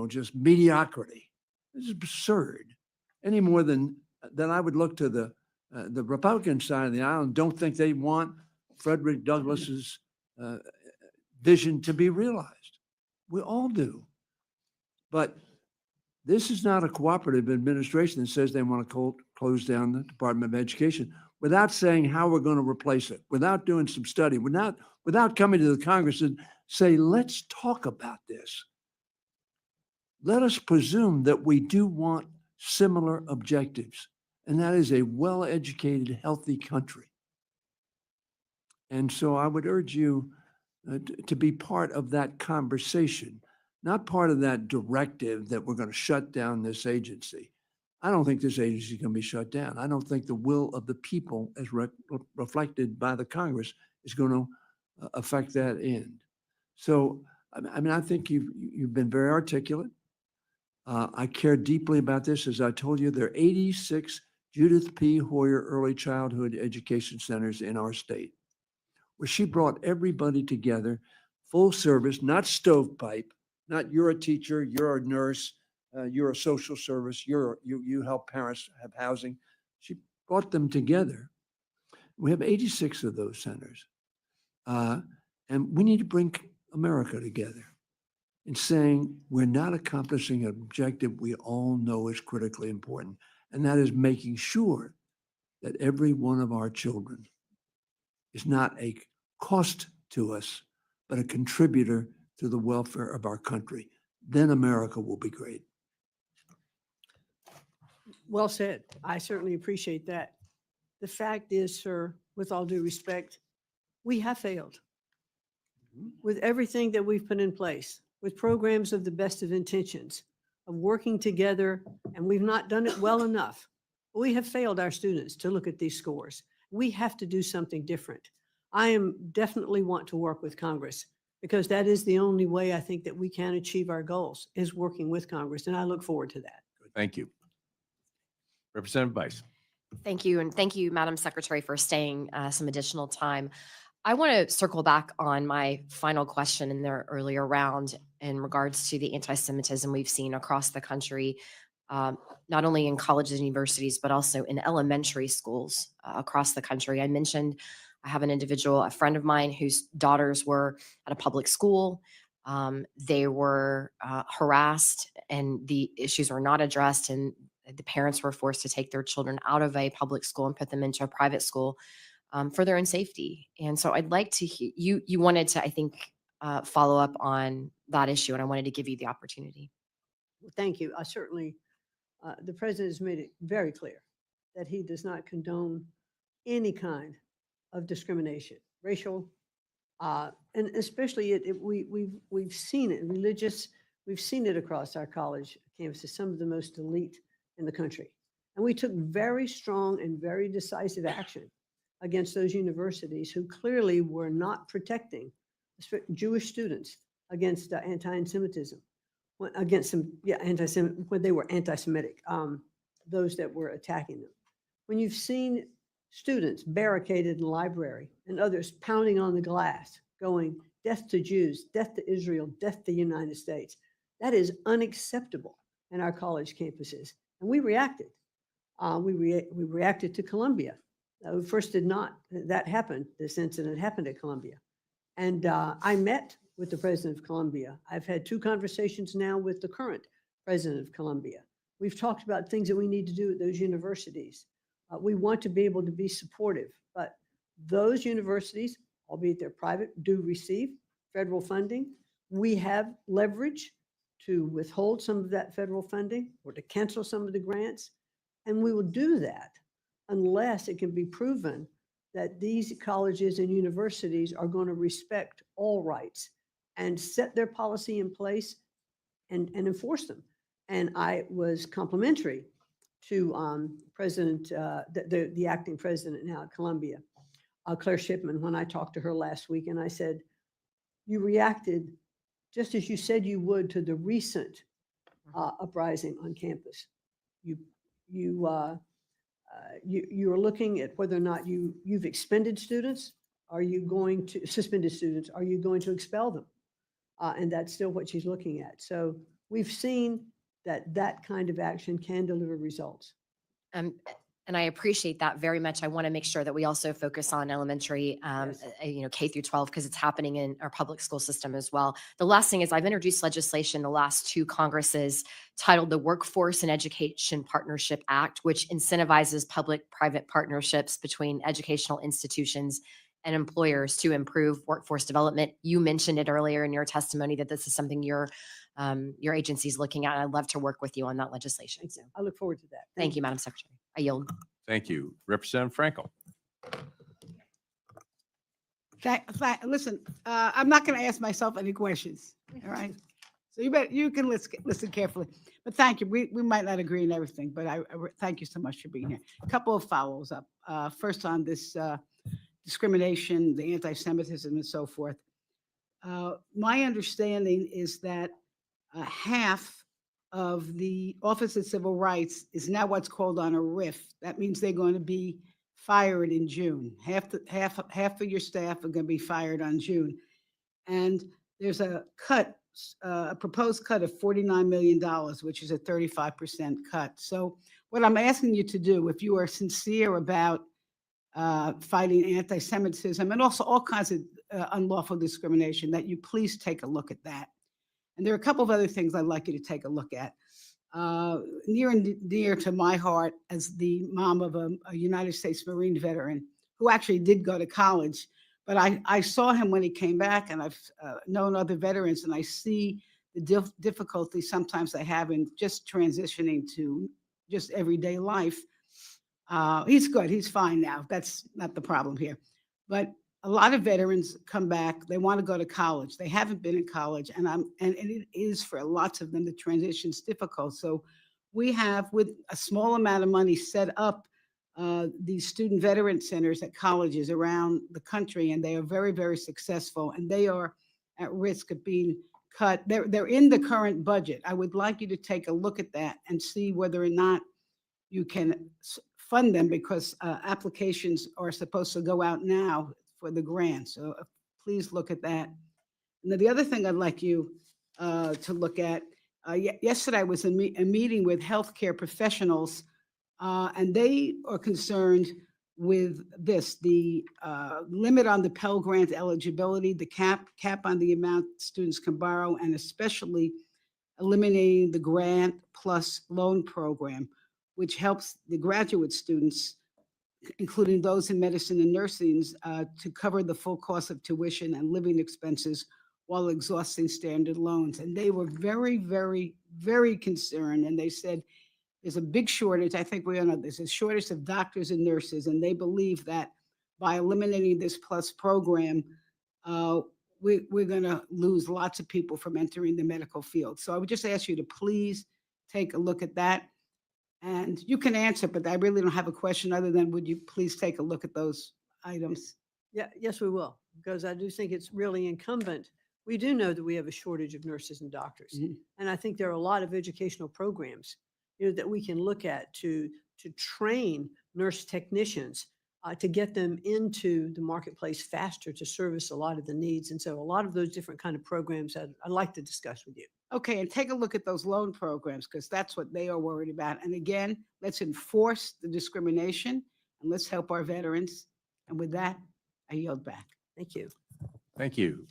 just mediocrity. This is absurd. Any more than I would look to the Republican side of the aisle and don't think they want Frederick Douglass's vision to be realized. We all do. But this is not a cooperative administration that says they want to close down the Department of Education without saying how we're going to replace it, without doing some study, without without coming to the Congress and say, let's talk about this. Let us presume that we do want similar objectives, and that is a well-educated, healthy country. And so I would urge you to be part of that conversation, not part of that directive that we're going to shut down this agency. I don't think this agency can be shut down. I don't think the will of the people as reflected by the Congress is going to affect that end. So, I mean, I think you've been very articulate. I care deeply about this. As I told you, there are 86 Judith P. Hoyer Early Childhood Education Centers in our state, where she brought everybody together, full service, not stovepipe, not you're a teacher, you're a nurse, you're a social service, you help parents have housing. She brought them together. We have 86 of those centers. And we need to bring America together in saying we're not accomplishing an objective we all know is critically important, and that is making sure that every one of our children is not a cost to us, but a contributor to the welfare of our country. Then America will be great. Well said. I certainly appreciate that. The fact is, sir, with all due respect, we have failed with everything that we've put in place, with programs of the best of intentions, of working together, and we've not done it well enough. We have failed our students to look at these scores. We have to do something different. I am definitely want to work with Congress because that is the only way I think that we can achieve our goals is working with Congress, and I look forward to that. Thank you. Representative Bice. Thank you. And thank you, Madam Secretary, for staying some additional time. I want to circle back on my final question in the earlier round in regards to the anti-Semitism we've seen across the country, not only in colleges and universities, but also in elementary schools across the country. I mentioned I have an individual, a friend of mine, whose daughters were at a public school. They were harassed and the issues were not addressed, and the parents were forced to take their children out of a public school and put them into a private school for their own safety. And so I'd like to hear, you wanted to, I think, follow up on that issue, and I wanted to give you the opportunity. Well, thank you. I certainly, the president has made it very clear that he does not condone any kind of discrimination, racial, and especially we've seen it, religious, we've seen it across our college campuses, some of the most elite in the country. And we took very strong and very decisive action against those universities who clearly were not protecting Jewish students against anti-Semitism, against some, when they were anti-Semitic, those that were attacking them. When you've seen students barricaded in the library and others pounding on the glass, going, death to Jews, death to Israel, death to the United States, that is unacceptable in our college campuses. And we reacted. We reacted to Columbia. We first did not, that happened, this incident happened at Columbia. And I met with the president of Columbia. I've had 2 conversations now with the current president of Columbia. We've talked about things that we need to do at those universities. We want to be able to be supportive, but those universities, albeit they're private, do receive federal funding. We have leverage to withhold some of that federal funding or to cancel some of the grants. And we will do that unless it can be proven that these colleges and universities are going to respect all rights and set their policy in place and enforce them. And I was complimentary to the acting president now at Columbia, Claire Shipman, when I talked to her last week, and I said, you reacted just as you said you would to the recent uprising on campus. You are looking at whether or not you've expended students. Are you going to suspended students? Are you going to expel them? And that's still what she's looking at. So we've seen that kind of action can deliver results. And I appreciate that very much. I want to make sure that we also focus on elementary, K through 12, because it's happening in our public school system as well. The last thing is I've introduced legislation the last 2 Congresses titled the Workforce and Education Partnership Act, which incentivizes public-private partnerships between educational institutions and employers to improve workforce development. You mentioned it earlier in your testimony that this is something your agency is looking at. I'd love to work with you on that legislation. So I look forward to that. thank you, Madam Secretary. I yield. Thank you. Representative Frankel. Listen, I'm not going to ask myself any questions, all right? So you can listen carefully. But thank you. We might not agree on everything, but I thank you so much for being here. A couple of follows up. First on this discrimination, the anti-Semitism and so forth. My understanding is that half of the Office of Civil Rights is now what's called on a RIF. That means they're going to be fired in June. Half of your staff are going to be fired on June. And there's a proposed cut of $49 million, which is a 35% cut. So what I'm asking you to do, if you are sincere about fighting anti-Semitism and also all kinds of unlawful discrimination, that you please take a look at that. And there are a couple of other things I'd like you to take a look at. Near and dear to my heart as the mom of a United States Marine veteran who actually did go to college, but I saw him when he came back, and I've known other veterans, and I see the difficulty sometimes they have in just transitioning to just everyday life. He's good. He's fine now. That's not the problem here. But a lot of veterans come back. They want to go to college. They haven't been in college, and it is for lots of them, the transition's difficult. So we have, with a small amount of money, set up these student veteran centers at colleges around the country, and they are very, very successful, and they are at risk of being cut. They're in the current budget. I would like you to take a look at that and see whether or not you can fund them, because applications are supposed to go out now for the grant. So please look at that. And then the other thing I'd like you to look at, yesterday was a meeting with healthcare professionals, and they are concerned with this, the limit on the Pell Grant eligibility, the cap on the amount students can borrow, and especially eliminating the Grant Plus loan program, which helps the graduate students, including those in medicine and nursing, to cover the full cost of tuition and living expenses while exhausting standard loans. And they were very, very, very concerned. And they said there's a big shortage. I think we all know there's a shortage of doctors and nurses. And they believe that by eliminating this Plus program, we're going to lose lots of people from entering the medical field. So I would just ask you to please take a look at that. And you can answer, but I really don't have a question other than, would you please take a look at those items? Yeah, yes, we will, because I do think it's really incumbent. We do know that we have a shortage of nurses and doctors. Mhm. And I think there are a lot of educational programs, that we can look at to train nurse technicians, to get them into the marketplace faster to service a lot of the needs. And so a lot of those different kind of programs I'd like to discuss with you. Okay, and take a look at those loan programs, because that's what they are worried about. And again, let's enforce the discrimination and let's help our veterans. And with that, I yield back. Thank you. Thank you.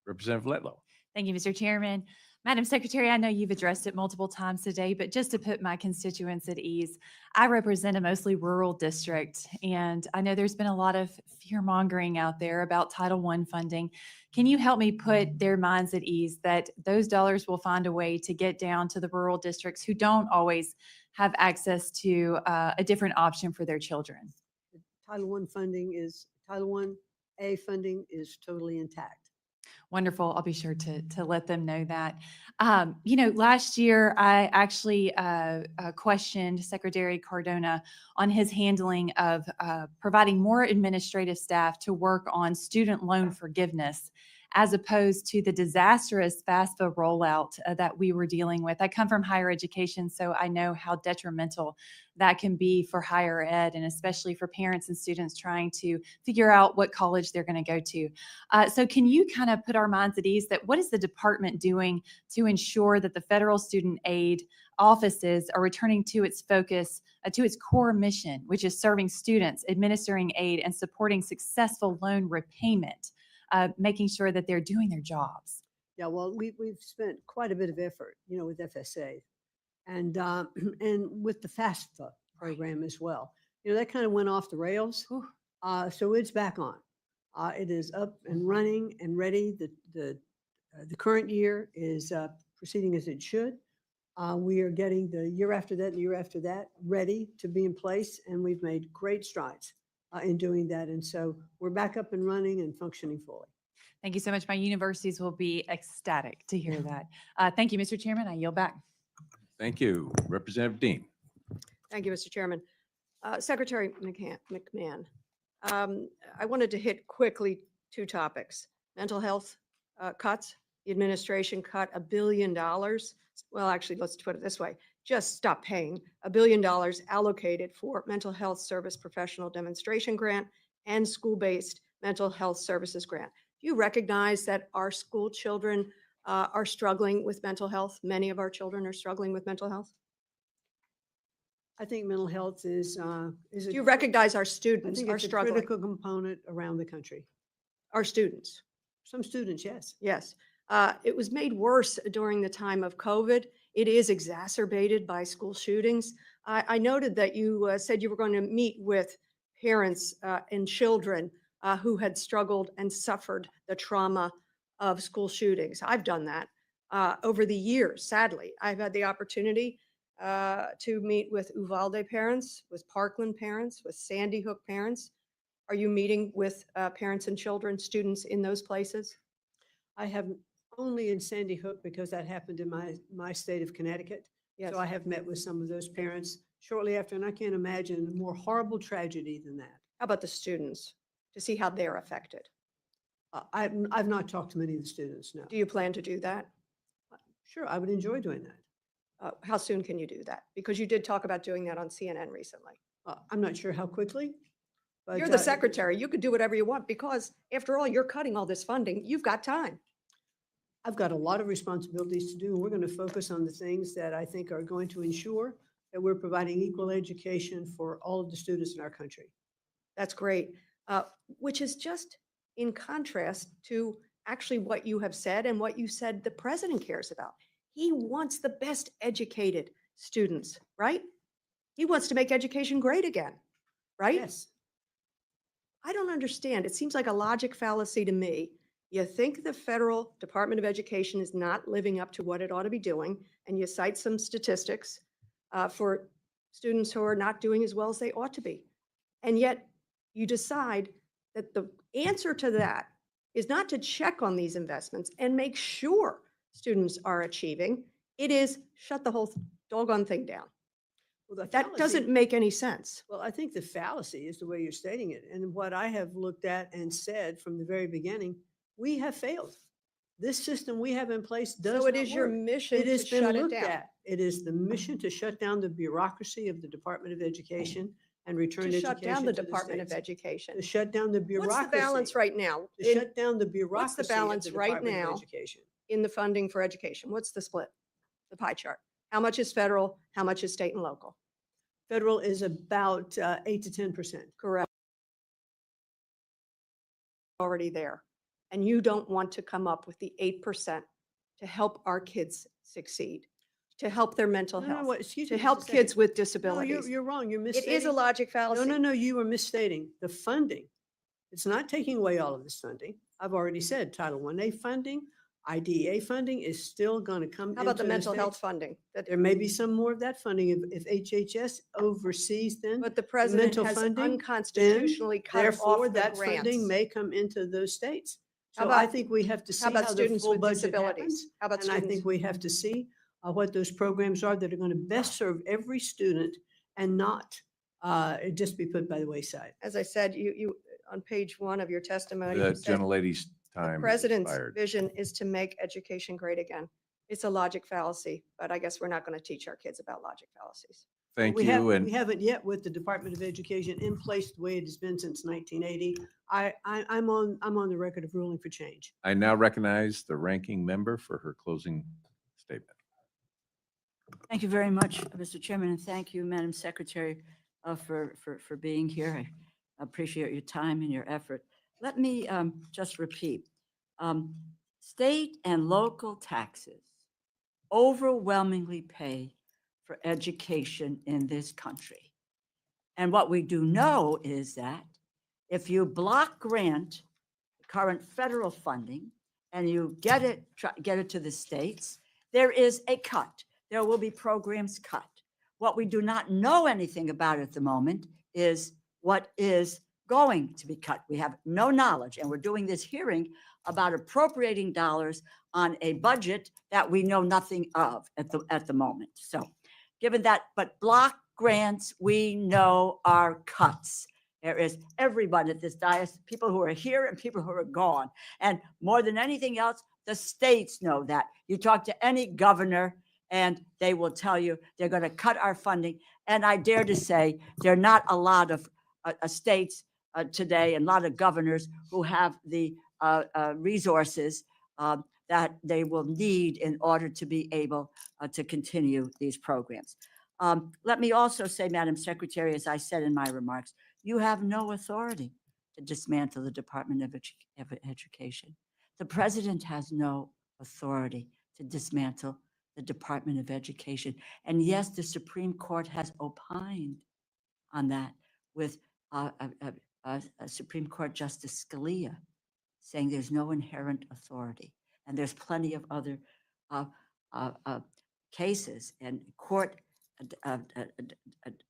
Representative Letlow. Thank you, Mr. Chairman. Madam Secretary, I know you've addressed it multiple times today, but just to put my constituents at ease, I represent a mostly rural district, and I know there's been a lot of fear mongering out there about Title I funding. Can you help me put their minds at ease that those dollars will find a way to get down to the rural districts who don't always have access to a different option for their children? Title I funding is totally intact. Wonderful. I'll be sure to let them know that. Last year, I actually questioned Secretary Cardona on his handling of providing more administrative staff to work on student loan forgiveness, as opposed to the disastrous FAFSA rollout that we were dealing with. I come from higher education, so I know how detrimental that can be for higher ed, and especially for parents and students trying to figure out what college they're going to go to. So can you kind of put our minds at ease that what is the department doing to ensure that the federal student aid offices are returning to its focus, to its core mission, which is serving students, administering aid, and supporting successful loan repayment? Making sure that they're doing their jobs. Yeah, well, we've spent quite a bit of effort, with FSA and with the FAFSA program as well. That kind of went off the rails. So it's back on. It is up and running and ready. The current year is proceeding as it should. We are getting the year after that and the year after that ready to be in place, and we've made great strides in doing that. And so we're back up and running and functioning fully. Thank you so much. My universities will be ecstatic to hear that. Thank you, Mr. Chairman. I yield back. Thank you. Representative Dean. Thank you, Mr. Chairman. Secretary McMahon, I wanted to hit quickly two topics. Mental health cuts. The administration cut $1 billion. Well, actually, let's put it this way. Just stop paying $1 billion allocated for mental health service professional demonstration grant and school-based mental health services grant. Do you recognize that our school children are struggling with mental health? Many of our children are struggling with mental health. I think mental health is. Do you recognize our I students think are it's a struggling? critical component around the country. Our students. Some students, yes. Yes. It was made worse during the time of COVID. It is exacerbated by school shootings. I noted that you said you were going to meet with parents and children who had struggled and suffered the trauma of school shootings. I've done that over the years. Sadly, I've had the opportunity to meet with Uvalde parents, with Parkland parents, with Sandy Hook parents. Are you meeting with parents and children, students in those places? I have only in Sandy Hook because that happened in my state of Connecticut. Yes. So I have met with some of those parents shortly after, and I can't imagine a more horrible tragedy than that. How about the students to see how they're affected? I've not talked to many of the students, no. Do you plan to do that? Sure, I would enjoy doing that. How soon can you do that? Because you did talk about doing that on CNN recently. I'm not sure how quickly. But You're the secretary. You could do whatever you want because after all, you're cutting all this funding. You've got time. I've got a lot of responsibilities to do, and we're going to focus on the things that I think are going to ensure that we're providing equal education for all of the students in our country. That's great. Which is just in contrast to actually what you have said and what you said the president cares about. He wants the best educated students, right? He wants to make education great again, right? Yes. I don't understand. It seems like a logic fallacy to me. You think the federal Department of Education is not living up to what it ought to be doing, and you cite some statistics for students who are not doing as well as they ought to be. And yet you decide that the answer to that is not to check on these investments and make sure students are achieving. It is shut the whole doggone thing down. Well, That doesn't make any sense. Well, I think the fallacy is the way you're stating it. And what I have looked at and said from the very beginning, we have failed. This system we have in place does So it not is your work. mission It has to been shut it looked down. at. It is the mission to shut down the bureaucracy of the Department of Education and return To education shut down the to Department of states. Education. To shut down the bureaucracy. What's the balance right now? To shut down the bureaucracy of the balance right Department of now? Education. In the funding for education? What's the split? The pie chart? How much is federal? How much is state and local? Federal is about 8 to 10%. Correct. Already there. And you don't want to come up with the 8% to help our kids succeed, to help their mental No, no, health, what- excuse to me just a help kids second. with No, disabilities. you're wrong. You're It misstating. is a logic fallacy. No, you are misstating. The funding, it's not taking away all of this funding. I've already said Title I-A funding, IDEA funding is still going to come. How about the into mental health states. funding? That- There may be some more of that funding if HHS oversees then. But the president mental has funding, unconstitutionally cut Therefore, off the that funding grants. may come into those states. How So I about- think we have to see How about how the students full with budget disabilities? happens. How about And I students? think we have to see what those programs are that are going to best serve every student and not just be put by the wayside. As I said, you on page 1 of your testimony, The you said gentlelady's time has president's expired. vision is to make education great again. It's a logic fallacy, but I guess we're not going to teach our kids about logic fallacies. Thank We you. We And haven't yet with the Department of Education in place the way it has been since 1980. I'm on the record of ruling for change. I now recognize the ranking member for her closing statement. Thank you very much, Mr. Chairman, and thank you, Madam Secretary, for being here. I appreciate your time and your effort. Let me just repeat. State and local taxes overwhelmingly pay for education in this country. And what we do know is that if you block grant current federal funding and you get it, get it to the states, there is a cut. There will be programs cut. What we do not know anything about at the moment is what is going to be cut. We have no knowledge, and we're doing this hearing about appropriating dollars on a budget that we know nothing of at the moment. So given that, but block grants we know are cuts. There is everyone at this dais, people who are here and people who are gone. And more than anything else, the states know that. You talk to any governor and they will tell you they're going to cut our funding. And I dare to say there are not a lot of states today and a lot of governors who have the resources that they will need in order to be able to continue these programs. Let me also say, Madam Secretary, as I said in my remarks, you have no authority to dismantle the Department of Education. The president has no authority to dismantle the Department of Education. And yes, the Supreme Court has opined on that with Supreme Court Justice Scalia saying there's no inherent authority. And there's plenty of other cases and court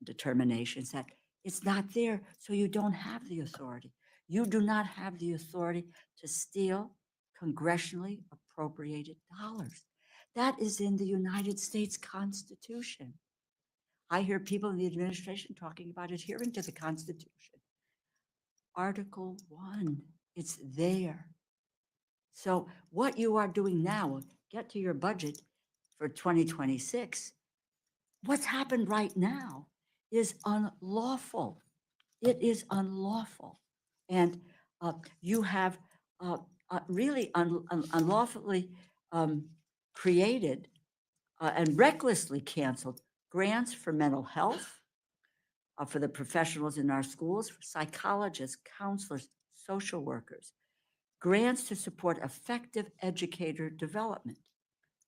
determinations that it's not there, so you don't have the authority. You do not have the authority to steal congressionally appropriated dollars. That is in the United States Constitution. I hear people in the administration talking about adhering to the Constitution. Article 1, it's there. So what you are doing now, get to your budget for 2026, what's happened right now is unlawful. It is unlawful. And you have really unlawfully created and recklessly canceled grants for mental health, for the professionals in our schools, for psychologists, counselors, social workers, grants to support effective educator development,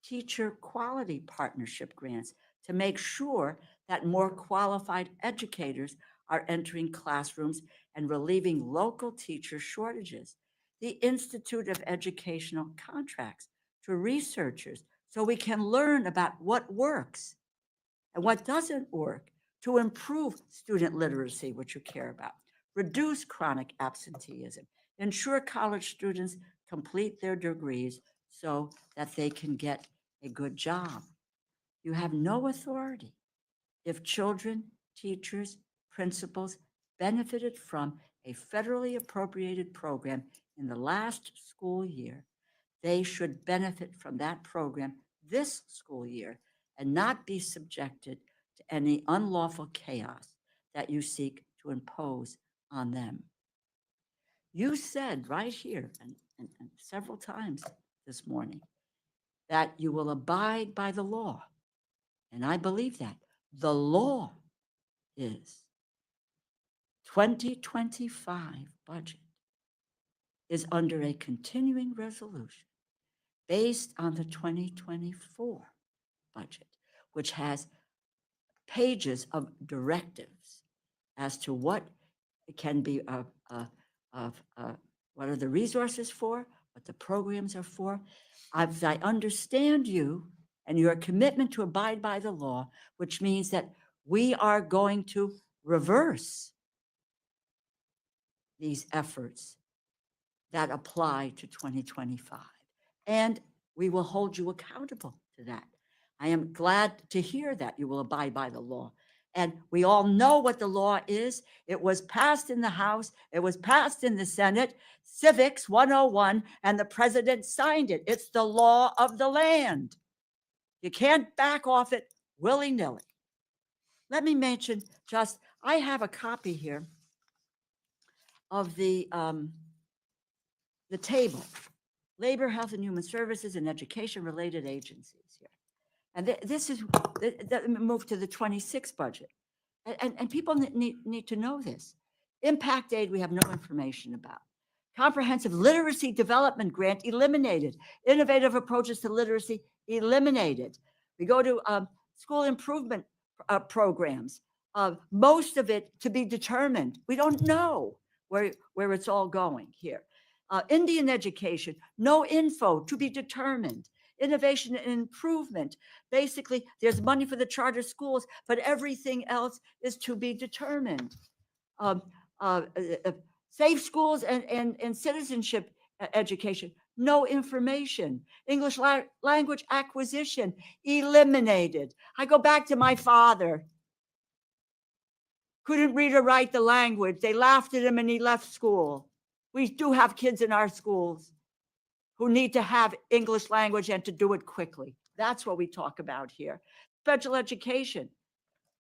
teacher quality partnership grants to make sure that more qualified educators are entering classrooms and relieving local teacher shortages, the Institute of Educational Contracts to researchers so we can learn about what works and what doesn't work to improve student literacy, which you care about, reduce chronic absenteeism, ensure college students complete their degrees so that they can get a good job. You have no authority. If children, teachers, principals benefited from a federally appropriated program in the last school year, they should benefit from that program this school year and not be subjected to any unlawful chaos that you seek to impose on them. You said right here and several times this morning that you will abide by the law. And I believe that. The law is 2025 budget is under a continuing resolution based on the 2024 budget, which has pages of directives as to what can be what are the resources for, what the programs are for. As I understand you and your commitment to abide by the law, which means that we are going to reverse these efforts that apply to 2025. And we will hold you accountable to that. I am glad to hear that you will abide by the law. And we all know what the law is. It was passed in the House. It was passed in the Senate, Civics 101, and the president signed it. It's the law of the land. You can't back off it willy-nilly. Let me mention just, I have a copy here of the table, Labor, Health and Human Services and Education-related agencies here. And this is, move to the 26 budget. And people need to know this. Impact aid, we have no information about. Comprehensive literacy development grant eliminated. Innovative approaches to literacy eliminated. We go to school improvement programs. Most of it to be determined. We don't know where it's all going here. Indian education, no info, to be determined. Innovation and improvement. Basically, there's money for the charter schools, but everything else is to be determined. Safe schools and citizenship education, no information. English language acquisition, eliminated. I go back to my father. Couldn't read or write the language. They laughed at him and he left school. We do have kids in our schools who need to have English language and to do it quickly. That's what we talk about here. Special education,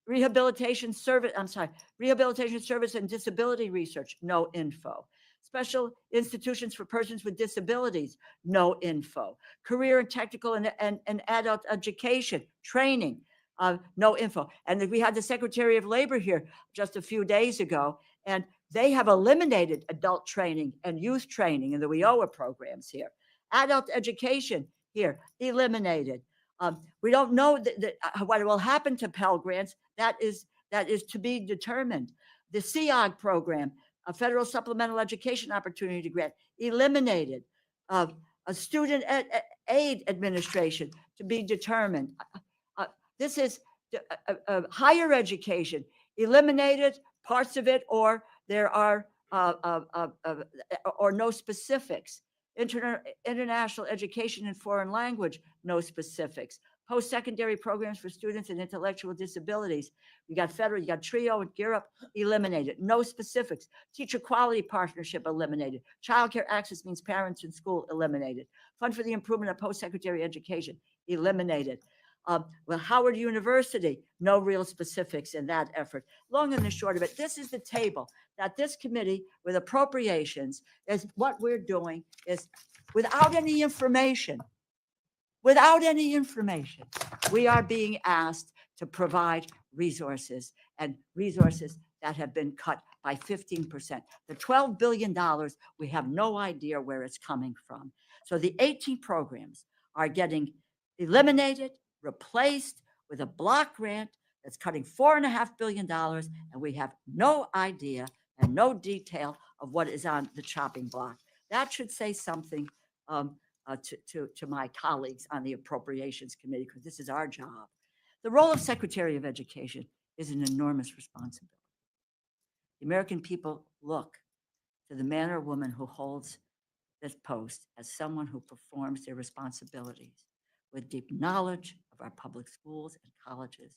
rehabilitation service and disability research, no info. Special institutions for persons with disabilities, no info. Career and technical and adult education, training, no info. And we had the Secretary of Labor here just a few days ago, and they have eliminated adult training and youth training in the WIOA programs here. Adult education here, eliminated. We don't know what will happen to Pell Grants. That is to be determined. The CEOG program, a Federal Supplemental Education Opportunity Grant, eliminated. A Student Aid Administration, to be determined. This is higher education, eliminated parts of it, or there are or no specifics. International education in foreign language, no specifics. Post-secondary programs for students and intellectual disabilities. You got federal, you got TRIO and Gear Up, eliminated. No specifics. Teacher quality partnership, eliminated. Childcare access means parents in school, eliminated. Fund for the improvement of post-secondary education, eliminated. Well, Howard University, no real specifics in that effort. Long and the short of it, this is the table that this committee with appropriations is what we're doing is without any information, we are being asked to provide resources, and resources that have been cut by 15%. The $12 billion, we have no idea where it's coming from. So the 18 programs are getting eliminated, replaced with a block grant that's cutting $4.5 billion, and we have no idea and no detail of what is on the chopping block. That should say something to my colleagues on the Appropriations Committee, because this is our job. The role of Secretary of Education is an enormous responsibility. The American people look to the man or woman who holds this post as someone who performs their responsibilities with deep knowledge of our public schools and colleges.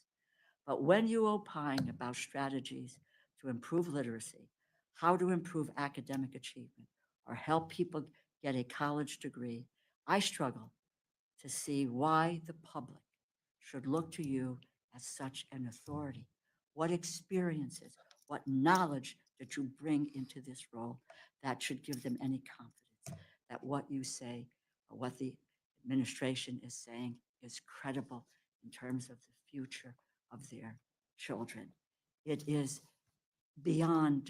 But when you opine about strategies to improve literacy, how to improve academic achievement, or help people get a college degree, I struggle to see why the public should look to you as such an authority. What experiences, what knowledge that you bring into this role that should give them any confidence that what you say or what the administration is saying is credible in terms of the future of their children. It is beyond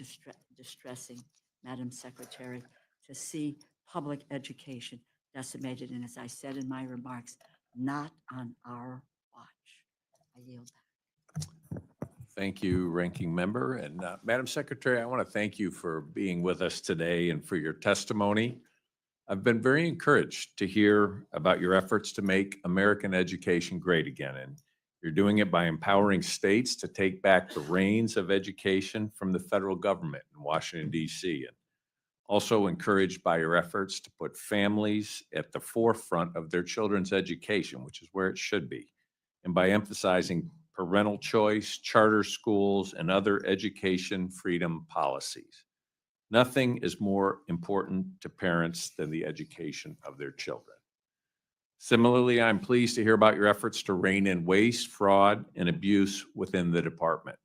distressing, Madam Secretary, to see public education decimated. And as I said in my remarks, not on our watch. I yield back. Thank you, Ranking Member. And Madam Secretary, I want to thank you for being with us today and for your testimony. I've been very encouraged to hear about your efforts to make American education great again. And you're doing it by empowering states to take back the reins of education from the federal government in Washington, D.C. And also encouraged by your efforts to put families at the forefront of their children's education, which is where it should be. And by emphasizing parental choice, charter schools, and other education freedom policies. Nothing is more important to parents than the education of their children. Similarly, I'm pleased to hear about your efforts to rein in waste, fraud, and abuse within the department.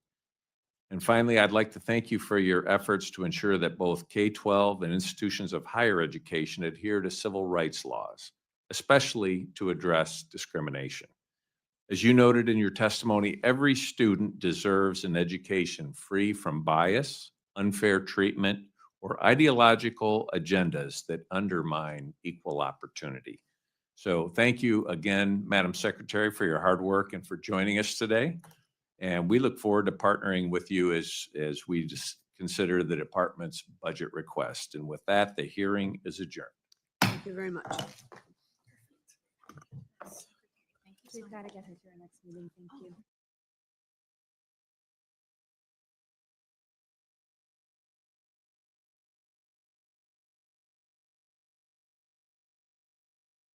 And finally, I'd like to thank you for your efforts to ensure that both K-12 and institutions of higher education adhere to civil rights laws, especially to address discrimination. As you noted in your testimony, every student deserves an education free from bias, unfair treatment, or ideological agendas that undermine equal opportunity. So thank you again, Madam Secretary, for your hard work and for joining us today. And we look forward to partnering with you as we just consider the department's budget request. And with that, the hearing is adjourned. Thank you very much. We've got to get her to our next meeting. Thank you.